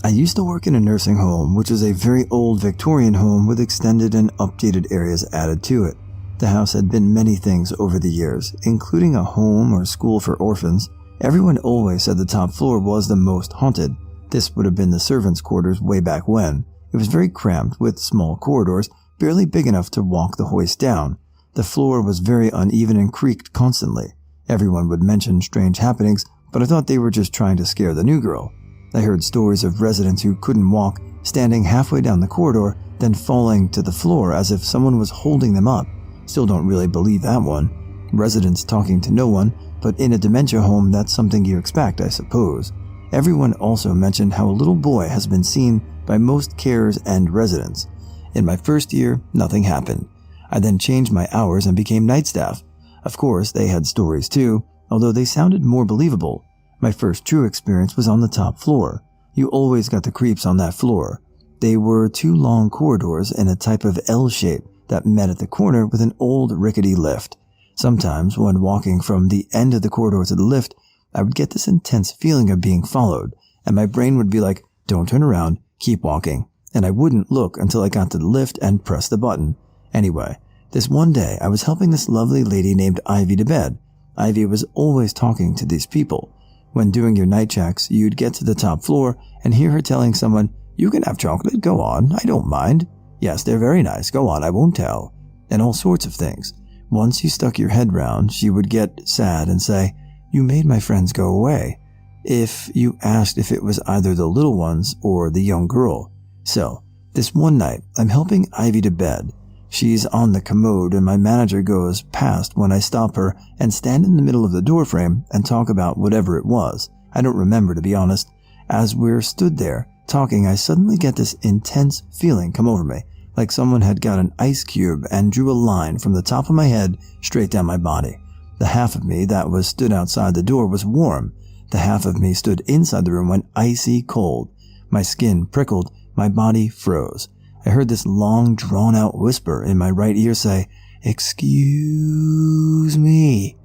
I used to work in a nursing home, which is a very old Victorian home with extended and updated areas added to it. The house had been many things over the years, including a home or school for orphans. Everyone always said the top floor was the most haunted. This would have been the servants' quarters way back when. It was very cramped with small corridors, barely big enough to walk the hoist down. The floor was very uneven and creaked constantly. Everyone would mention strange happenings, but I thought they were just trying to scare the new girl. I heard stories of residents who couldn't walk, standing halfway down the corridor, then falling to the floor as if someone was holding them up. Still don't really believe that one. Residents talking to no one, but in a dementia home, that's something you expect, I suppose. Everyone also mentioned how a little boy has been seen by most carers and residents. In my first year, nothing happened. I then changed my hours and became night staff. Of course, they had stories too, although they sounded more believable. My first true experience was on the top floor. You always got the creeps on that floor. They were 2 long corridors in a type of L shape that met at the corner with an old rickety lift. Sometimes, when walking from the end of the corridor to the lift, I would get this intense feeling of being followed, and my brain would be like, don't turn around, keep walking. And I wouldn't look until I got to the lift and press the button. Anyway, this one day I was helping this lovely lady named Ivy to bed. Ivy was always talking to these people. When doing your night checks, you'd get to the top floor and hear her telling someone, "You can have chocolate, go on, I don't mind. Yes, they're very nice, go on, I won't tell." And all sorts of things. Once you stuck your head round, she would get sad and say, "You made my friends go away," if you asked if it was either the little ones or the young girl. So, this one night, I'm helping Ivy to bed. She's on the commode and my manager goes past when I stop her and stand in the middle of the doorframe and talk about whatever it was. I don't remember, to be honest. As we're stood there talking, I suddenly get this intense feeling come over me, like someone had got an ice cube and drew a line from the top of my head straight down my body. The half of me that was stood outside the door was warm. The half of me stood inside the room went icy cold. My skin prickled, my body froze. I heard this long, drawn-out whisper in my right ear say, "Excuse me."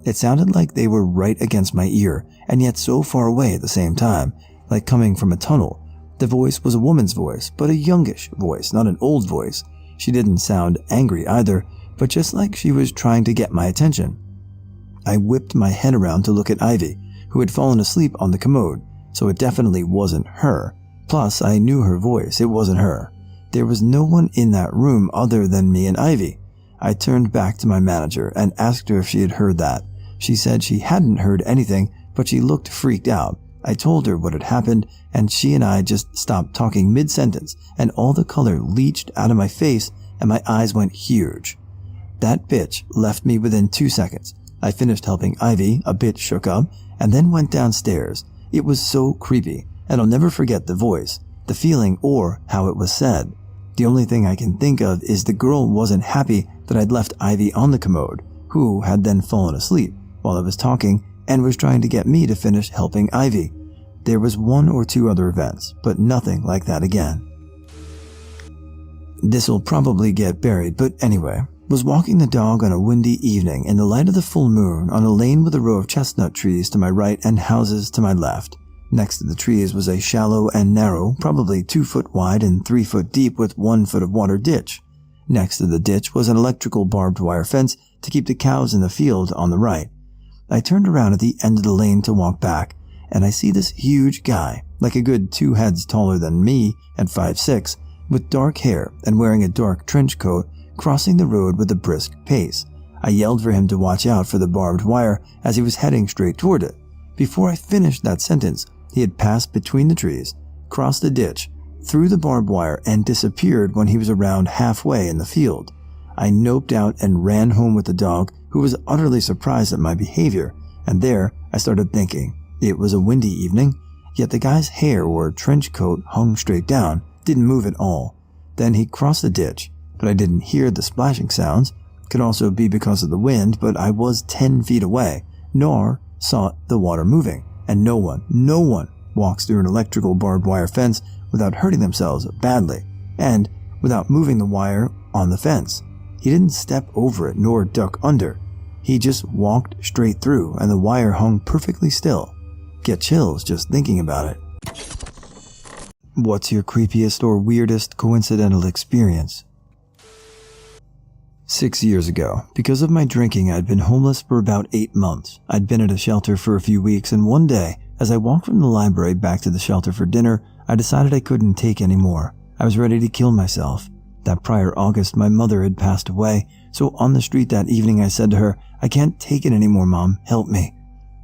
It sounded like they were right against my ear, and yet so far away at the same time, like coming from a tunnel. The voice was a woman's voice, but a youngish voice, not an old voice. She didn't sound angry either, but just like she was trying to get my attention. I whipped my head around to look at Ivy, who had fallen asleep on the commode, so it definitely wasn't her. Plus, I knew her voice, it wasn't her. There was no one in that room other than me and Ivy. I turned back to my manager and asked her if she had heard that. She said she hadn't heard anything, but she looked freaked out. I told her what had happened, and she and I just stopped talking mid-sentence, and all the color leached out of my face, and my eyes went huge. That bitch left me within 2 seconds. I finished helping Ivy, a bit shook up, and then went downstairs. It was so creepy, and I'll never forget the voice, the feeling, or how it was said. The only thing I can think of is the girl wasn't happy that I'd left Ivy on the commode, who had then fallen asleep while I was talking and was trying to get me to finish helping Ivy. There was 1 or 2 other events, but nothing like that again. This'll probably get buried, but anyway, was walking the dog on a windy evening in the light of the full moon on a lane with a row of chestnut trees to my right and houses to my left. Next to the trees was a shallow and narrow, probably 2 foot wide and 3 foot deep with 1 foot of water ditch. Next to the ditch was an electrical barbed wire fence to keep the cows in the field on the right. I turned around at the end of the lane to walk back, and I see this huge guy, like a good 2 heads taller than me and 5'6", with dark hair and wearing a dark trench coat, crossing the road with a brisk pace. I yelled for him to watch out for the barbed wire as he was heading straight toward it. Before I finished that sentence, he had passed between the trees, crossed the ditch, through the barbed wire, and disappeared when he was around halfway in the field. I noped out and ran home with the dog, who was utterly surprised at my behavior, and there I started thinking. It was a windy evening, yet the guy's hair or trench coat hung straight down, didn't move at all. Then he crossed the ditch, but I didn't hear the splashing sounds. Could also be because of the wind, but I was 10 feet away, nor saw the water moving. And no one walks through an electrical barbed wire fence without hurting themselves badly, and without moving the wire on the fence. He didn't step over it nor duck under. He just walked straight through, and the wire hung perfectly still. Get chills just thinking about it. What's your creepiest or weirdest coincidental experience? 6 years ago, because of my drinking, I'd been homeless for about 8 months. I'd been at a shelter for a few weeks, and one day, as I walked from the library back to the shelter for dinner, I decided I couldn't take any more. I was ready to kill myself. That prior August, my mother had passed away, so on the street that evening I said to her, "I can't take it anymore, Mom, help me."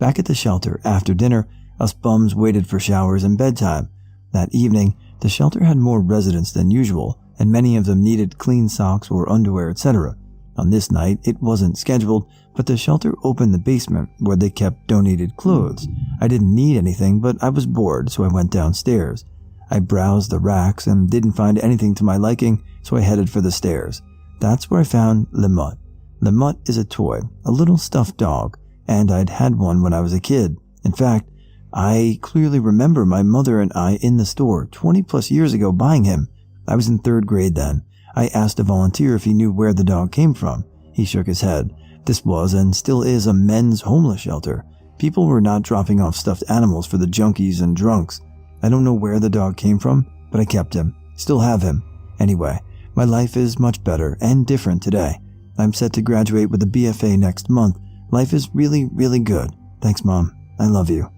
Back at the shelter, after dinner, us bums waited for showers and bedtime. That evening, the shelter had more residents than usual, and many of them needed clean socks or underwear, etc. On this night, it wasn't scheduled, but the shelter opened the basement where they kept donated clothes. I didn't need anything, but I was bored, so I went downstairs. I browsed the racks and didn't find anything to my liking, so I headed for the stairs. That's where I found Le Mutt. Le Mutt is a toy, a little stuffed dog, and I'd had one when I was a kid. In fact, I clearly remember my mother and I in the store 20 plus years ago buying him. I was in 3rd grade then. I asked a volunteer if he knew where the dog came from. He shook his head. This was and still is a men's homeless shelter. People were not dropping off stuffed animals for the junkies and drunks. I don't know where the dog came from, but I kept him. Still have him. Anyway, my life is much better and different today. I'm set to graduate with a BFA next month. Life is really, really good. Thanks, Mom. I love you.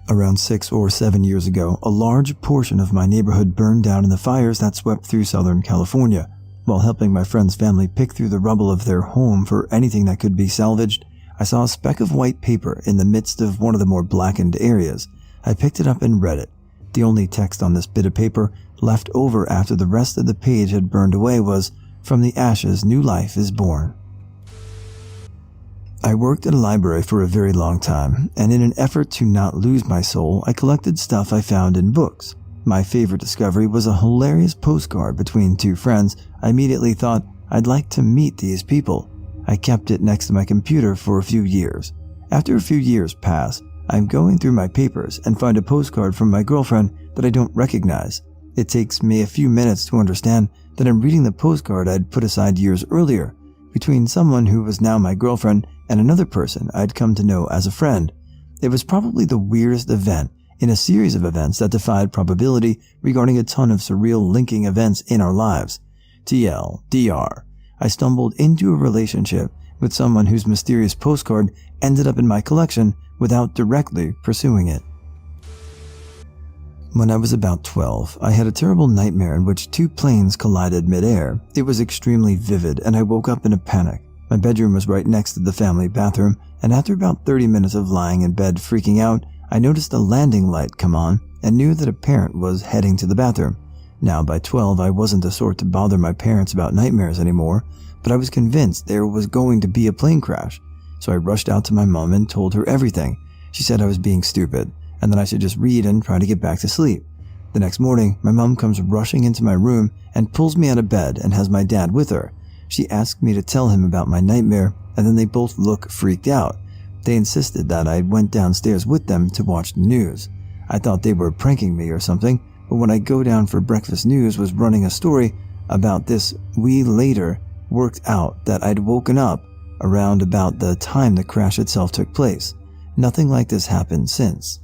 Around 6 or 7 years ago, a large portion of my neighborhood burned down in the fires that swept through Southern California. While helping my friend's family pick through the rubble of their home for anything that could be salvaged, I saw a speck of white paper in the midst of one of the more blackened areas. I picked it up and read it. The only text on this bit of paper left over after the rest of the page had burned away was, "From the ashes, new life is born." I worked at a library for a very long time, and in an effort to not lose my soul, I collected stuff I found in books. My favorite discovery was a hilarious postcard between 2 friends. I immediately thought, I'd like to meet these people. I kept it next to my computer for a few years. After a few years pass, I'm going through my papers and find a postcard from my girlfriend that I don't recognize. It takes me a few minutes to understand that I'm reading the postcard I'd put aside years earlier, between someone who was now my girlfriend and another person I'd come to know as a friend. It was probably the weirdest event in a series of events that defied probability regarding a ton of surreal linking events in our lives. TLDR. I stumbled into a relationship with someone whose mysterious postcard ended up in my collection without directly pursuing it. When I was about 12, I had a terrible nightmare in which 2 planes collided midair. It was extremely vivid, and I woke up in a panic. My bedroom was right next to the family bathroom, and after about 30 minutes of lying in bed freaking out, I noticed a landing light come on and knew that a parent was heading to the bathroom. Now, by 12, I wasn't the sort to bother my parents about nightmares anymore, but I was convinced there was going to be a plane crash. So I rushed out to my mom and told her everything. She said I was being stupid, and that I should just read and try to get back to sleep. The next morning, my mom comes rushing into my room and pulls me out of bed and has my dad with her. She asked me to tell him about my nightmare, and then they both look freaked out. They insisted that I went downstairs with them to watch the news. I thought they were pranking me or something, but when I go down for breakfast, news was running a story about this. We later worked out that I'd woken up around about the time the crash itself took place. Nothing like this happened since.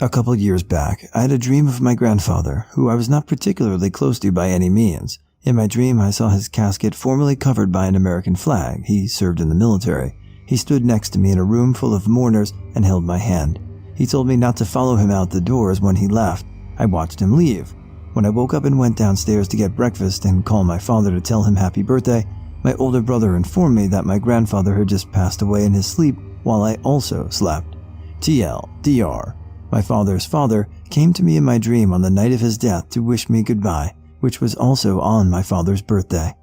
A couple years back, I had a dream of my grandfather, who I was not particularly close to by any means. In my dream, I saw his casket formally covered by an American flag. He served in the military. He stood next to me in a room full of mourners and held my hand. He told me not to follow him out the doors when he left. I watched him leave. When I woke up and went downstairs to get breakfast and call my father to tell him happy birthday, my older brother informed me that my grandfather had just passed away in his sleep while I also slept. TLDR. My father's father came to me in my dream on the night of his death to wish me goodbye, which was also on my father's birthday.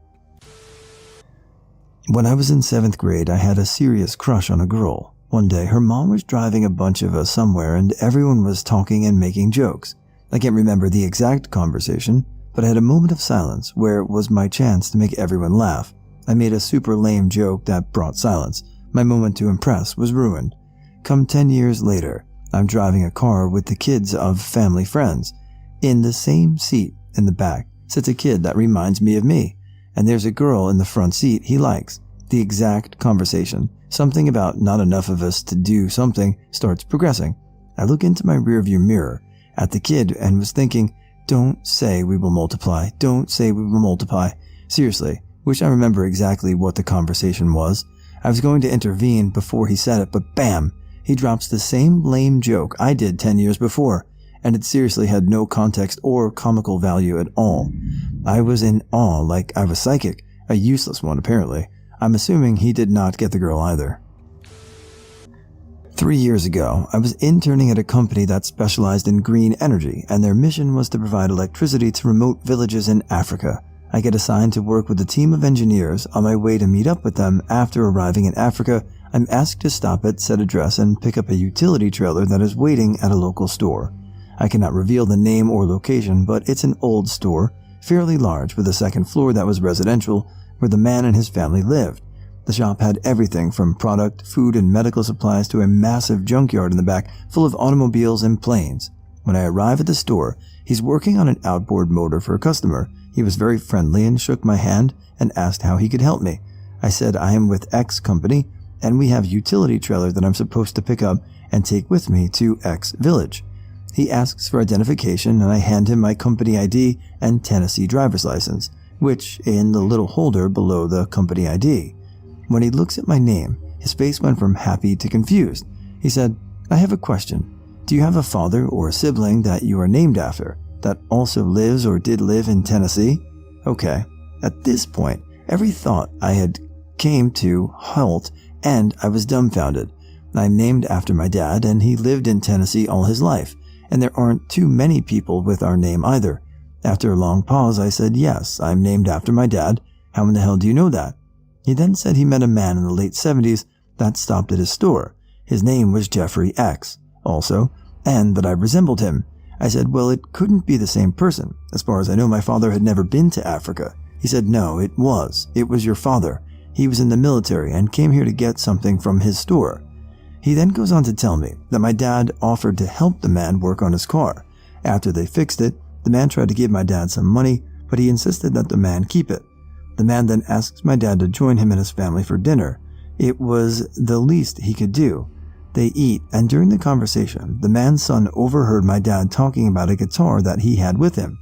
When I was in 7th grade, I had a serious crush on a girl. One day, her mom was driving a bunch of us somewhere and everyone was talking and making jokes. I can't remember the exact conversation, but I had a moment of silence where it was my chance to make everyone laugh. I made a super lame joke that brought silence. My moment to impress was ruined. Come 10 years later, I'm driving a car with the kids of family friends. In the same seat in the back sits a kid that reminds me of me, and there's a girl in the front seat he likes. The exact conversation, something about not enough of us to do something, starts progressing. I look into my rearview mirror at the kid and was thinking, don't say we will multiply, don't say we will multiply. Seriously, wish I remember exactly what the conversation was. I was going to intervene before he said it, but bam! He drops the same lame joke I did 10 years before, and it seriously had no context or comical value at all. I was in awe, like I was psychic, a useless one apparently. I'm assuming he did not get the girl either. 3 years ago, I was interning at a company that specialized in green energy, and their mission was to provide electricity to remote villages in Africa. I get assigned to work with a team of engineers. On my way to meet up with them after arriving in Africa, I'm asked to stop at said address and pick up a utility trailer that is waiting at a local store. I cannot reveal the name or location, but it's an old store, fairly large, with a second floor that was residential, where the man and his family lived. The shop had everything from product, food, and medical supplies to a massive junkyard in the back full of automobiles and planes. When I arrive at the store, he's working on an outboard motor for a customer. He was very friendly and shook my hand and asked how he could help me. I said I am with X company, and we have a utility trailer that I'm supposed to pick up and take with me to X village. He asks for identification, and I hand him my company ID and Tennessee driver's license, which in the little holder below the company ID. When he looks at my name, his face went from happy to confused. He said, "I have a question. Do you have a father or a sibling that you are named after that also lives or did live in Tennessee?" Okay. At this point, every thought I had came to halt, and I was dumbfounded. I'm named after my dad, and he lived in Tennessee all his life, and there aren't too many people with our name either. After a long pause, I said, "Yes, I'm named after my dad. How in the hell do you know that?" He then said he met a man in the late 70s that stopped at his store. His name was Jeffrey X, also, and that I resembled him. I said, "Well, it couldn't be the same person. As far as I know, my father had never been to Africa." He said, "No, it was. It was your father. He was in the military and came here to get something from his store." He then goes on to tell me that my dad offered to help the man work on his car. After they fixed it, the man tried to give my dad some money, but he insisted that the man keep it. The man then asks my dad to join him and his family for dinner. It was the least he could do. They eat, and during the conversation, the man's son overheard my dad talking about a guitar that he had with him.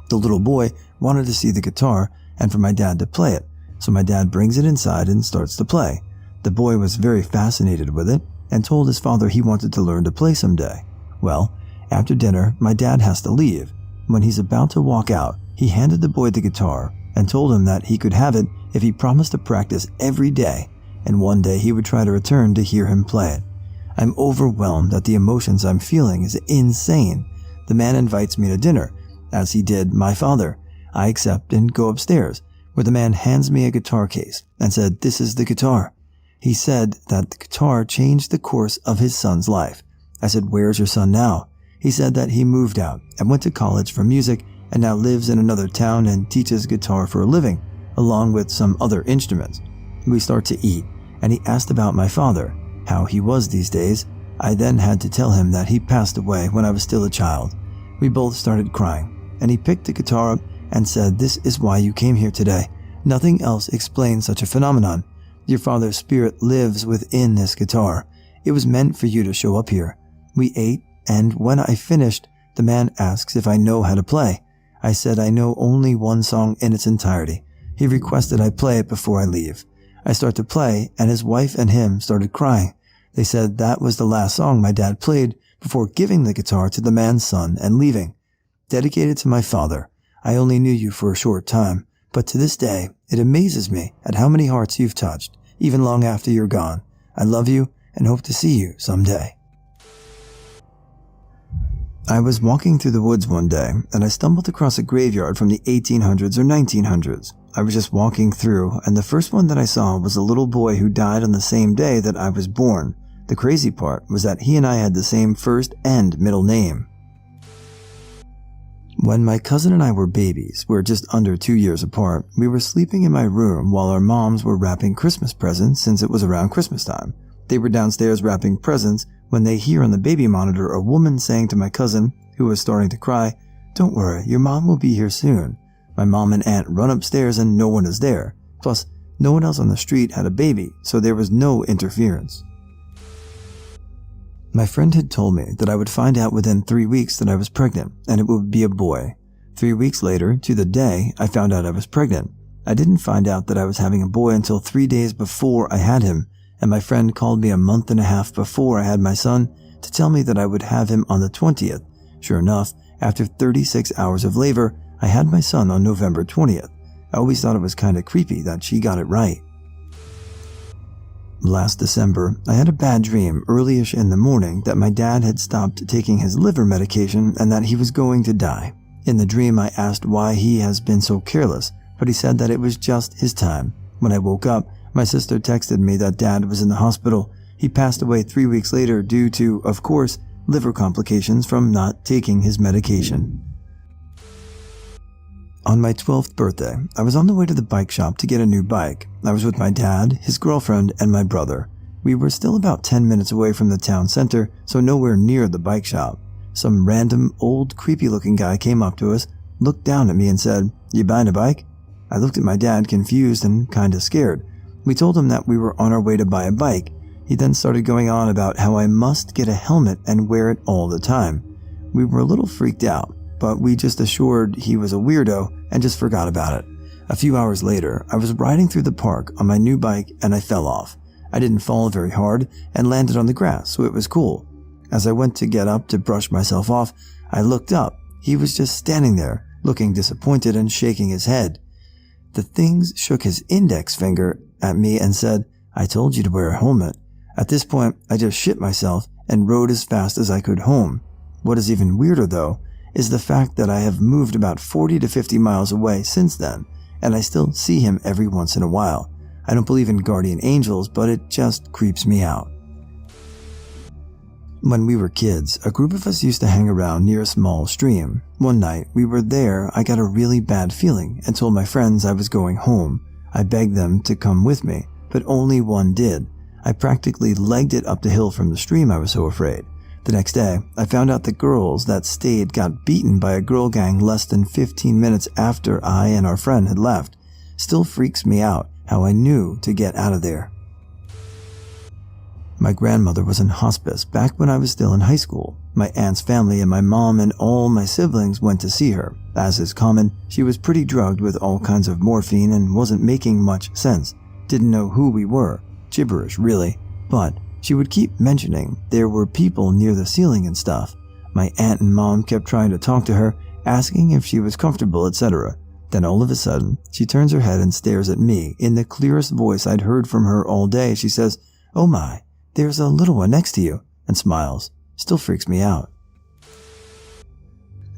The little boy wanted to see the guitar and for my dad to play it, so my dad brings it inside and starts to play. The boy was very fascinated with it and told his father he wanted to learn to play someday. Well, after dinner, my dad has to leave. When he's about to walk out, he handed the boy the guitar and told him that he could have it if he promised to practice every day, and one day he would try to return to hear him play it. I'm overwhelmed at the emotions I'm feeling is insane. The man invites me to dinner, as he did my father. I accept and go upstairs, where the man hands me a guitar case and said, "This is the guitar." He said that the guitar changed the course of his son's life. I said, "Where's your son now?" He said that he moved out and went to college for music and now lives in another town and teaches guitar for a living, along with some other instruments. We start to eat, and he asked about my father, how he was these days. I then had to tell him that he passed away when I was still a child. We both started crying, and he picked the guitar up and said, "This is why you came here today. Nothing else explains such a phenomenon. Your father's spirit lives within this guitar. It was meant for you to show up here." We ate, and when I finished, the man asks if I know how to play. I said I know only one song in its entirety. He requested I play it before I leave. I start to play, and his wife and him started crying. They said that was the last song my dad played before giving the guitar to the man's son and leaving. Dedicated to my father, I only knew you for a short time, but to this day, it amazes me at how many hearts you've touched, even long after you're gone. I love you and hope to see you someday. I was walking through the woods one day, and I stumbled across a graveyard from the 1800s or 1900s. I was just walking through, and the first one that I saw was a little boy who died on the same day that I was born. The crazy part was that he and I had the same first and middle name. When my cousin and I were babies, we're just under 2 years apart, we were sleeping in my room while our moms were wrapping Christmas presents since it was around Christmas time. They were downstairs wrapping presents when they hear on the baby monitor a woman saying to my cousin, who was starting to cry, "Don't worry, your mom will be here soon." My mom and aunt run upstairs and no one is there. Plus, no one else on the street had a baby, so there was no interference. My friend had told me that I would find out within 3 weeks that I was pregnant, and it would be a boy. 3 weeks later, to the day, I found out I was pregnant. I didn't find out that I was having a boy until 3 days before I had him, and my friend called me a month and a half before I had my son to tell me that I would have him on the 20th, Sure enough, after 36 hours of labor, I had my son on November 20th. I always thought it was kinda creepy that she got it right. Last December, I had a bad dream early-ish in the morning that my dad had stopped taking his liver medication and that he was going to die. In the dream, I asked why he has been so careless, but he said that it was just his time. When I woke up, my sister texted me that Dad was in the hospital. He passed away 3 weeks later due to, of course, liver complications from not taking his medication. On my 12th birthday, I was on the way to the bike shop to get a new bike. I was with my dad, his girlfriend, and my brother. We were still about 10 minutes away from the town center, so nowhere near the bike shop. Some random, old, creepy-looking guy came up to us, looked down at me and said, "You buying a bike?" I looked at my dad, confused and kinda scared. We told him that we were on our way to buy a bike. He then started going on about how I must get a helmet and wear it all the time. We were a little freaked out, but we just assured he was a weirdo and just forgot about it. A few hours later, I was riding through the park on my new bike and I fell off. I didn't fall very hard and landed on the grass, so it was cool. As I went to get up to brush myself off, I looked up. He was just standing there, looking disappointed and shaking his head. The things shook his index finger at me and said, "I told you to wear a helmet." At this point, I just shit myself and rode as fast as I could home. What is even weirder though, is the fact that I have moved about 40 to 50 miles away since then, and I still see him every once in a while. I don't believe in guardian angels, but it just creeps me out. When we were kids, a group of us used to hang around near a small stream. One night, we were there, I got a really bad feeling and told my friends I was going home. I begged them to come with me, but only one did. I practically legged it up the hill from the stream, I was so afraid. The next day, I found out the girls that stayed got beaten by a girl gang less than 15 minutes after I and our friend had left. Still freaks me out how I knew to get out of there. My grandmother was in hospice back when I was still in high school. My aunt's family and my mom and all my siblings went to see her. As is common, she was pretty drugged with all kinds of morphine and wasn't making much sense. Didn't know who we were. Gibberish, really. But she would keep mentioning there were people near the ceiling and stuff. My aunt and mom kept trying to talk to her, asking if she was comfortable, etc. Then all of a sudden, she turns her head and stares at me. In the clearest voice I'd heard from her all day, she says, "Oh my, there's a little one next to you," and smiles. Still freaks me out.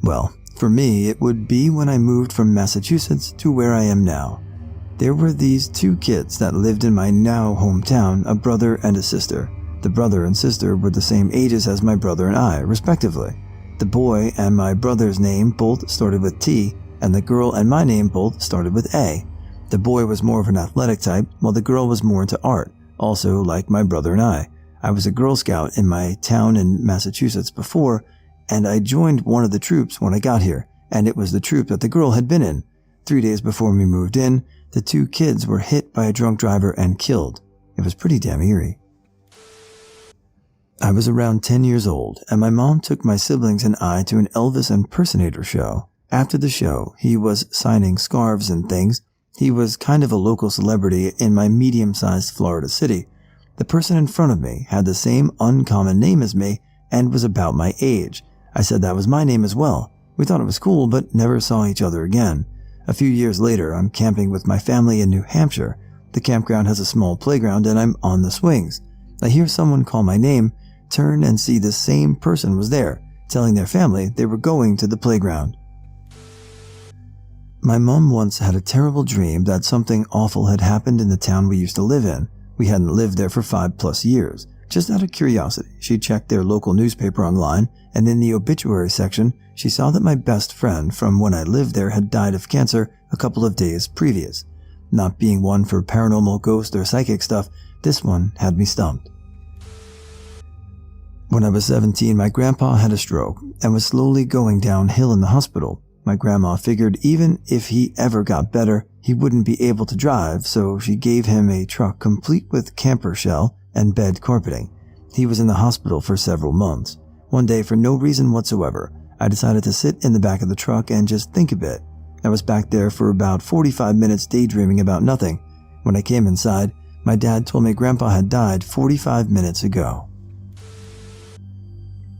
Well, for me, it would be when I moved from Massachusetts to where I am now. There were these two kids that lived in my now hometown, a brother and a sister. The brother and sister were the same ages as my brother and I, respectively. The boy and my brother's name both started with T, and the girl and my name both started with A. The boy was more of an athletic type, while the girl was more into art, also like my brother and I. I was a Girl Scout in my town in Massachusetts before, and I joined one of the troops when I got here, and it was the troop that the girl had been in. 3 days before we moved in, the two kids were hit by a drunk driver and killed. It was pretty damn eerie. I was around 10 years old, and my mom took my siblings and I to an Elvis impersonator show. After the show, he was signing scarves and things. He was kind of a local celebrity in my medium-sized Florida city. The person in front of me had the same uncommon name as me and was about my age. I said that was my name as well. We thought it was cool, but never saw each other again. A few years later, I'm camping with my family in New Hampshire. The campground has a small playground and I'm on the swings. I hear someone call my name, turn and see the same person was there, telling their family they were going to the playground. My mom once had a terrible dream that something awful had happened in the town we used to live in. We hadn't lived there for 5+ years. Just out of curiosity, she checked their local newspaper online, and in the obituary section, she saw that my best friend from when I lived there had died of cancer a couple of days previous. Not being one for paranormal, ghost, or psychic stuff, this one had me stumped. When I was 17, my grandpa had a stroke and was slowly going downhill in the hospital. My grandma figured even if he ever got better, he wouldn't be able to drive, so she gave him a truck complete with camper shell and bed carpeting. He was in the hospital for several months. One day, for no reason whatsoever, I decided to sit in the back of the truck and just think a bit. I was back there for about 45 minutes daydreaming about nothing. When I came inside, my dad told me Grandpa had died 45 minutes ago.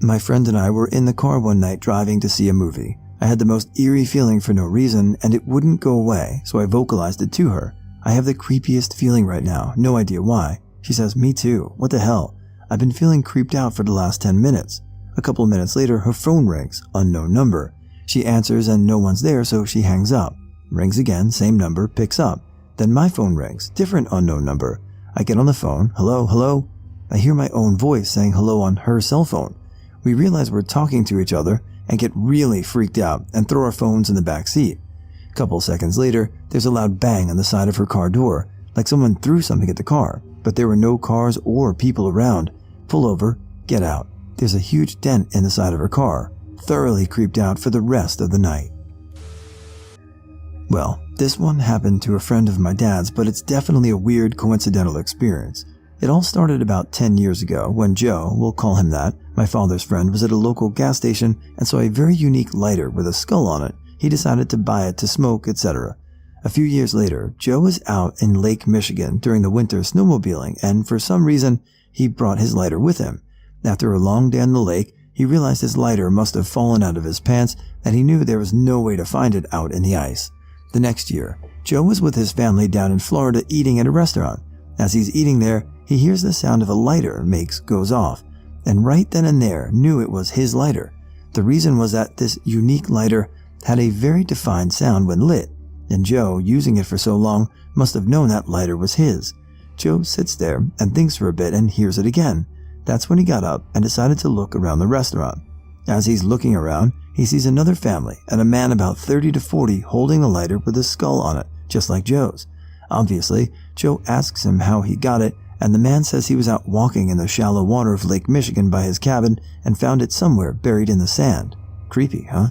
My friend and I were in the car one night driving to see a movie. I had the most eerie feeling for no reason, and it wouldn't go away, so I vocalized it to her. I have the creepiest feeling right now, no idea why. She says, me too, what the hell? I've been feeling creeped out for the last 10 minutes. A couple of minutes later, her phone rings, unknown number. She answers and no one's there, so she hangs up. Rings again, same number, picks up. Then my phone rings, different unknown number. I get on the phone, hello, hello. I hear my own voice saying hello on her cell phone. We realize we're talking to each other and get really freaked out and throw our phones in the back seat. A couple seconds later, there's a loud bang on the side of her car door, like someone threw something at the car, but there were no cars or people around. Pull over, get out. There's a huge dent in the side of her car. Thoroughly creeped out for the rest of the night. Well, this one happened to a friend of my dad's, but it's definitely a weird coincidental experience. It all started about 10 years ago when Joe, we'll call him that, my father's friend, was at a local gas station and saw a very unique lighter with a skull on it. He decided to buy it to smoke, etc. A few years later, Joe was out in Lake Michigan during the winter snowmobiling, and for some reason, he brought his lighter with him. After a long day on the lake, he realized his lighter must have fallen out of his pants, and he knew there was no way to find it out in the ice. The next year, Joe was with his family down in Florida eating at a restaurant. As he's eating there, he hears the sound of a lighter goes off, and right then and there knew it was his lighter. The reason was that this unique lighter had a very defined sound when lit, and Joe, using it for so long, must have known that lighter was his. Joe sits there and thinks for a bit and hears it again. That's when he got up and decided to look around the restaurant. As he's looking around, he sees another family and a man about 30 to 40 holding the lighter with a skull on it, just like Joe's. Obviously, Joe asks him how he got it, and the man says he was out walking in the shallow water of Lake Michigan by his cabin and found it somewhere buried in the sand. Creepy, huh?